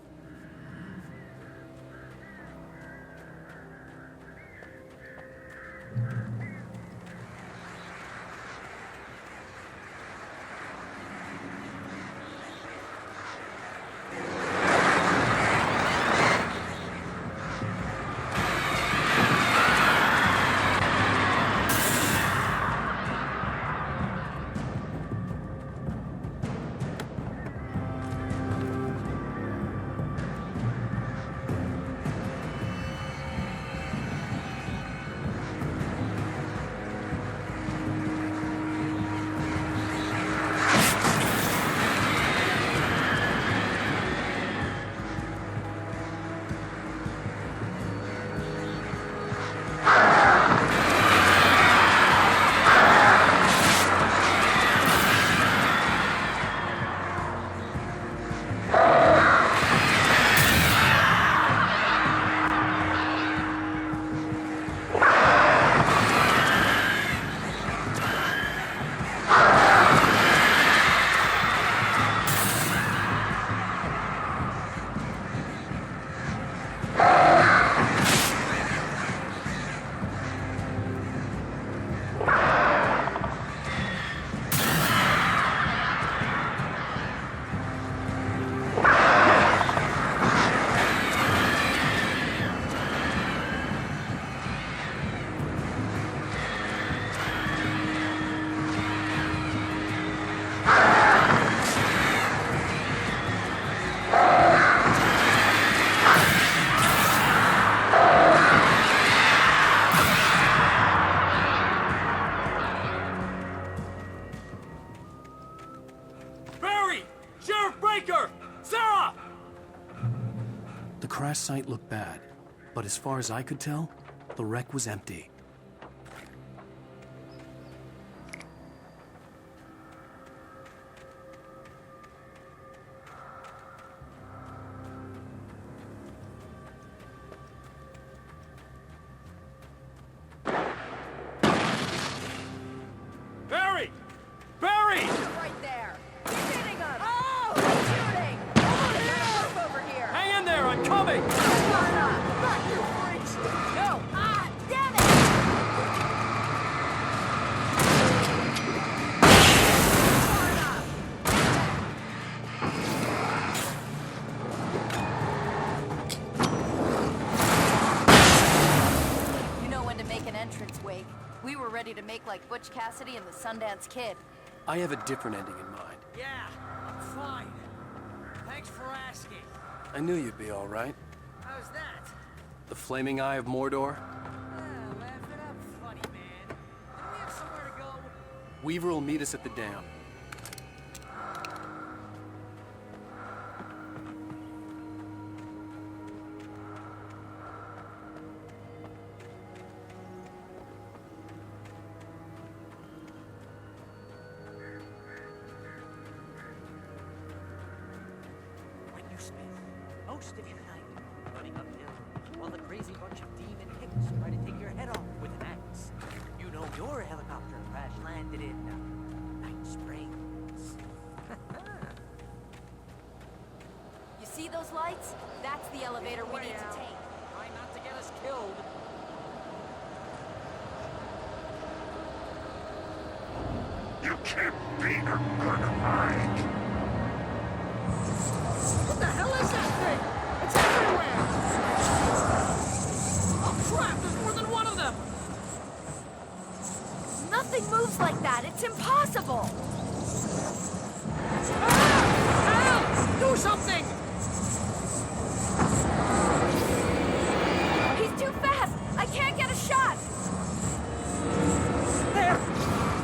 The crash site looked bad, but as far as I could tell, the wreck was empty. Barry! Barry! Right there. He's hitting us. Oh, he's shooting. Over here. Hang in there, I'm coming! Back, you freaks. No. Ah, damn it. You know when to make an entrance, Wake. We were ready to make like Butch Cassidy and the Sundance Kid. I have a different ending in mind. Yeah, I'm fine. Thanks for asking. I knew you'd be all right. How's that? The flaming eye of Mordor? Laugh it up, funny man. Do we have somewhere to go? Weaver will meet us at the dam. When you spend most of your night running uphill while the crazy bunch of demon hicks try to take your head off with an axe, you know your helicopter crash landed in Night Springs. You see those lights? That's the elevator we need to take. Try not to get us killed. You can't beat a gun of mine. What the hell is that thing? It's everywhere! Oh crap, there's more than one of them! Nothing moves like that. It's impossible. Help! Do something! He's too fast. I can't get a shot. There!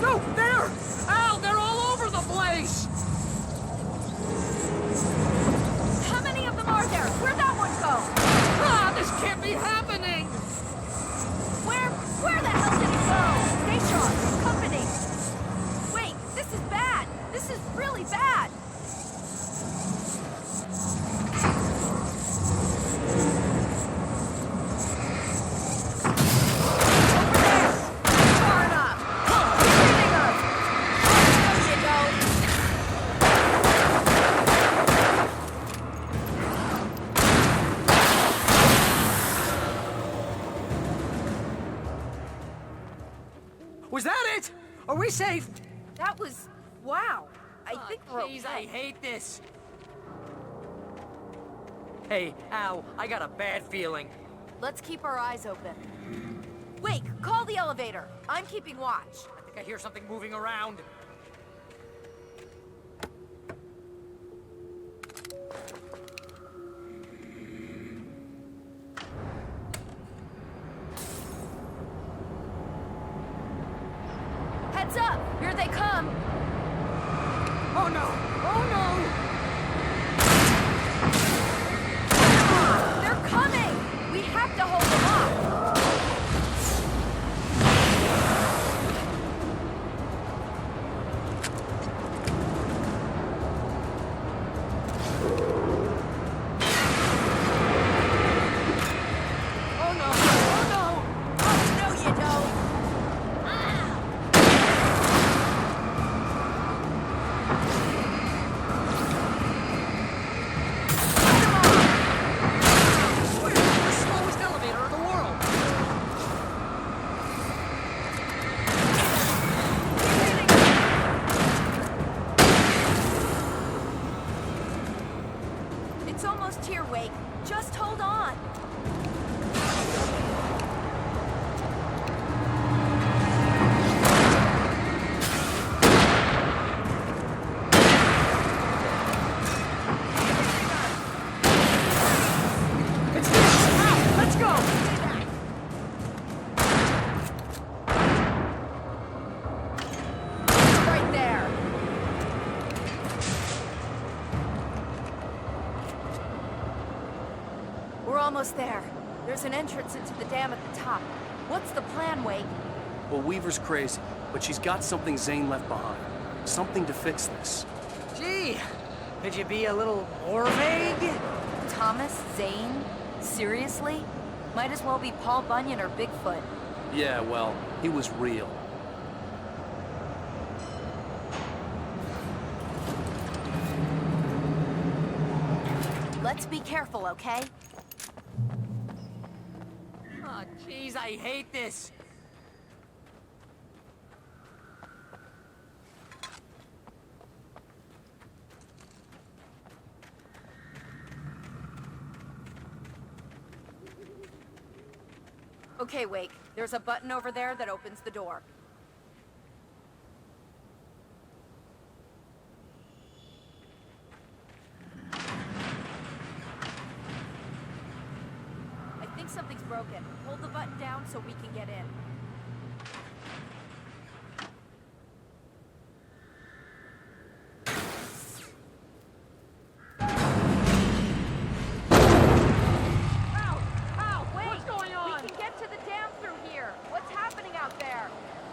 No, there! Al, they're all over the place! How many of them are there? We're Was that it? Are we safe? That was... wow. I think we're Jeez, okay. I hate this. Hey, Al, I got a bad feeling. Let's keep our eyes open. Wake, call the elevator. I'm keeping watch. I think I hear something moving around. Heads up! Here they come! Oh no! Oh no! They're coming! We have to hold them off! Oh no! Oh no! Oh, no you don't! We're the slowest elevator in the world! It's almost here, Wake. Just hold on. It's this! Al, let's go! Right there. We're almost there. There's an entrance into the dam at the top. What's the plan, Wake? Well, Weaver's crazy, but she's got something Zane left behind. Something to fix this. Gee, could you be a little more vague? Thomas? Zane? Seriously? Might as well be Paul Bunyan or Bigfoot. Yeah, well, he was real. Let's be careful, okay? Oh, jeez, I hate this. Okay, Wake. There's a button over there that opens the door. I think something's broken. Hold the button down so we can get in.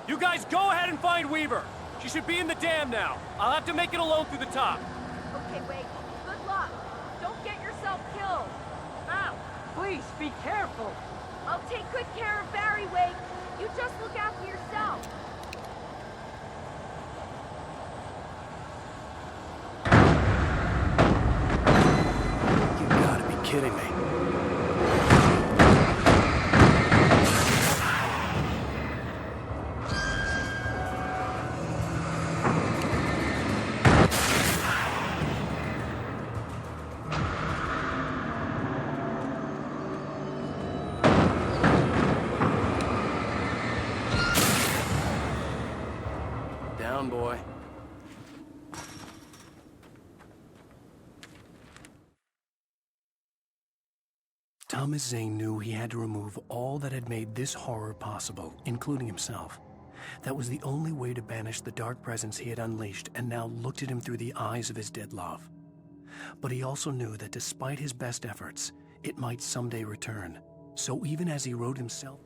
You guys go ahead and find Weaver. She should be in the dam now. I'll have to make it alone through the top. Okay, Wake. Good luck. Don't get yourself killed. Al, please, be careful. I'll take good care of Barry, Wake. You just look after yourself. You gotta be kidding me. Down, boy. Thomas Zane knew he had to remove all that had made this horror possible, including himself. That was the only way to banish the dark presence he had unleashed and now looked at him through the eyes of his dead love. But he also knew that despite his best efforts, it might someday return. So even as he wrote himself...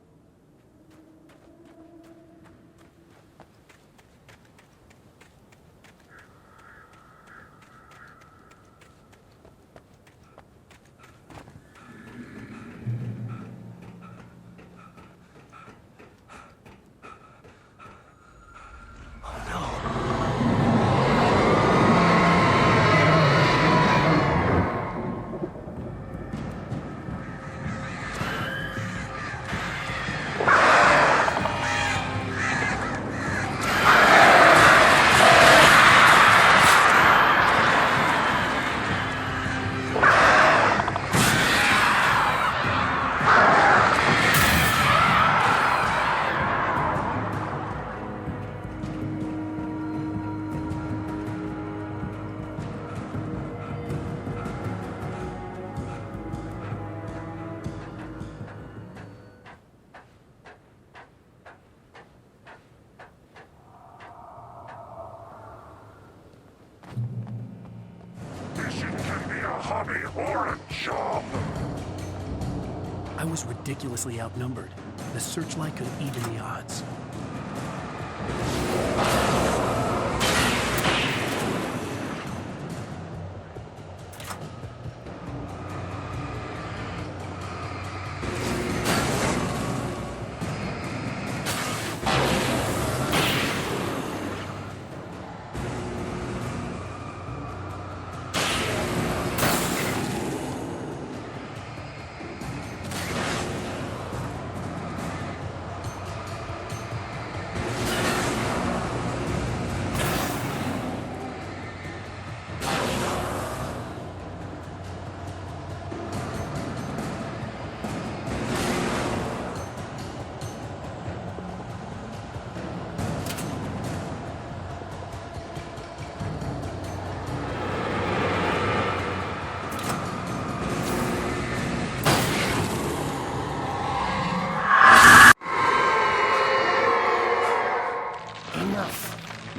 or a job? I was ridiculously outnumbered. The searchlight could have evened the odds.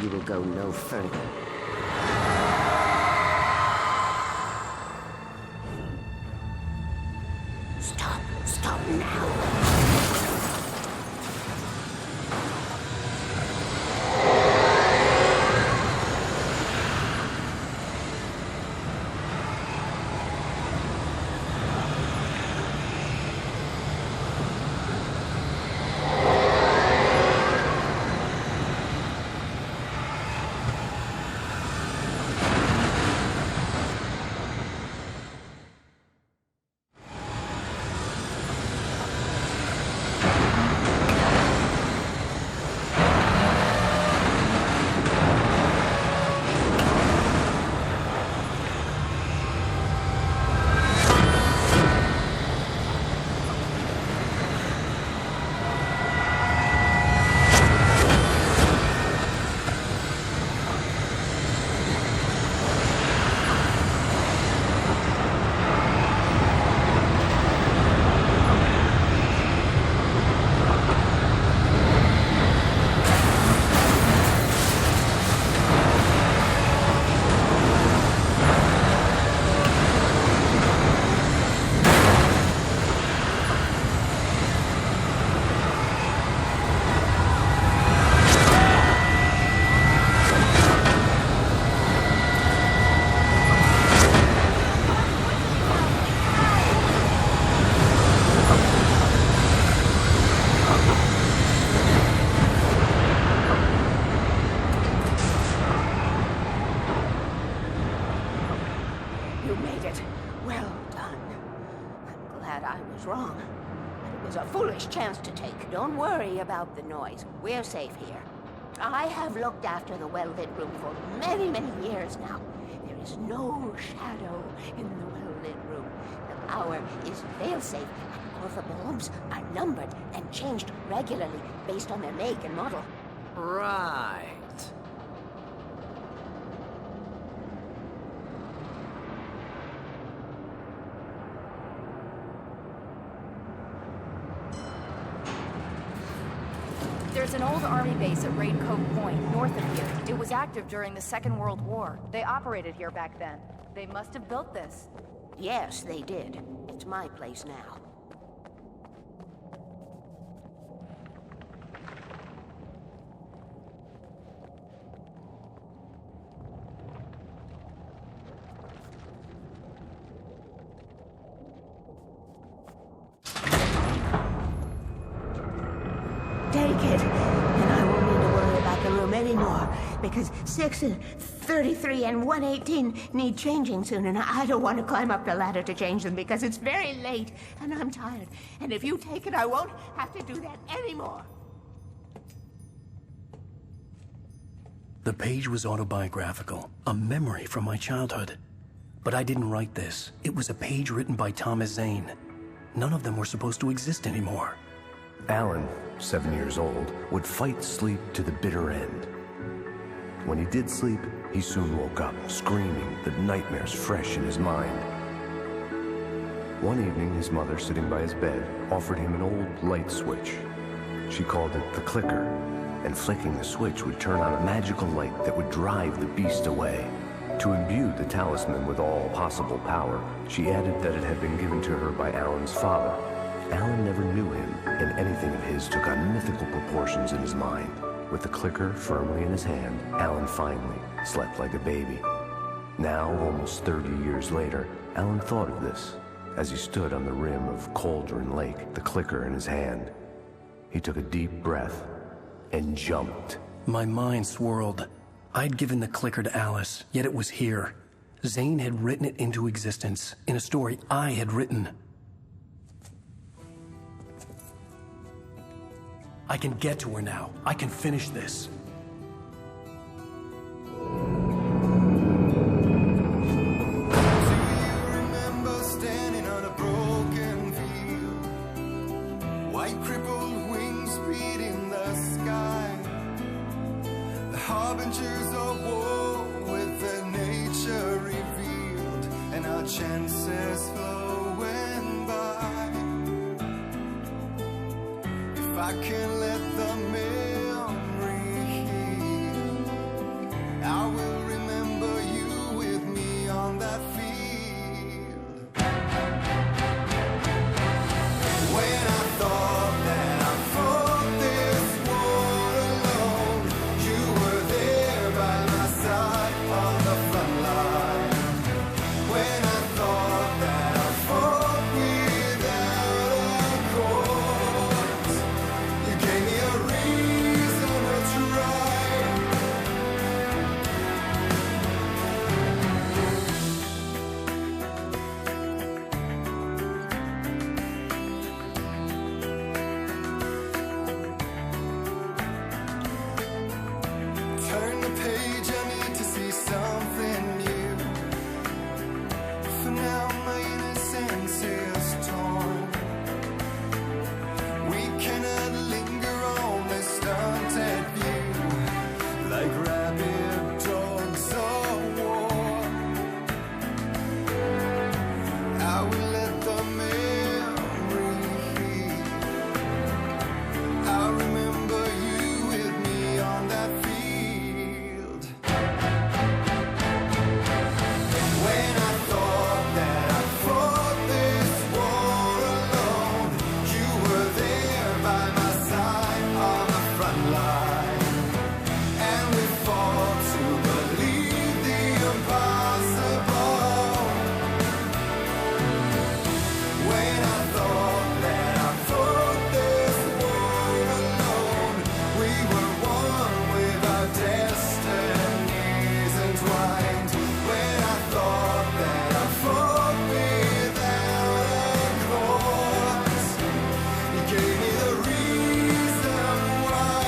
You will go no further. Stop now. Chance to take. Don't worry about the noise. We're safe here. I have looked after the well-lit room for many, many years now. There is no shadow in the well-lit room. The power is fail-safe, and all the bulbs are numbered and changed regularly based on their make and model. Right. There's an old army base at Raid Cove Point, north of here. It was active during the Second World War. They operated here back then. They must have built this. Yes, they did. It's my place now. Take it, and I won't need to worry about the room anymore, because 6 and 33 and 118 need changing soon, and I don't want to climb up the ladder to change them because it's very late, and I'm tired. And if you take it, I won't have to do that anymore. The page was autobiographical, a memory from my childhood. But I didn't write this. It was a page written by Thomas Zane. None of them were supposed to exist anymore. Alan, 7 years old, would fight sleep to the bitter end. When he did sleep, he soon woke up, screaming, the nightmares fresh in his mind. One evening, his mother, sitting by his bed, offered him an old light switch. She called it the clicker, and flicking the switch would turn on a magical light that would drive the beast away. To imbue the talisman with all possible power, she added that it had been given to her by Alan's father. Alan never knew him, and anything of his took on mythical proportions in his mind. With the clicker firmly in his hand, Alan finally slept like a baby. Now, almost 30 years later, Alan thought of this as he stood on the rim of Cauldron Lake, the clicker in his hand. He took a deep breath and jumped. My mind swirled. I'd given the clicker to Alice, yet it was here. Zane had written it into existence in a story I had written. I can get to her now. I can finish this. Harbingers of war with their nature revealed and our chances flowing by. If I can let the memory heal, I will remember you with me on that field. When I thought that I fought this war alone, you were there by my side on the front line. When I thought that I fought without a cause, you gave me a reason to try. Turn the page, I need to see something new. For now my innocence is torn. We cannot linger on this stunted view, like rabid dogs of war. I will let the memory heal. I'll remember you with me on that field. When I thought that I fought this war alone, you were there by my side on the front line. And we fought to believe the impossible. When I thought that I fought this war alone, we were one with our destinies entwined. When I thought that I fought without a cause, you gave me the reason why.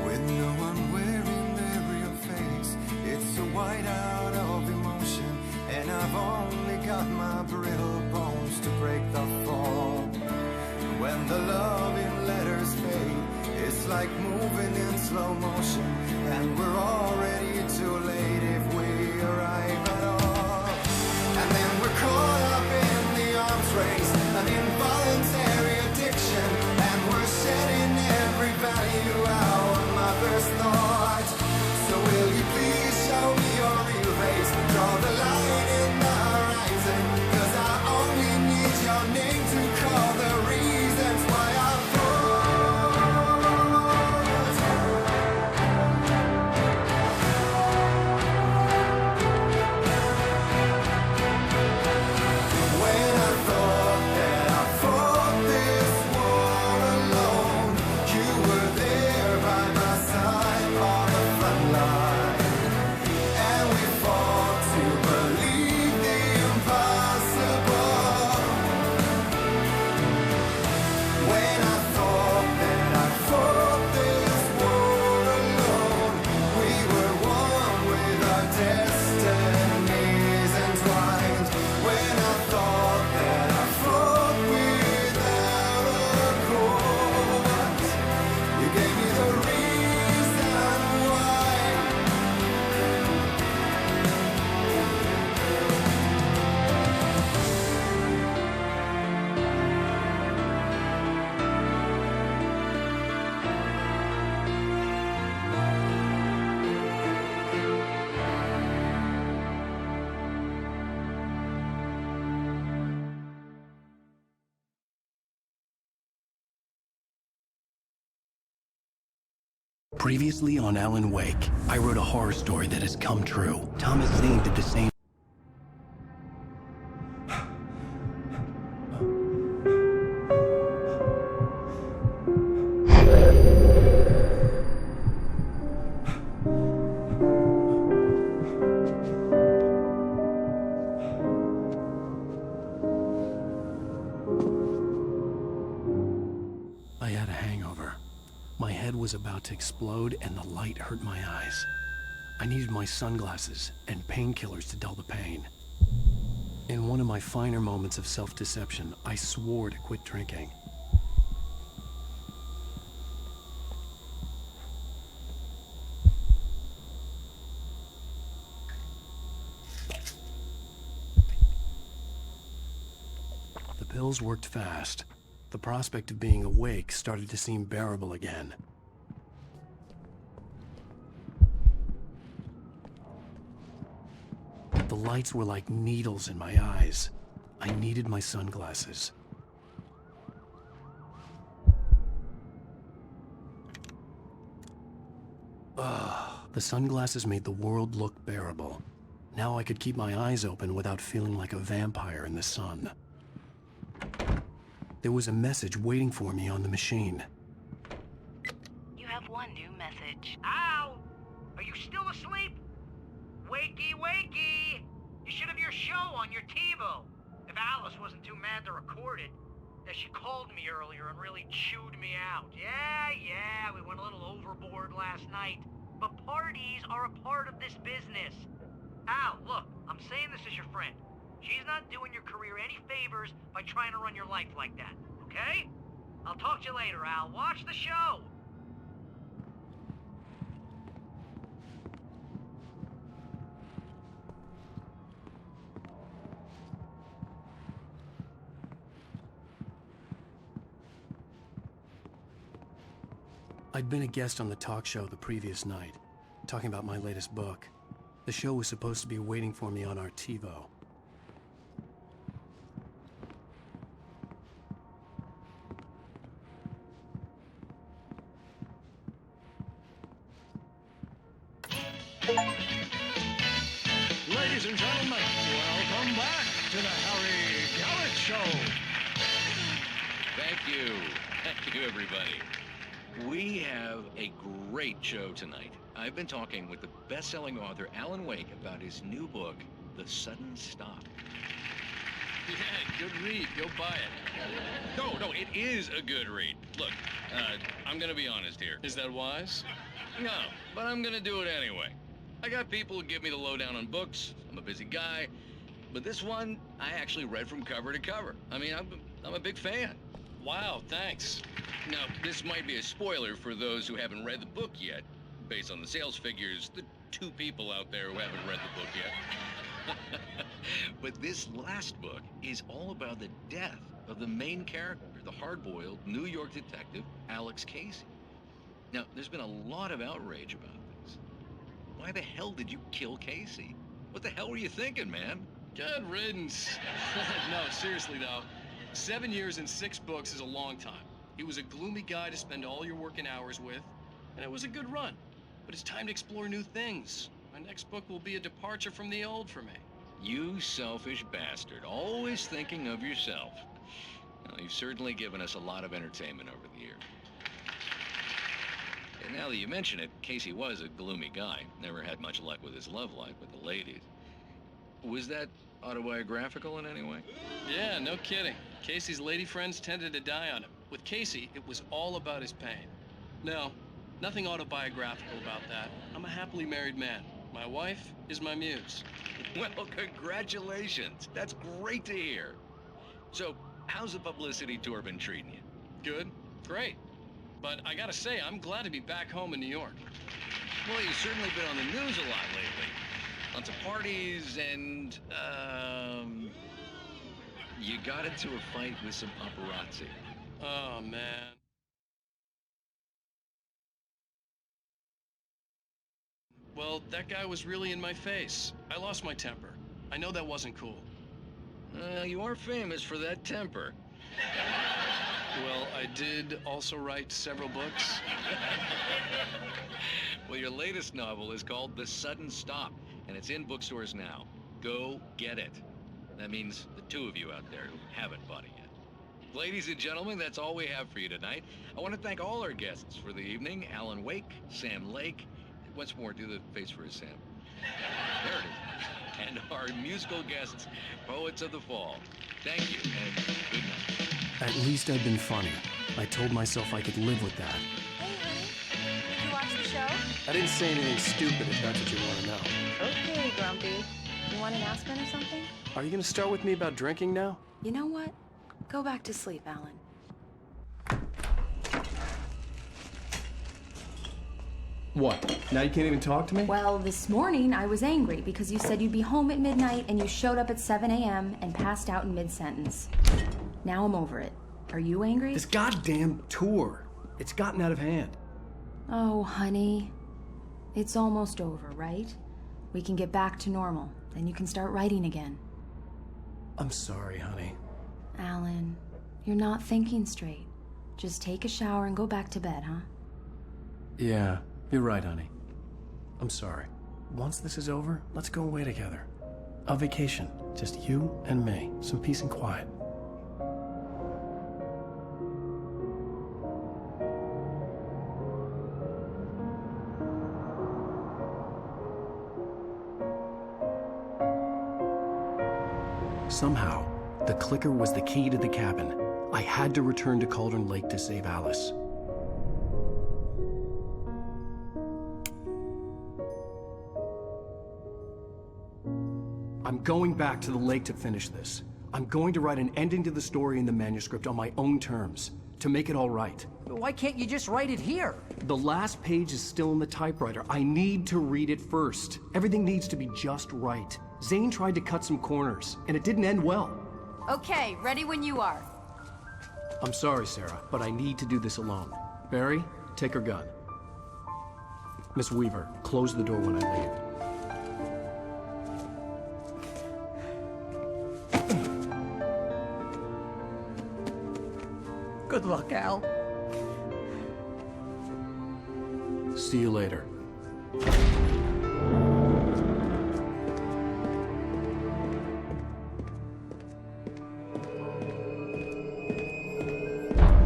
With no one wearing their real face, it's a whiteout of emotion, and I've only got my brittle bones to break the fall. When the love in letters fade, it's like moving in slow motion, and we're already too late if we arrive at all. And then we're caught up in the arms race, an involuntary addiction, and we're shedding every value our mothers thought. So will you please show me your real face, draw the line in the horizon, 'cause I only need your name to call the reasons why I fought. Previously on Alan Wake, I wrote a horror story that has come true. Thomas Zane did the same. I had a hangover. My head was about to explode and the light hurt my eyes. I needed my sunglasses and painkillers to dull the pain. In one of my finer moments of self-deception, I swore to quit drinking. The pills worked fast. The prospect of being awake started to seem bearable again. The lights were like needles in my eyes. I needed my sunglasses. The sunglasses made the world look bearable. Now I could keep my eyes open without feeling like a vampire in the sun. There was a message waiting for me on the machine. You have one new message. Al! Are you still asleep? Wakey, wakey! You should have your show on your TiVo. If Alice wasn't too mad to record it. She called me earlier and really chewed me out. Yeah, we went a little overboard last night. But parties are a part of this business. Al, look, I'm saying this as your friend. She's not doing your career any favors by trying to run your life like that, okay? I'll talk to you later, Al. Watch the show! I'd been a guest on the talk show the previous night, talking about my latest book. The show was supposed to be waiting for me on our TiVo. Ladies and gentlemen, welcome back to the Harry Garrett Show. Thank you, everybody. We have a great show tonight. I've been talking with the best-selling author Alan Wake about his new book, The Sudden Stop. Yeah, good read. Go buy it. No, it is a good read. Look, I'm gonna be honest here. Is that wise? No, but I'm gonna do it anyway. I got people who give me the lowdown on books. I'm a busy guy. But this one, I actually read from cover to cover. I mean, I'm a big fan. Wow, thanks. Now, this might be a spoiler for those who haven't read the book yet. Based on the sales figures, the 2 people out there who haven't read the book yet. But this last book is all about the death of the main character, the hard-boiled New York detective, Alex Casey. Now, there's been a lot of outrage about this. Why the hell did you kill Casey? What the hell were you thinking, man? Good riddance. No, seriously though, 7 years and 6 books is a long time. He was a gloomy guy to spend all your working hours with, and it was a good run. But it's time to explore new things. My next book will be a departure from the old for me. You selfish bastard, always thinking of yourself. Well, you've certainly given us a lot of entertainment over the years. And now that you mention it, Casey was a gloomy guy. Never had much luck with his love life with the ladies. Was that autobiographical in any way? Yeah, no kidding. Casey's lady friends tended to die on him. With Casey, it was all about his pain. No, nothing autobiographical about that. I'm a happily married man. My wife is my muse. Well, congratulations. That's great to hear. So, how's the publicity tour been treating you? Good, great. But I gotta say, I'm glad to be back home in New York. Well, you've certainly been on the news a lot lately. Lots of parties and, you got into a fight with some paparazzi. Oh, man. Well, that guy was really in my face. I lost my temper. I know that wasn't cool. You are famous for that temper. Well, I did also write several books. Well, your latest novel is called The Sudden Stop, and it's in bookstores now. Go get it. That means the two of you out there who haven't bought it yet. Ladies and gentlemen, that's all we have for you tonight. I want to thank all our guests for the evening. Alan Wake, Sam Lake. Once more, do the face for his Sam. There it is. And our musical guests, Poets of the Fall. Thank you, and good night. At least I'd been funny. I told myself I could live with that. Hey, honey. Did you watch the show? I didn't say anything stupid if that's what you want to know. Okay, Grumpy. You want an aspirin or something? Are you going to start with me about drinking now? You know what? Go back to sleep, Alan. What? Now you can't even talk to me? Well, this morning I was angry because you said you'd be home at midnight and you showed up at 7 a.m. and passed out in mid-sentence. Now I'm over it. Are you angry? This goddamn tour. It's gotten out of hand. Oh, honey. It's almost over, right? We can get back to normal. Then you can start writing again. I'm sorry, honey. Alan, you're not thinking straight. Just take a shower and go back to bed, huh? Yeah, you're right, honey. I'm sorry. Once this is over, let's go away together. A vacation. Just you and me. Some peace and quiet. Somehow, the clicker was the key to the cabin. I had to return to Cauldron Lake to save Alice. I'm going back to the lake to finish this. I'm going to write an ending to the story in the manuscript on my own terms, to make it all right. Why can't you just write it here? The last page is still in the typewriter. I need to read it first. Everything needs to be just right. Zane tried to cut some corners, and it didn't end well. Okay, ready when you are. I'm sorry, Sarah, but I need to do this alone. Barry, take her gun. Miss Weaver, close the door when I leave. Good luck, Al. See you later.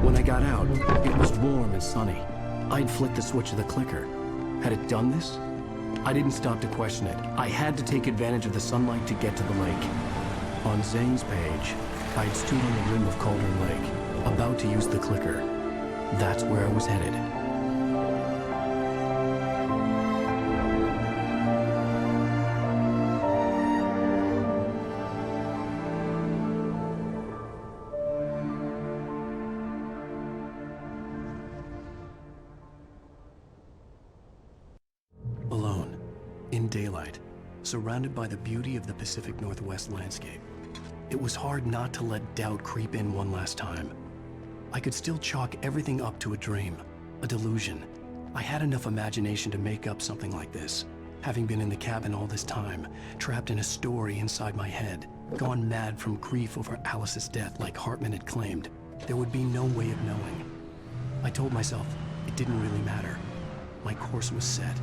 When I got out, it was warm and sunny. I'd flicked the switch of the clicker. Had it done this? I didn't stop to question it. I had to take advantage of the sunlight to get to the lake. On Zane's page, I'd stood on the rim of Cauldron Lake, about to use the clicker. That's where I was headed. Alone, in daylight, surrounded by the beauty of the Pacific Northwest landscape. It was hard not to let doubt creep in one last time. I could still chalk everything up to a dream, a delusion. I had enough imagination to make up something like this, having been in the cabin all this time, trapped in a story inside my head, gone mad from grief over Alice's death like Hartman had claimed. There would be no way of knowing. I told myself it didn't really matter. My course was set.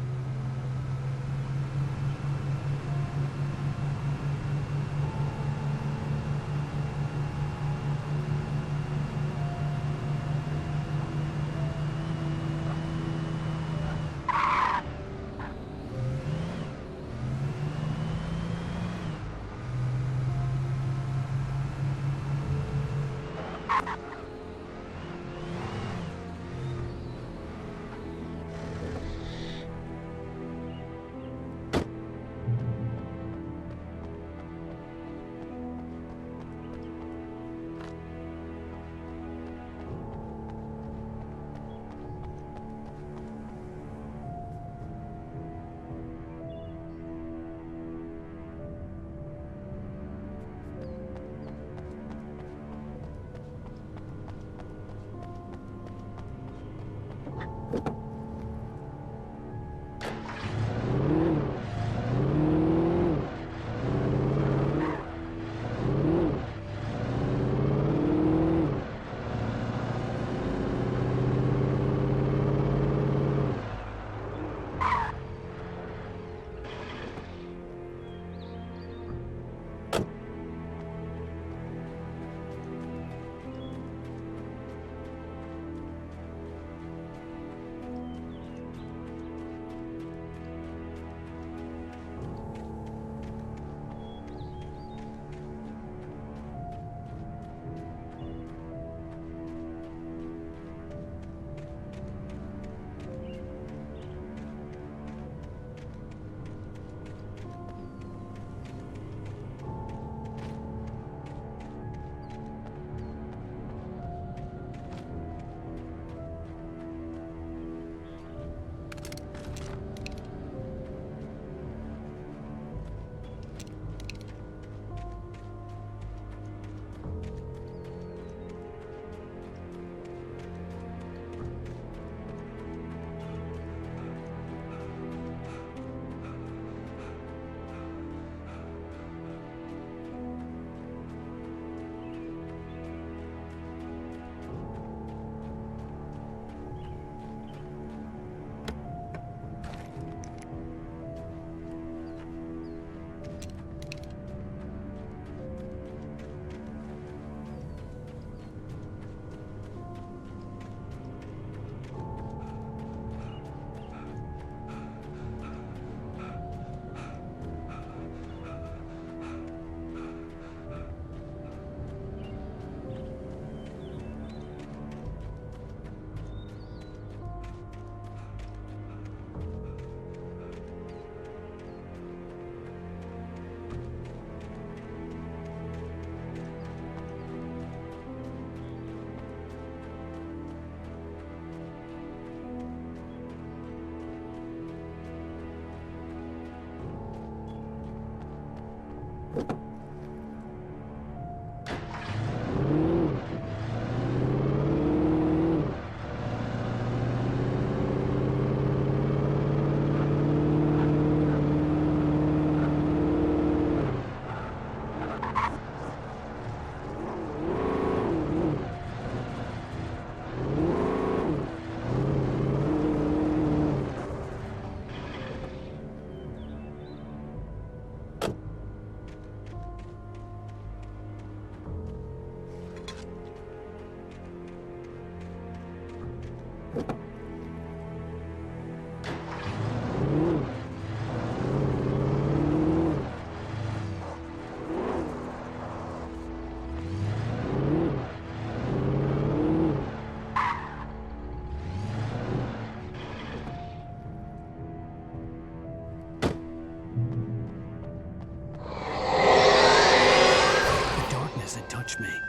touch me.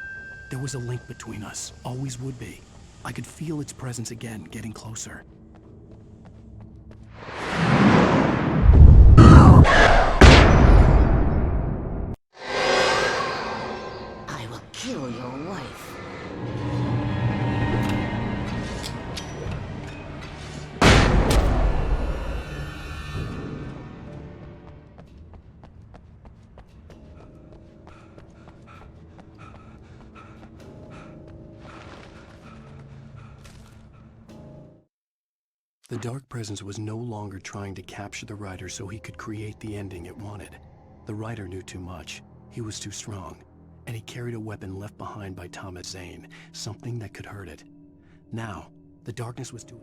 There was a link between us, always would be. I could feel its presence again, getting closer. I will kill your wife. The dark presence was no longer trying to capture the writer so he could create the ending it wanted. The writer knew too much. He was too strong. And he carried a weapon left behind by Thomas Zane, something that could hurt it. Now, the darkness was too...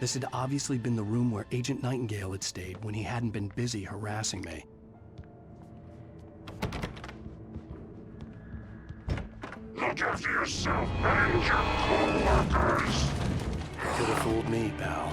This had obviously been the room where Agent Nightingale had stayed when he hadn't been busy harassing me. Look after yourself and your co-workers. Could have fooled me, pal.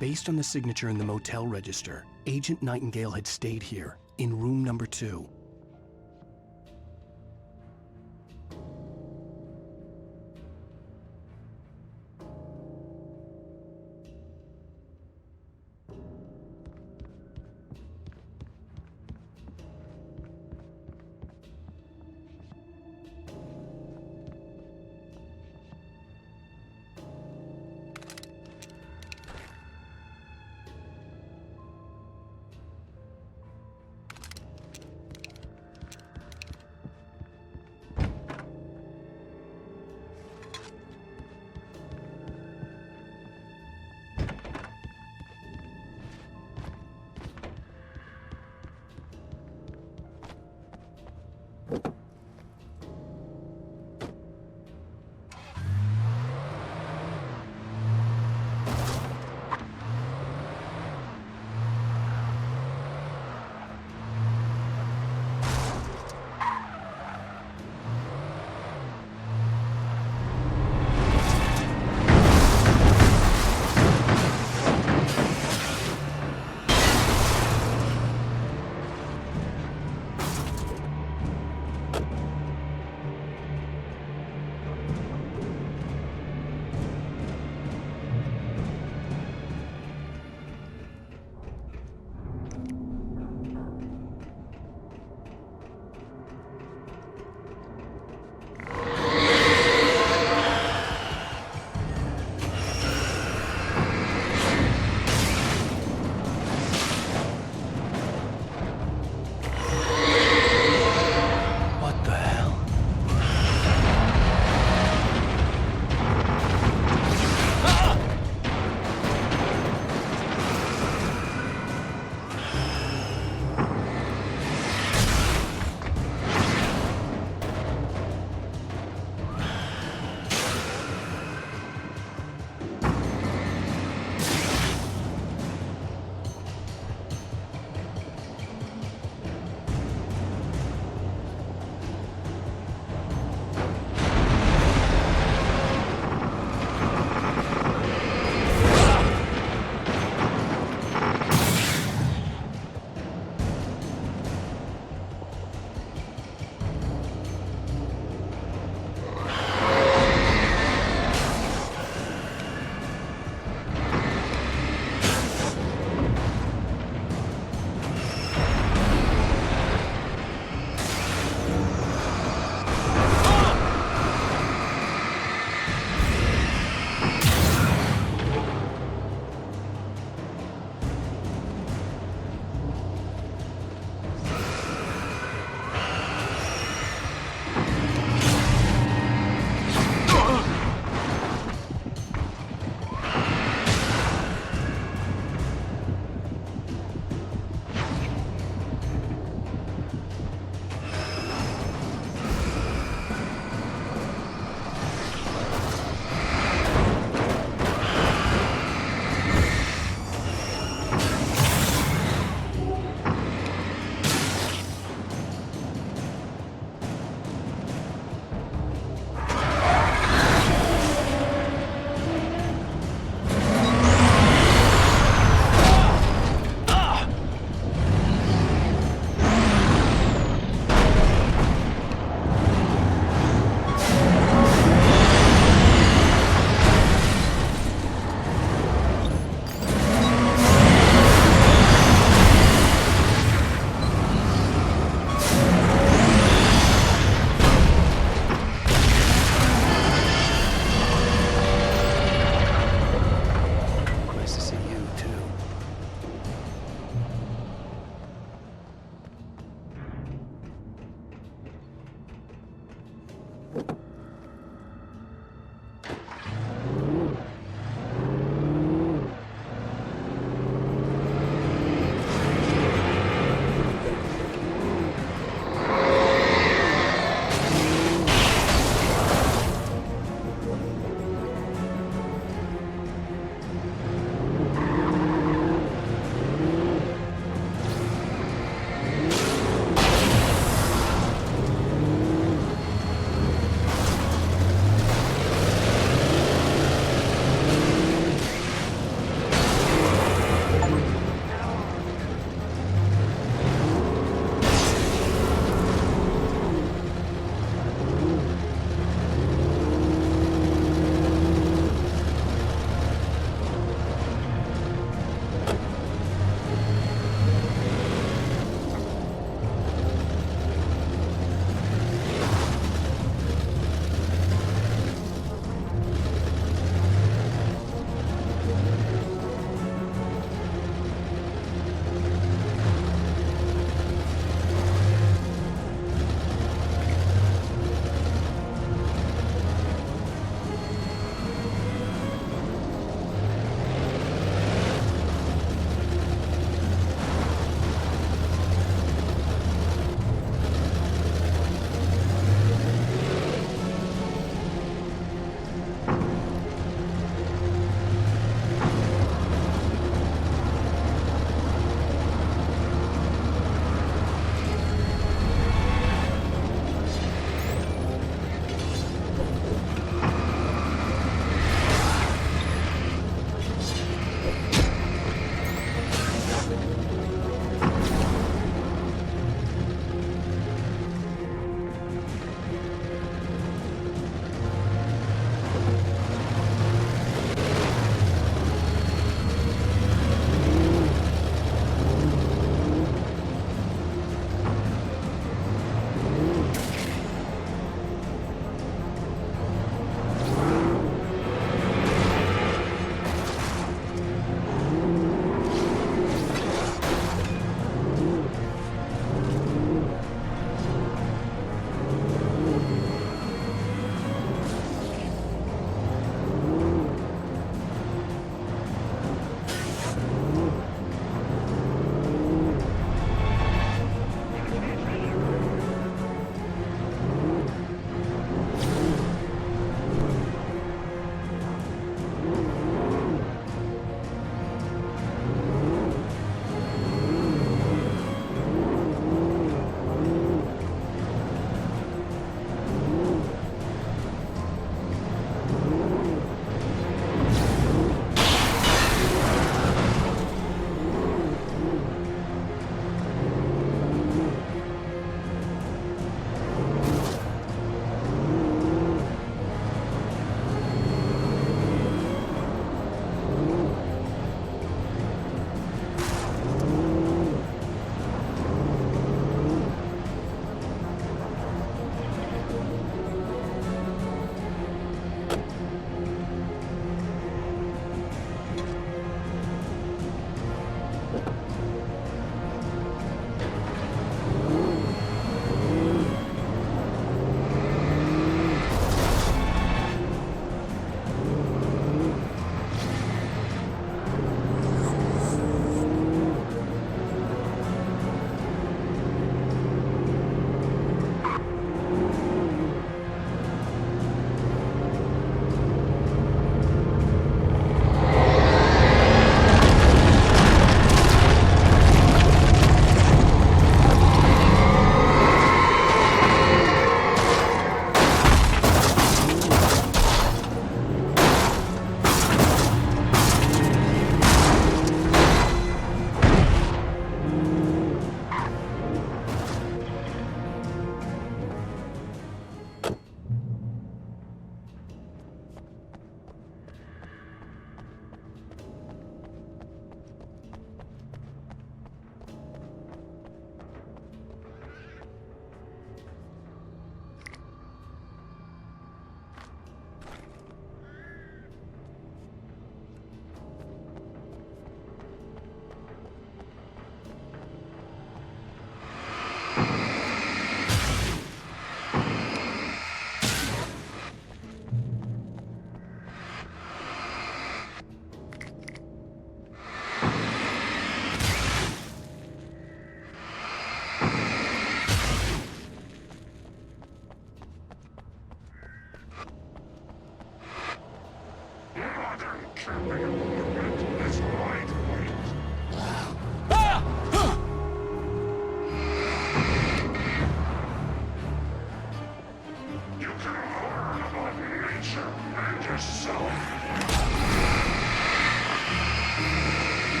Based on the signature in the motel register, Agent Nightingale had stayed here, in room number 2.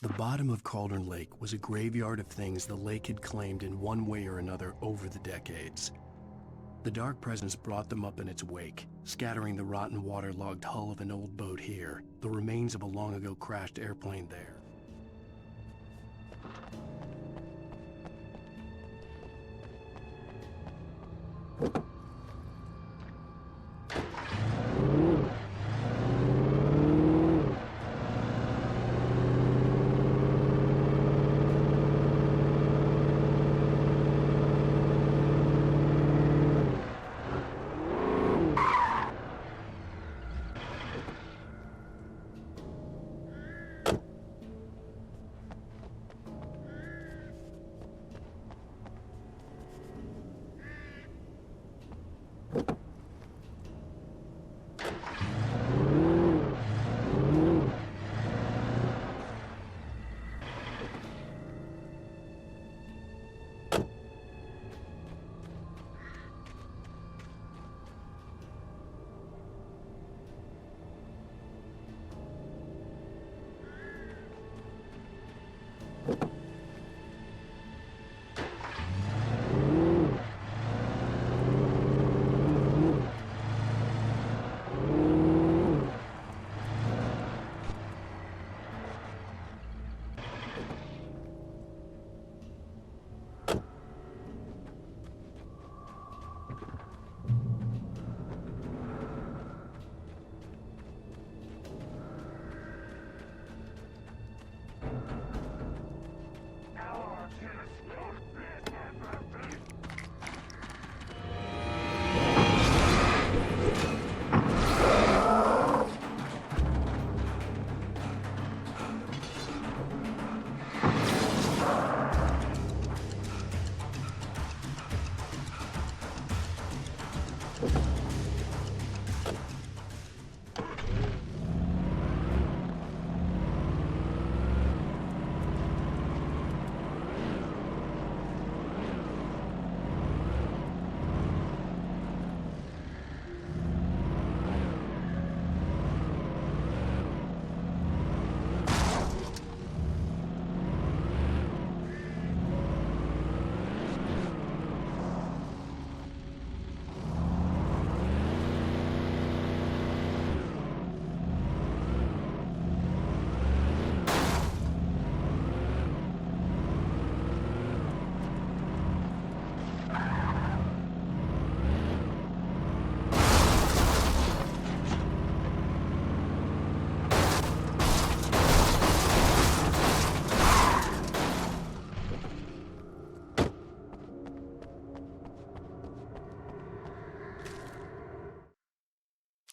The bottom of Cauldron Lake was a graveyard of things the lake had claimed in one way or another over the decades. The dark presence brought them up in its wake, scattering the rotten waterlogged hull of an old boat here, the remains of a long-ago crashed airplane there.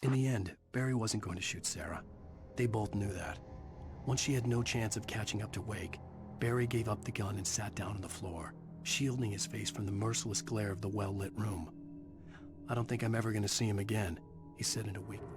In the end, Barry wasn't going to shoot Sarah. They both knew that. Once she had no chance of catching up to Wake, Barry gave up the gun and sat down on the floor, shielding his face from the merciless glare of the well-lit room. "I don't think I'm ever going to see him again," he said in a weak voice.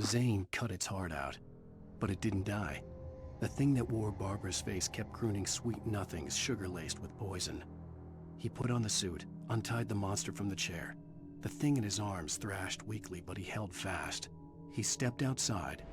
Zane cut its heart out, but it didn't die. The thing that wore Barbara's face kept crooning sweet nothings sugar-laced with poison. He put on the suit, untied the monster from the chair. The thing in his arms thrashed weakly, but he held fast. He stepped outside.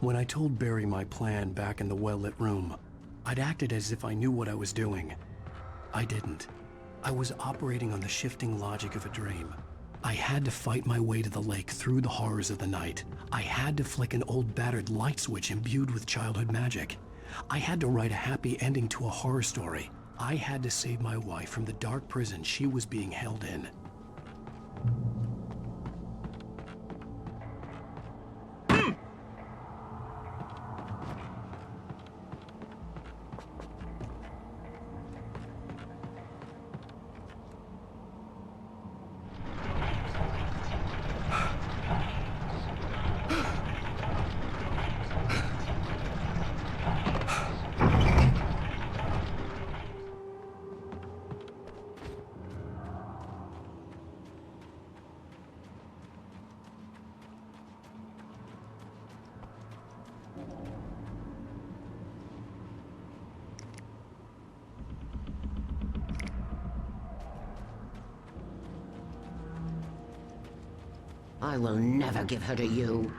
When I told Barry my plan back in the well-lit room, I'd acted as if I knew what I was doing. I didn't. I was operating on the shifting logic of a dream. I had to fight my way to the lake through the horrors of the night. I had to flick an old battered light switch imbued with childhood magic. I had to write a happy ending to a horror story. I had to save my wife from the dark prison she was being held in. I will never give her to you.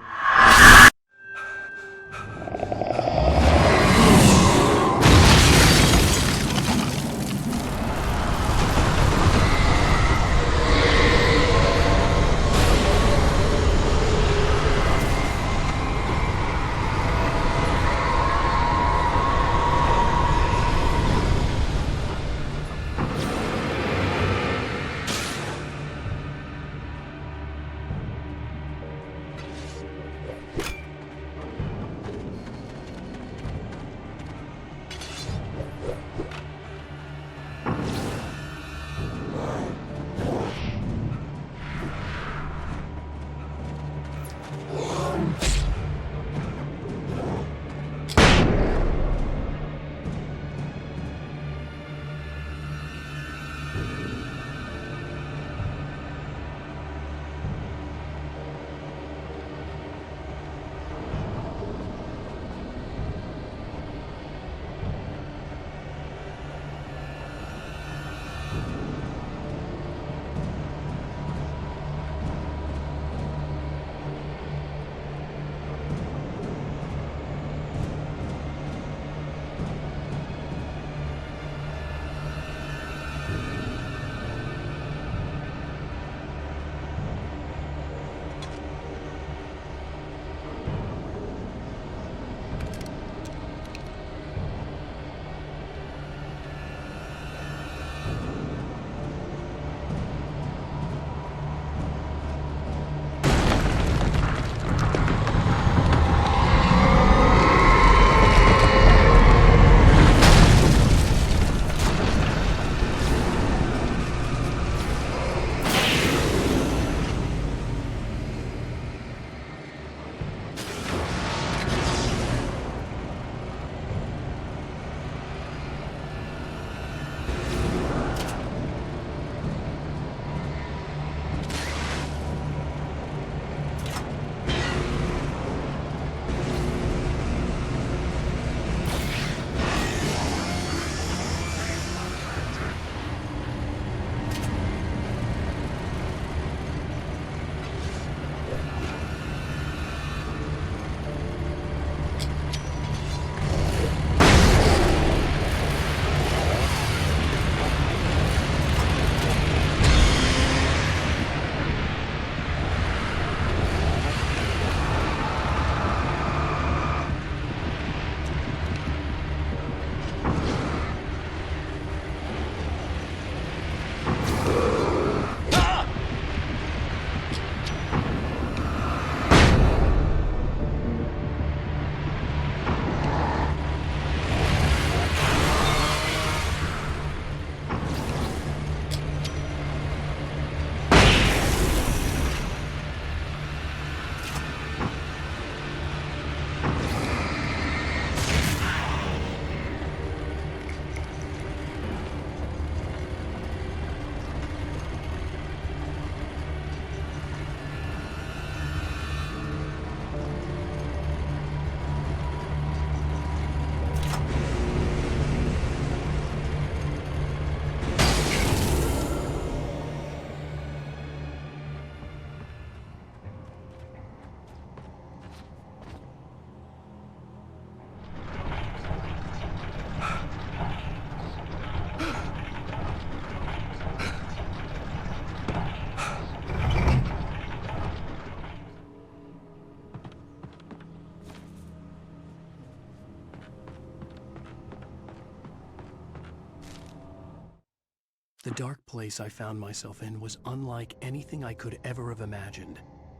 The dark place I found myself in was unlike anything I could ever have imagined.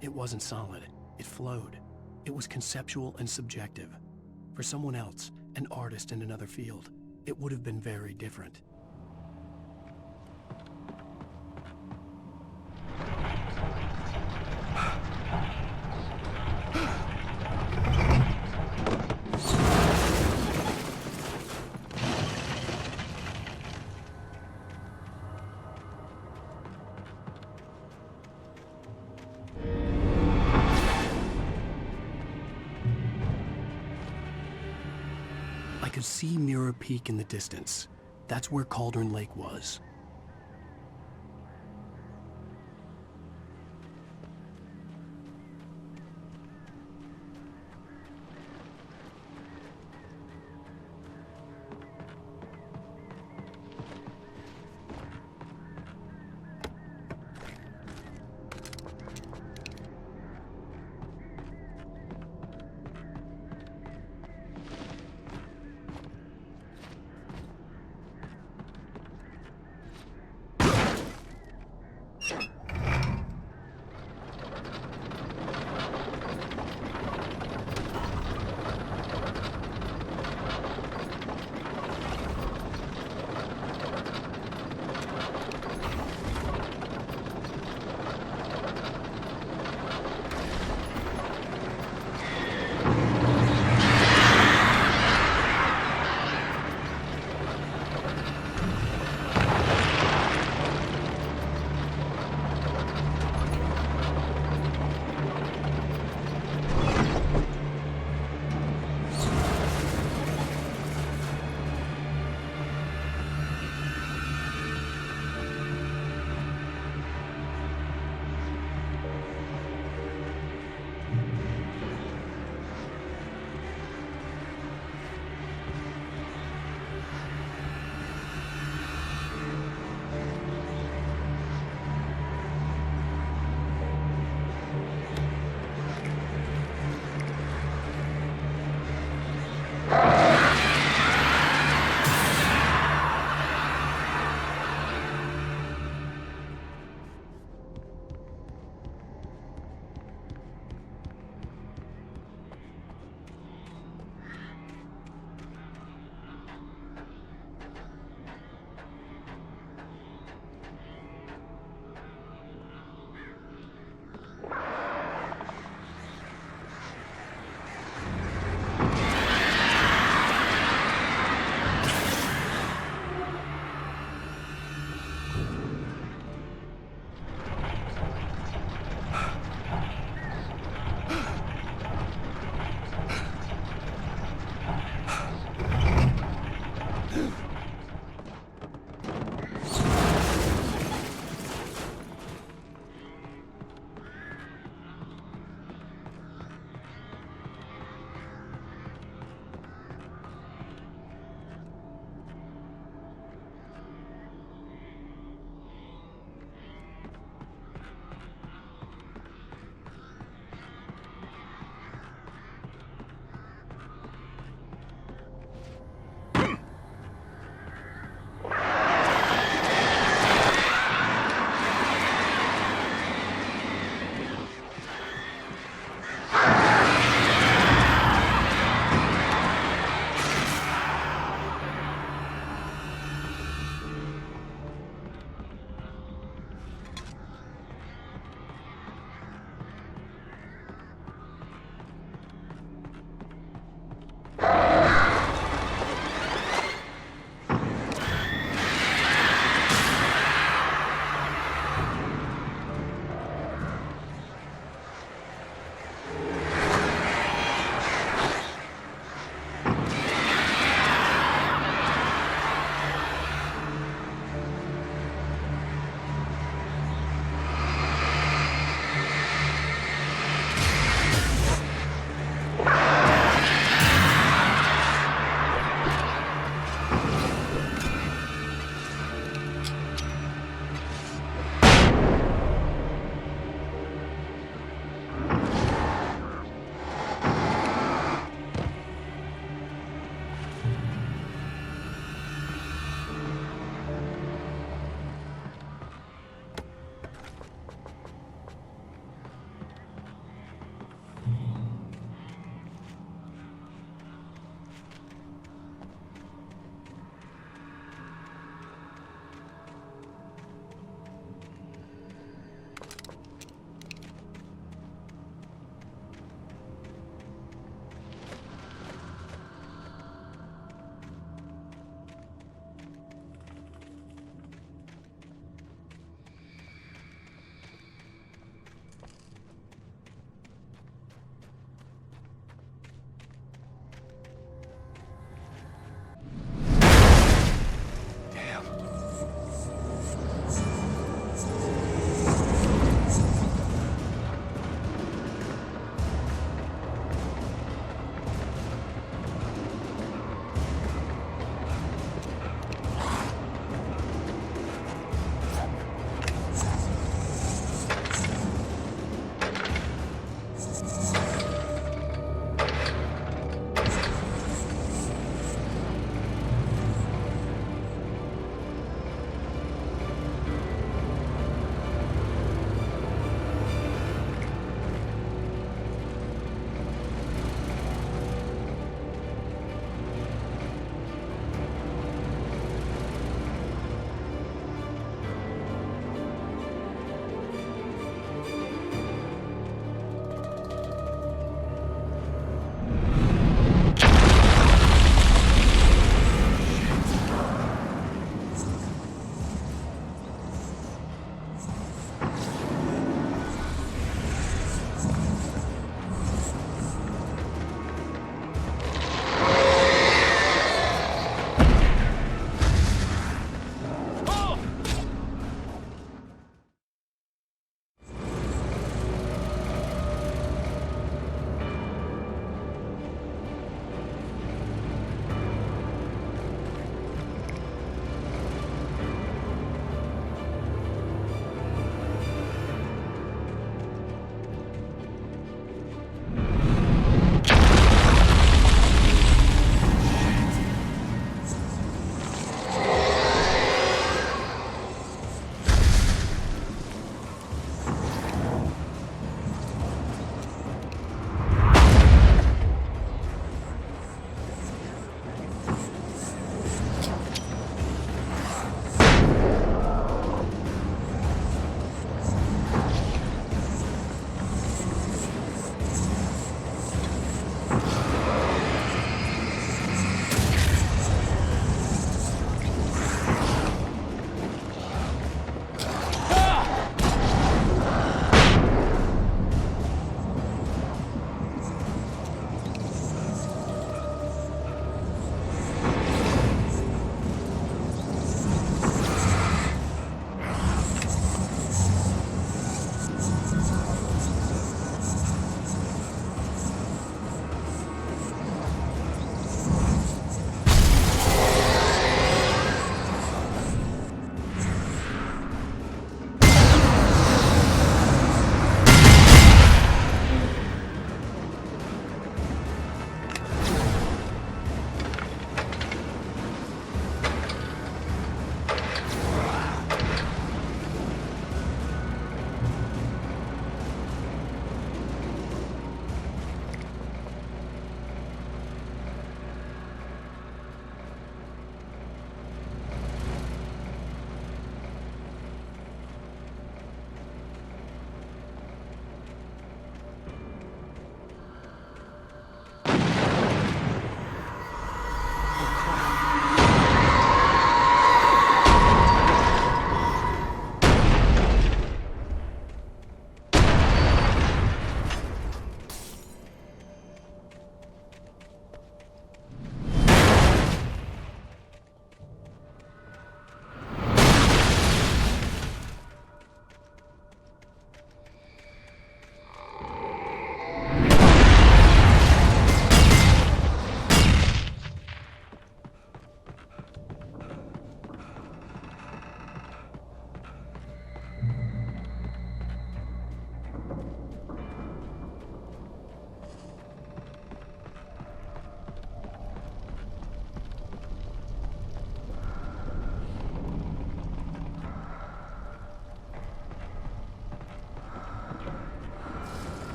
It wasn't solid. It flowed. It was conceptual and subjective. For someone else, an artist in another field, it would have been very different. I could see Mirror Peak in the distance. That's where Cauldron Lake was.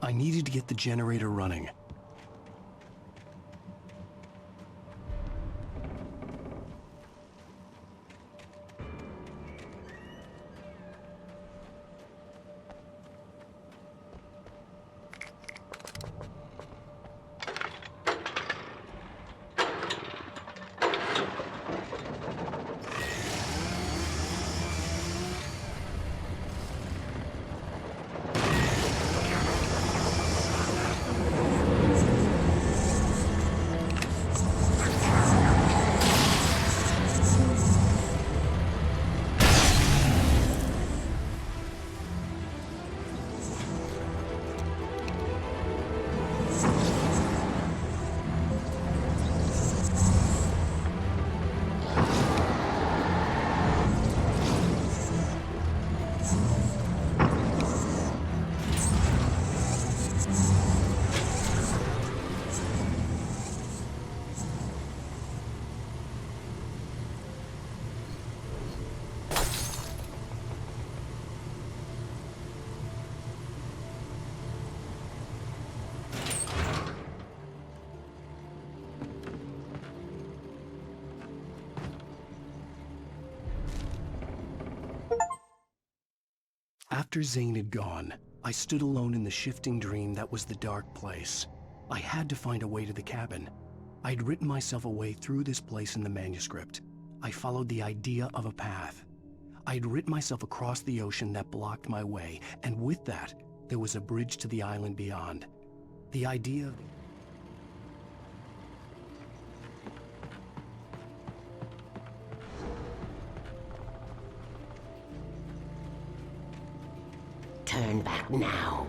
I needed to get the generator running. After Zane had gone, I stood alone in the shifting dream that was the dark place. I had to find a way to the cabin. I'd written myself a way through this place in the manuscript. I followed the idea of a path. I'd written myself across the ocean that blocked my way, and with that, there was a bridge to the island beyond. The idea of... Turn back now.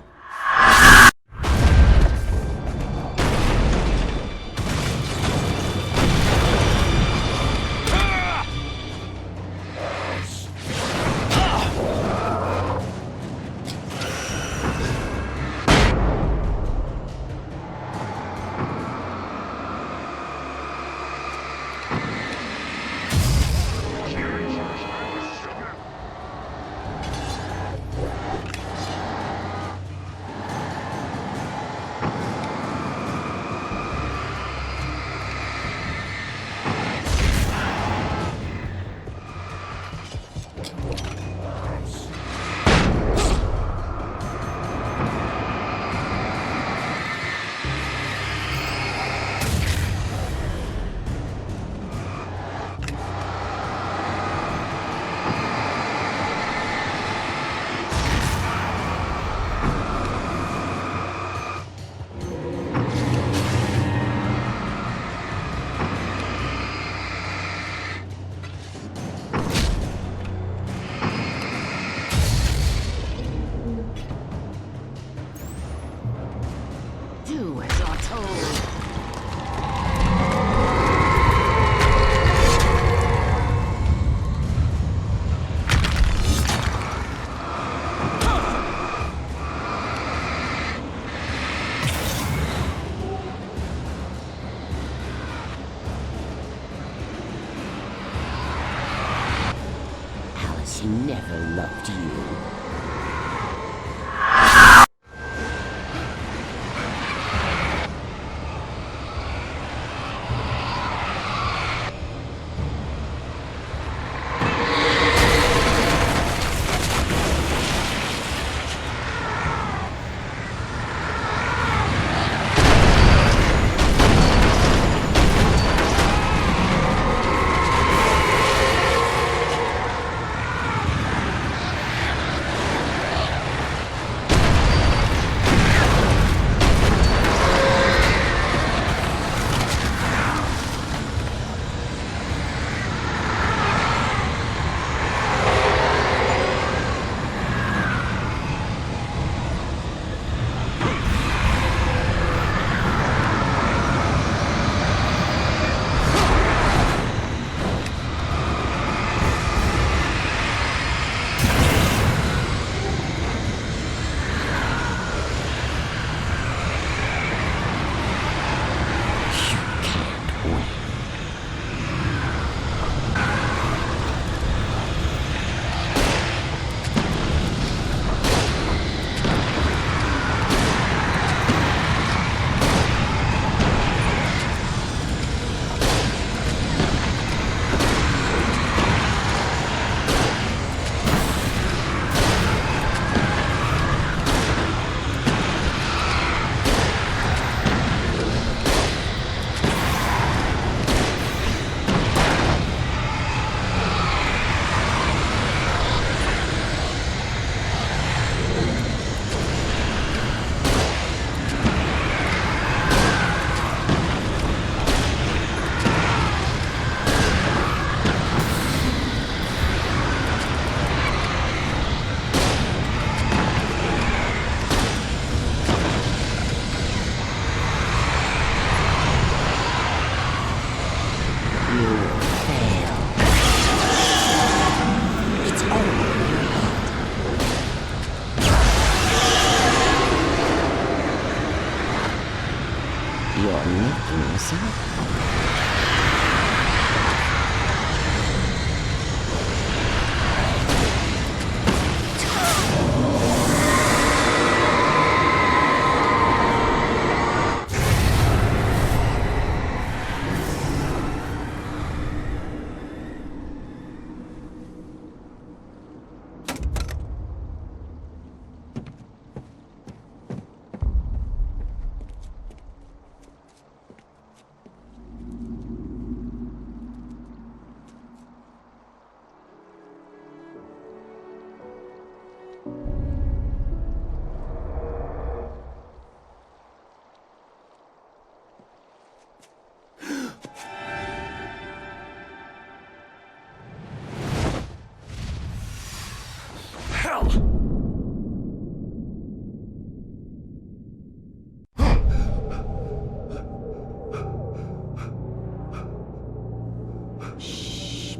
Alice never loved you.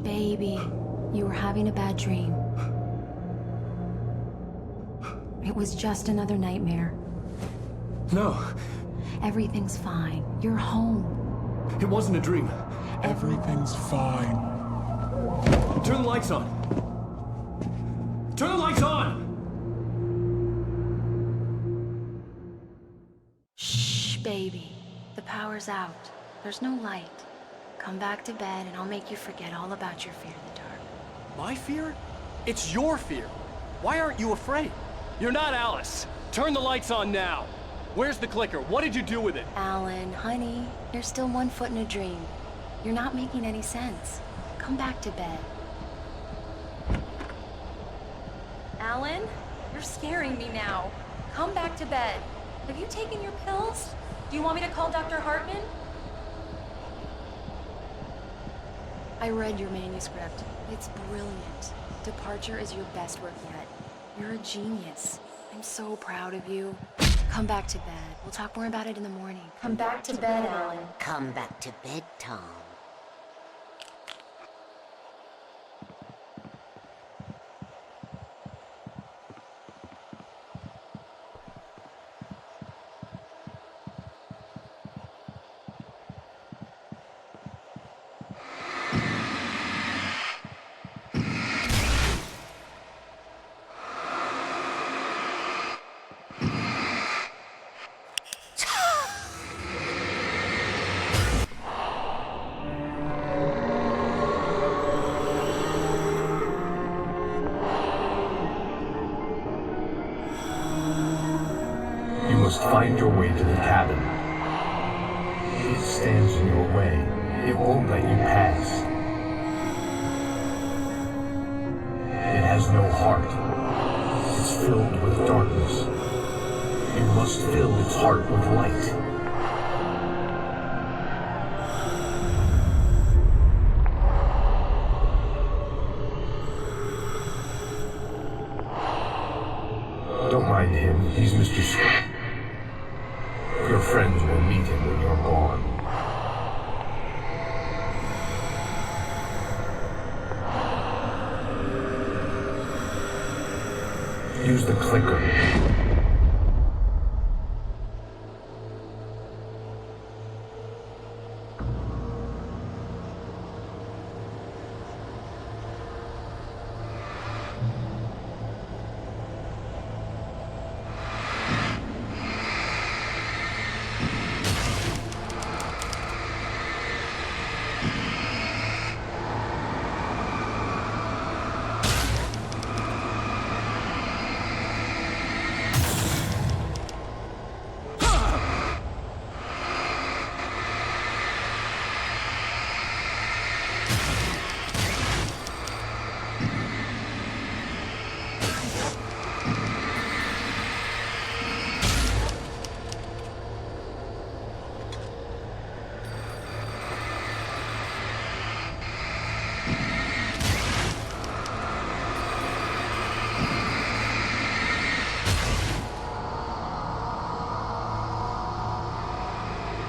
Baby, you were having a bad dream. It was just another nightmare. No. Everything's fine. You're home. It wasn't a dream. Everything's fine. Turn the lights on. Turn the lights on! Shh, baby. The power's out. There's no light. Come back to bed and I'll make you forget all about your fear of the dark. My fear? It's your fear. Why aren't you afraid? You're not Alice. Turn the lights on now. Where's the clicker? What did you do with it? Alan, honey, you're still 1 foot in a dream. You're not making any sense. Come back to bed. Alan, you're scaring me now. Come back to bed. Have you taken your pills? Do you want me to call Dr. Hartman? I read your manuscript. It's brilliant. Departure is your best work yet. You're a genius. I'm so proud of you. Come back to bed. We'll talk more about it in the morning. Come back to bed, Alan. Come back to bed, Tom. Find your way to the cabin. It stands in your way. It won't let you pass. It has no heart. It's filled with darkness. You must fill its heart with light. Don't mind him. He's Mr. Scott. Your friends will meet him when you're gone. Use the clicker.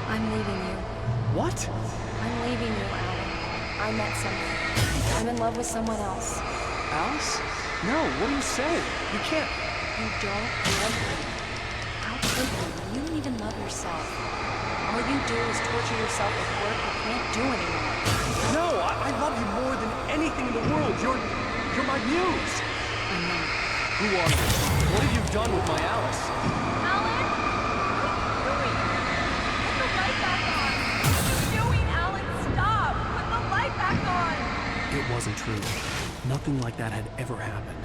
I'm leaving you. What? I'm leaving you, Alan. I met someone. I'm in love with someone else. Alice? No, what are you saying? You can't. You don't love me. How could you? You don't even love yourself. All you do is torture yourself with work you can't do anymore. No, I love you more than anything in the world. You're my muse. I'm not. Who are you? What have you done with my Alice? Alan? What are you doing? Put the light back on. What are you doing, Alan? Stop! Put the light back on! It wasn't true. Nothing like that had ever happened.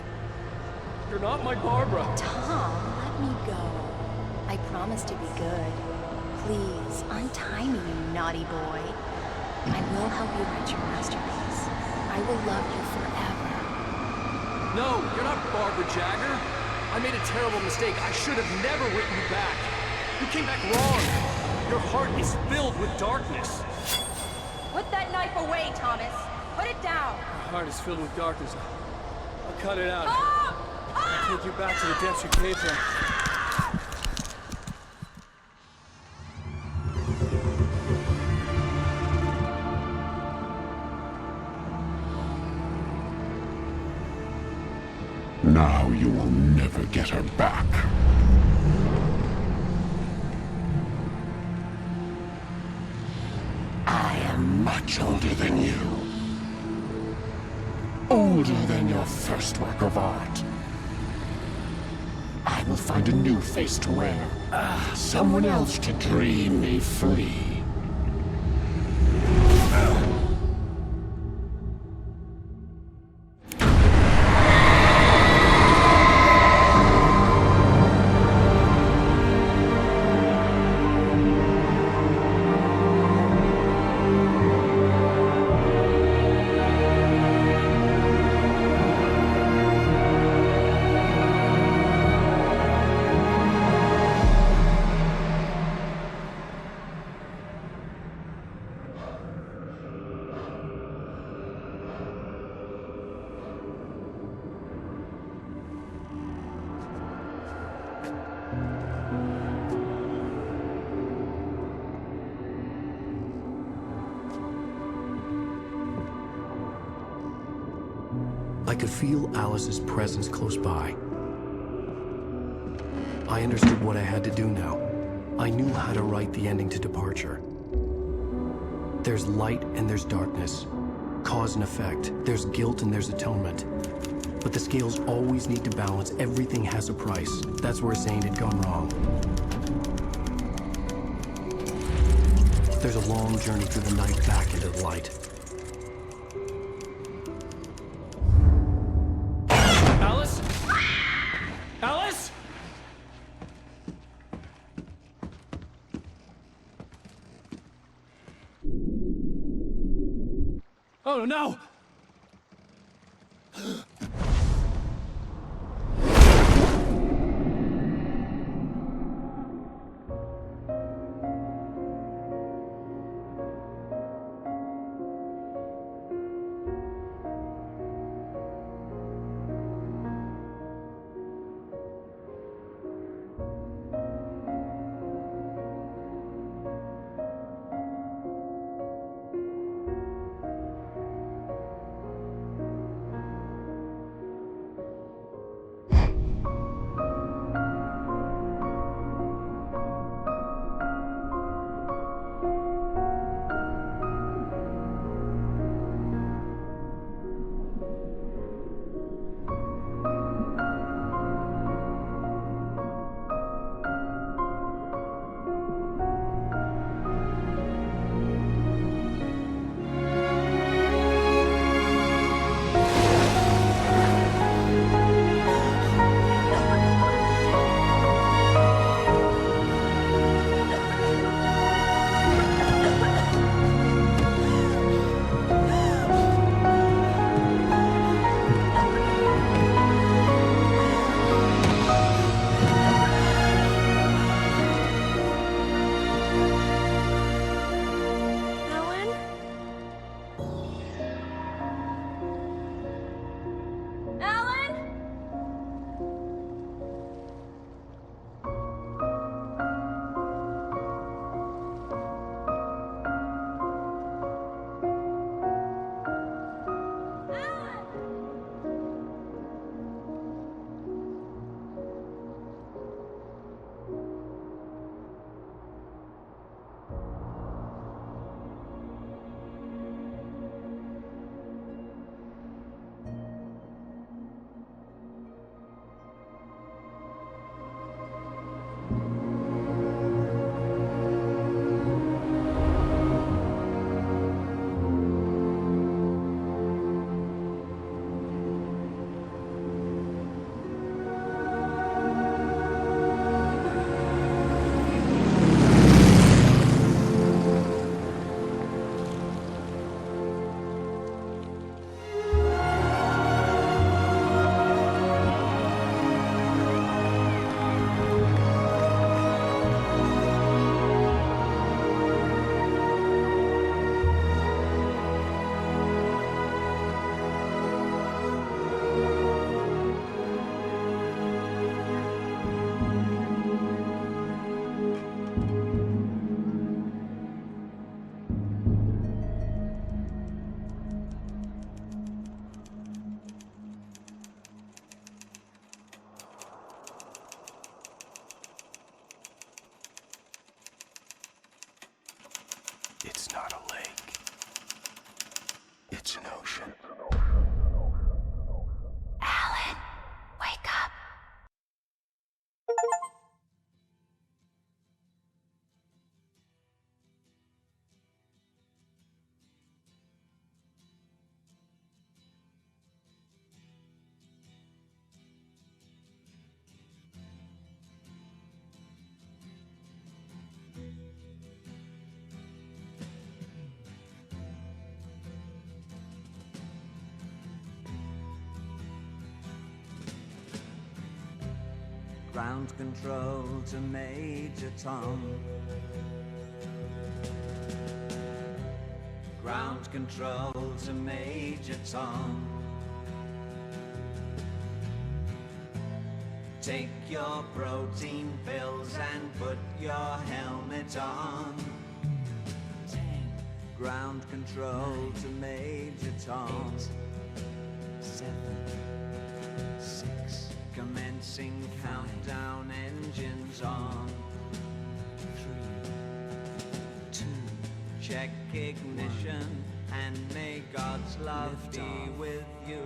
You're not my Barbara. Tom, let me go. I promise to be good. Please, untie me, you naughty boy. I will help you write your masterpiece. I will love you forever. No, you're not Barbara Jagger. I made a terrible mistake. I should have never written you back. You came back wrong. Your heart is filled with darkness. Put that knife away, Thomas. Put it down. My heart is filled with darkness. I'll cut it out. Tom! I'll take you back to the depths you came from. Now you will never get her back. I am much older than you. Older than your first work of art. I will find a new face to wear. Someone else to dream me free. I could feel Alice's presence close by. I understood what I had to do now. I knew how to write the ending to Departure. There's light and there's darkness. Cause and effect. There's guilt and there's atonement. But the scales always need to balance. Everything has a price. That's where Zane had gone wrong. There's a long journey through the night back into the light. Alice? Alice? Oh no! Ground control to Major Tom. Ground control to Major Tom. Take your protein pills and put your helmet on. 10. Ground control 9, to Major Tom. 8, 7, 6. Commencing 5, countdown, engines on. 3, 2. Check ignition 1, and may God's love be off with you.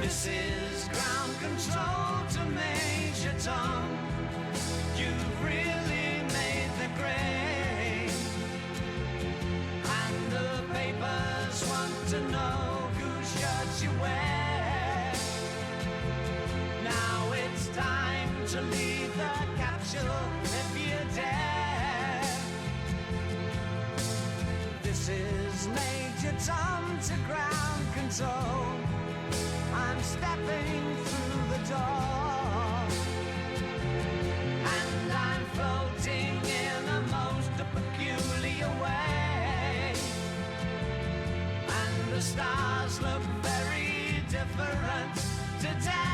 This is ground control to Major Tom. You've really made the grade, and the papers want to know whose shirts you wear. Now it's time to leave the capsule if you dare. This is Major Tom to ground control. I'm stepping through the door, and I'm floating in a most peculiar way, and the stars look very different today.